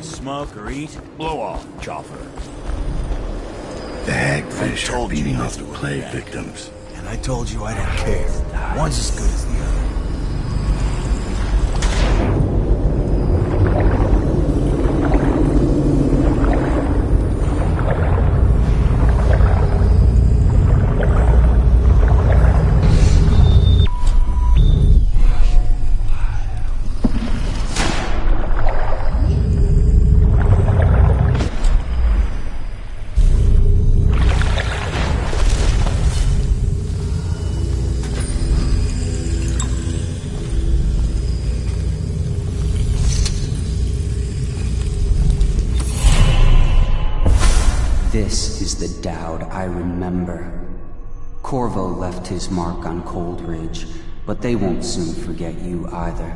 Smoke or eat? Blow off, chopper. The hagfish are beating off the plague victims. And I told you I don't care. One's as good as the other. This is the Dowd I remember. Corvo left his mark on Cold Ridge, but they won't soon forget you either.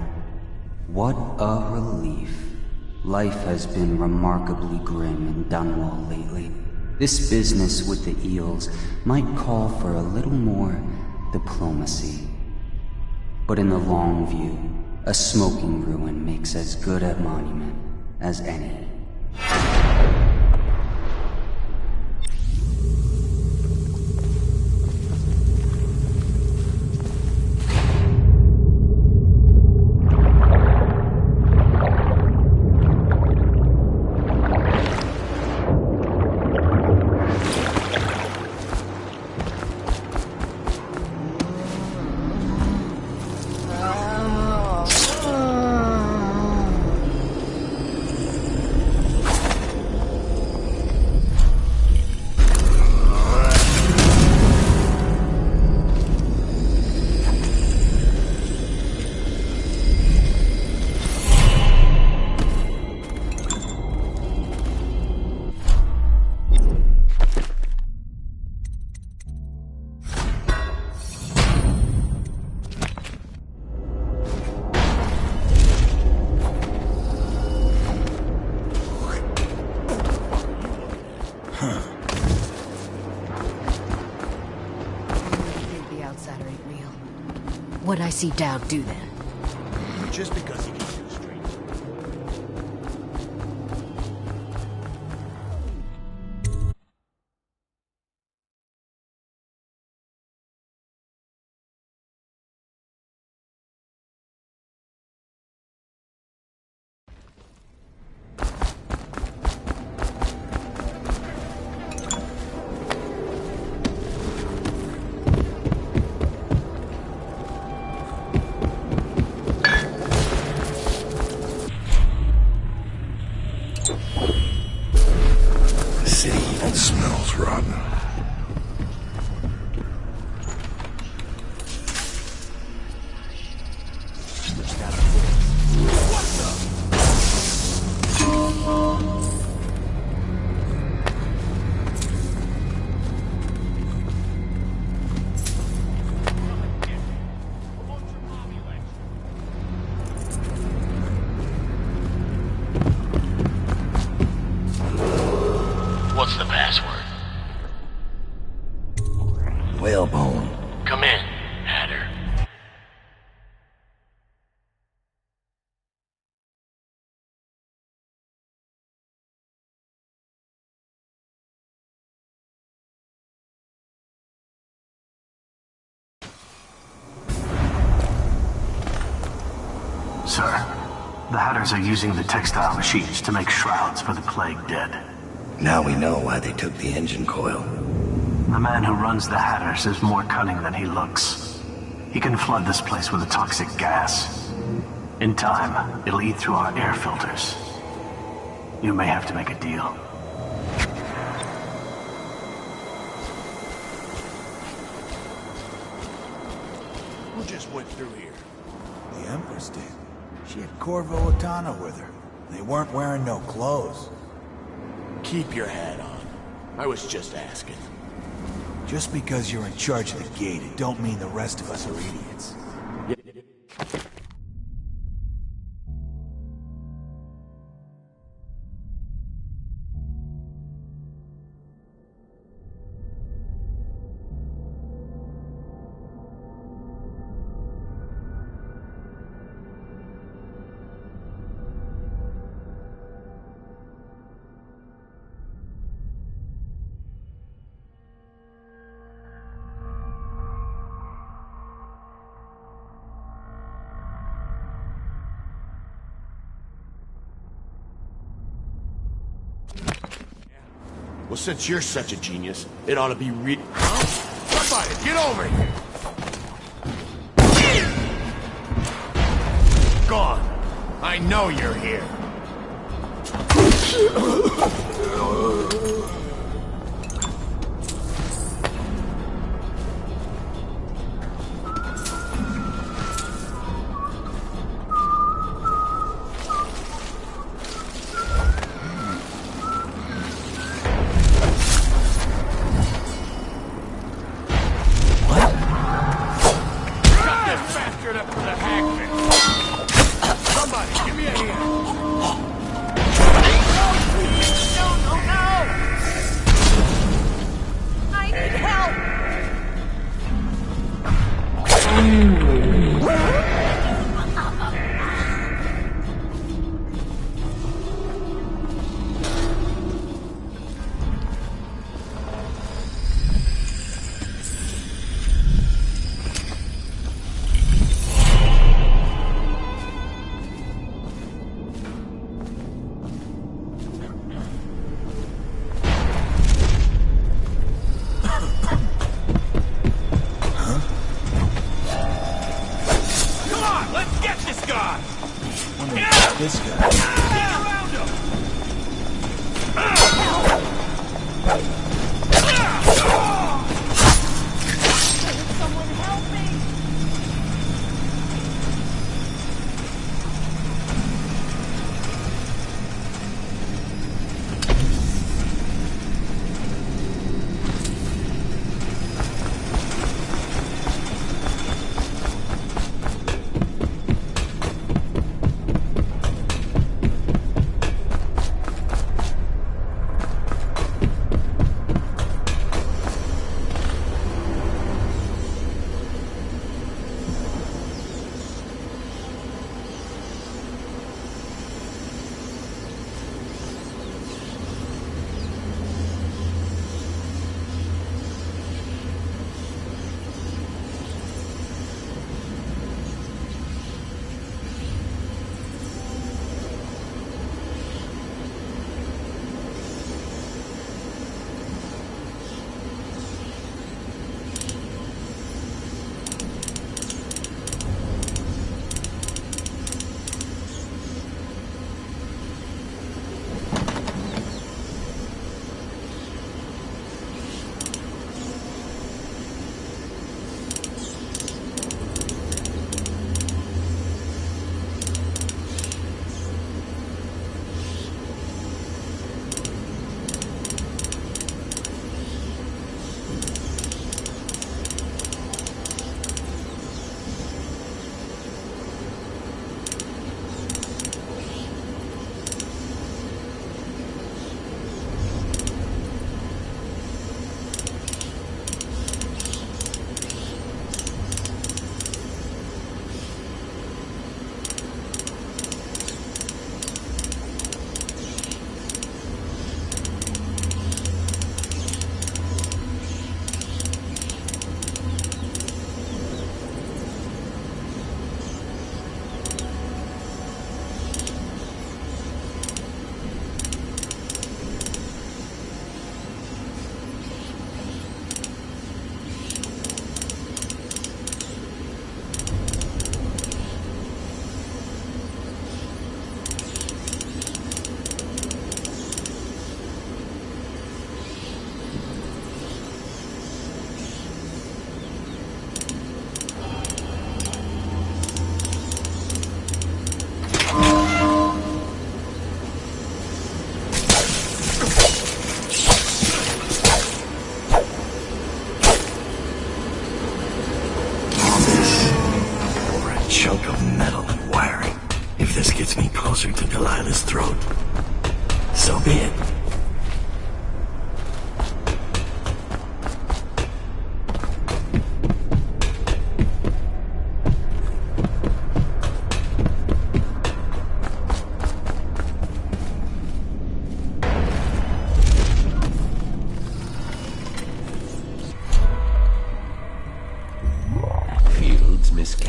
What a relief. Life has been remarkably grim in Dunwall lately. This business with the eels might call for a little more diplomacy. But in the long view, a smoking ruin makes as good a monument as any. What'd I see Dowd do then? Just because he can shoot straight. Smells rotten. What's the password? Whalebone. Come in, Hatter. The Hatters are using the textile machines to make shrouds for the plague dead. Now we know why they took the engine coil. The man who runs the Hatters is more cunning than he looks. He can flood this place with a toxic gas. In time, it'll eat through our air filters. You may have to make a deal. Who just went through here? The Empress did. She had Corvo Otana with her. They weren't wearing no clothes. Keep your hat on. I was just asking. Just because you're in charge of the gate, it don't mean the rest of us are idiots. Well, since you're such a genius, it ought to be Somebody, get over here! Gone. I know you're here. No!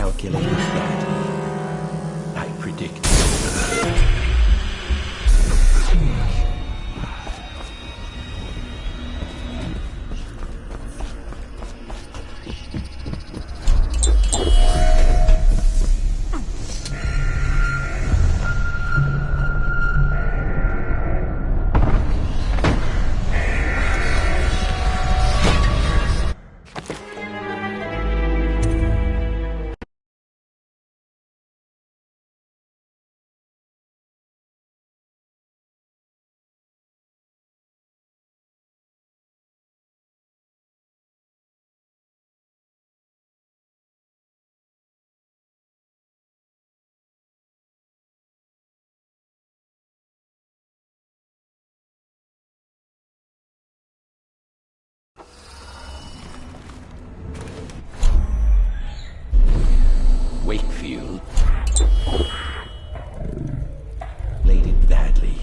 calculated badly. I predict. Wakefield played it badly.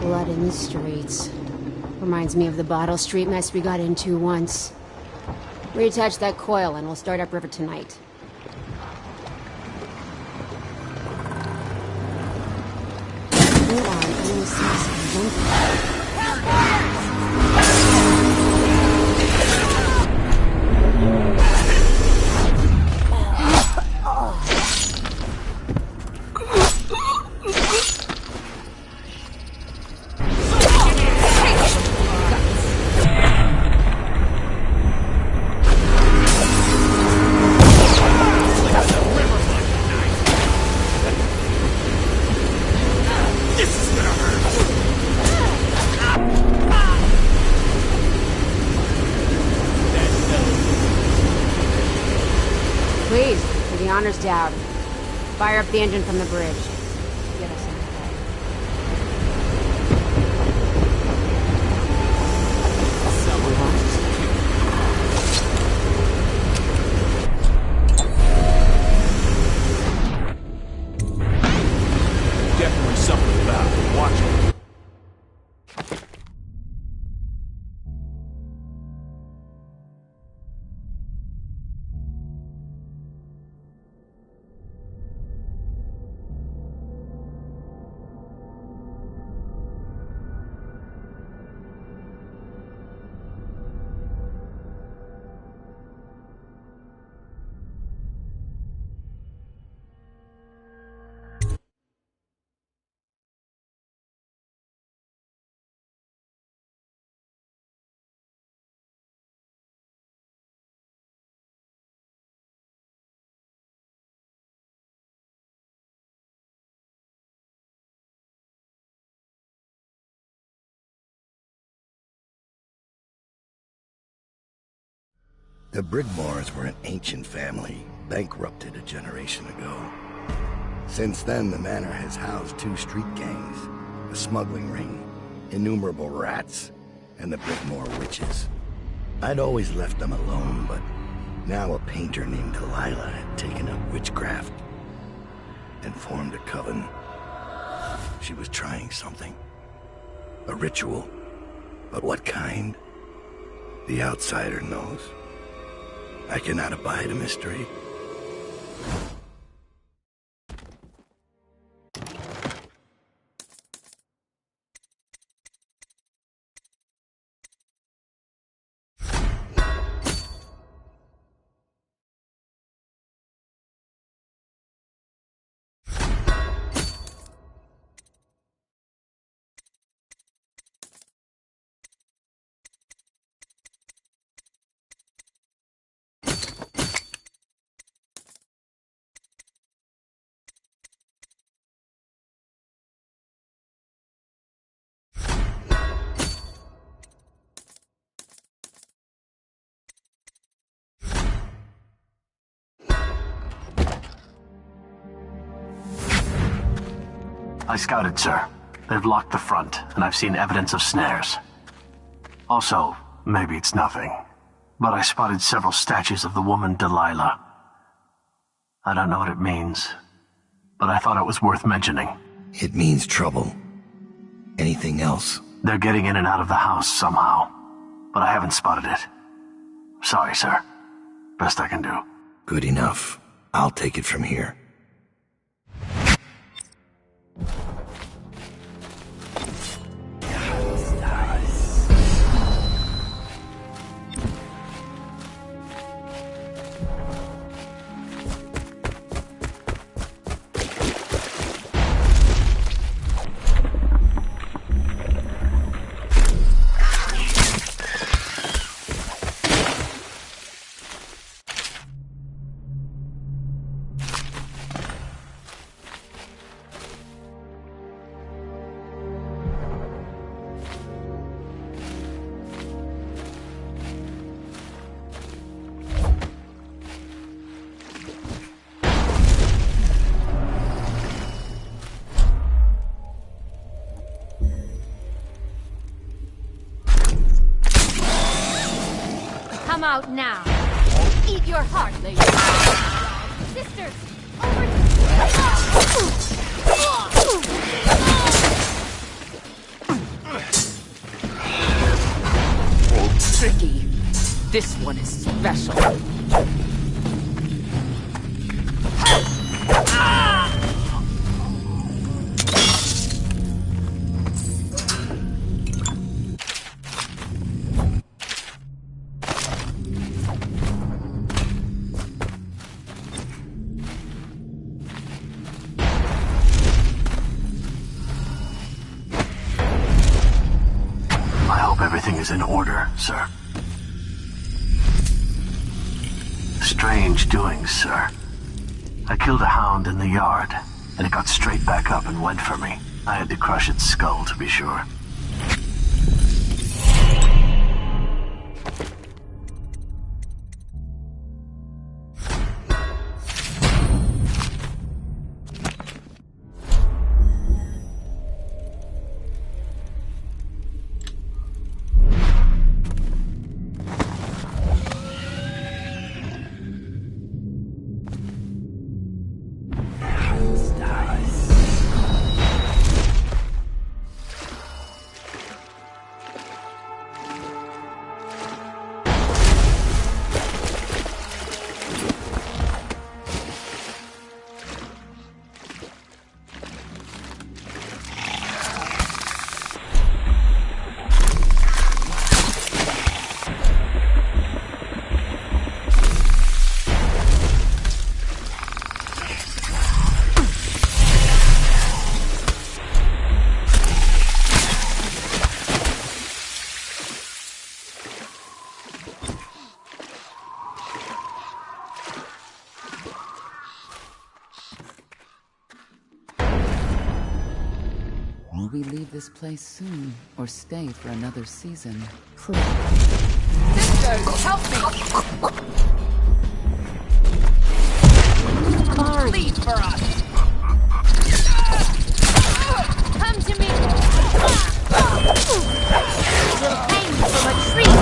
Blood in the streets. Reminds me of the Bottle Street mess we got into once. Reattach that coil and we'll start upriver tonight. You are Please, for the honor's down. Fire up the engine from the bridge. Get us in. Definitely something about it. Watch it. The Brigmores were an ancient family, bankrupted a generation ago. Since then, the manor has housed 2 street gangs, a smuggling ring, innumerable rats, and the Brigmore witches. I'd always left them alone, but now a painter named Delilah had taken up witchcraft and formed a coven. She was trying something. A ritual. But what kind? The outsider knows. I cannot abide a mystery. I scouted, sir. They've locked the front, and I've seen evidence of snares. Also, maybe it's nothing, but I spotted several statues of the woman Delilah. I don't know what it means, but I thought it was worth mentioning. It means trouble. Anything else? They're getting in and out of the house somehow, but I haven't spotted it. Sorry, sir. Best I can do. Good enough. I'll take it from here. Come out now. Eat your heart, lady. Sisters, Tricky. This one is special. is in order, sir. Strange doings, sir. I killed a hound in the yard, and it got straight back up and went for me. I had to crush its skull, to be sure. Will we leave this place soon, or stay for another season? Please. Sisters, help me! Plead for us! Come to me! You'll hang from a tree!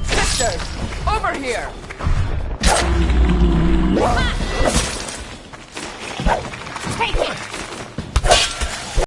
Sisters, over here! I see. Over here! Ha!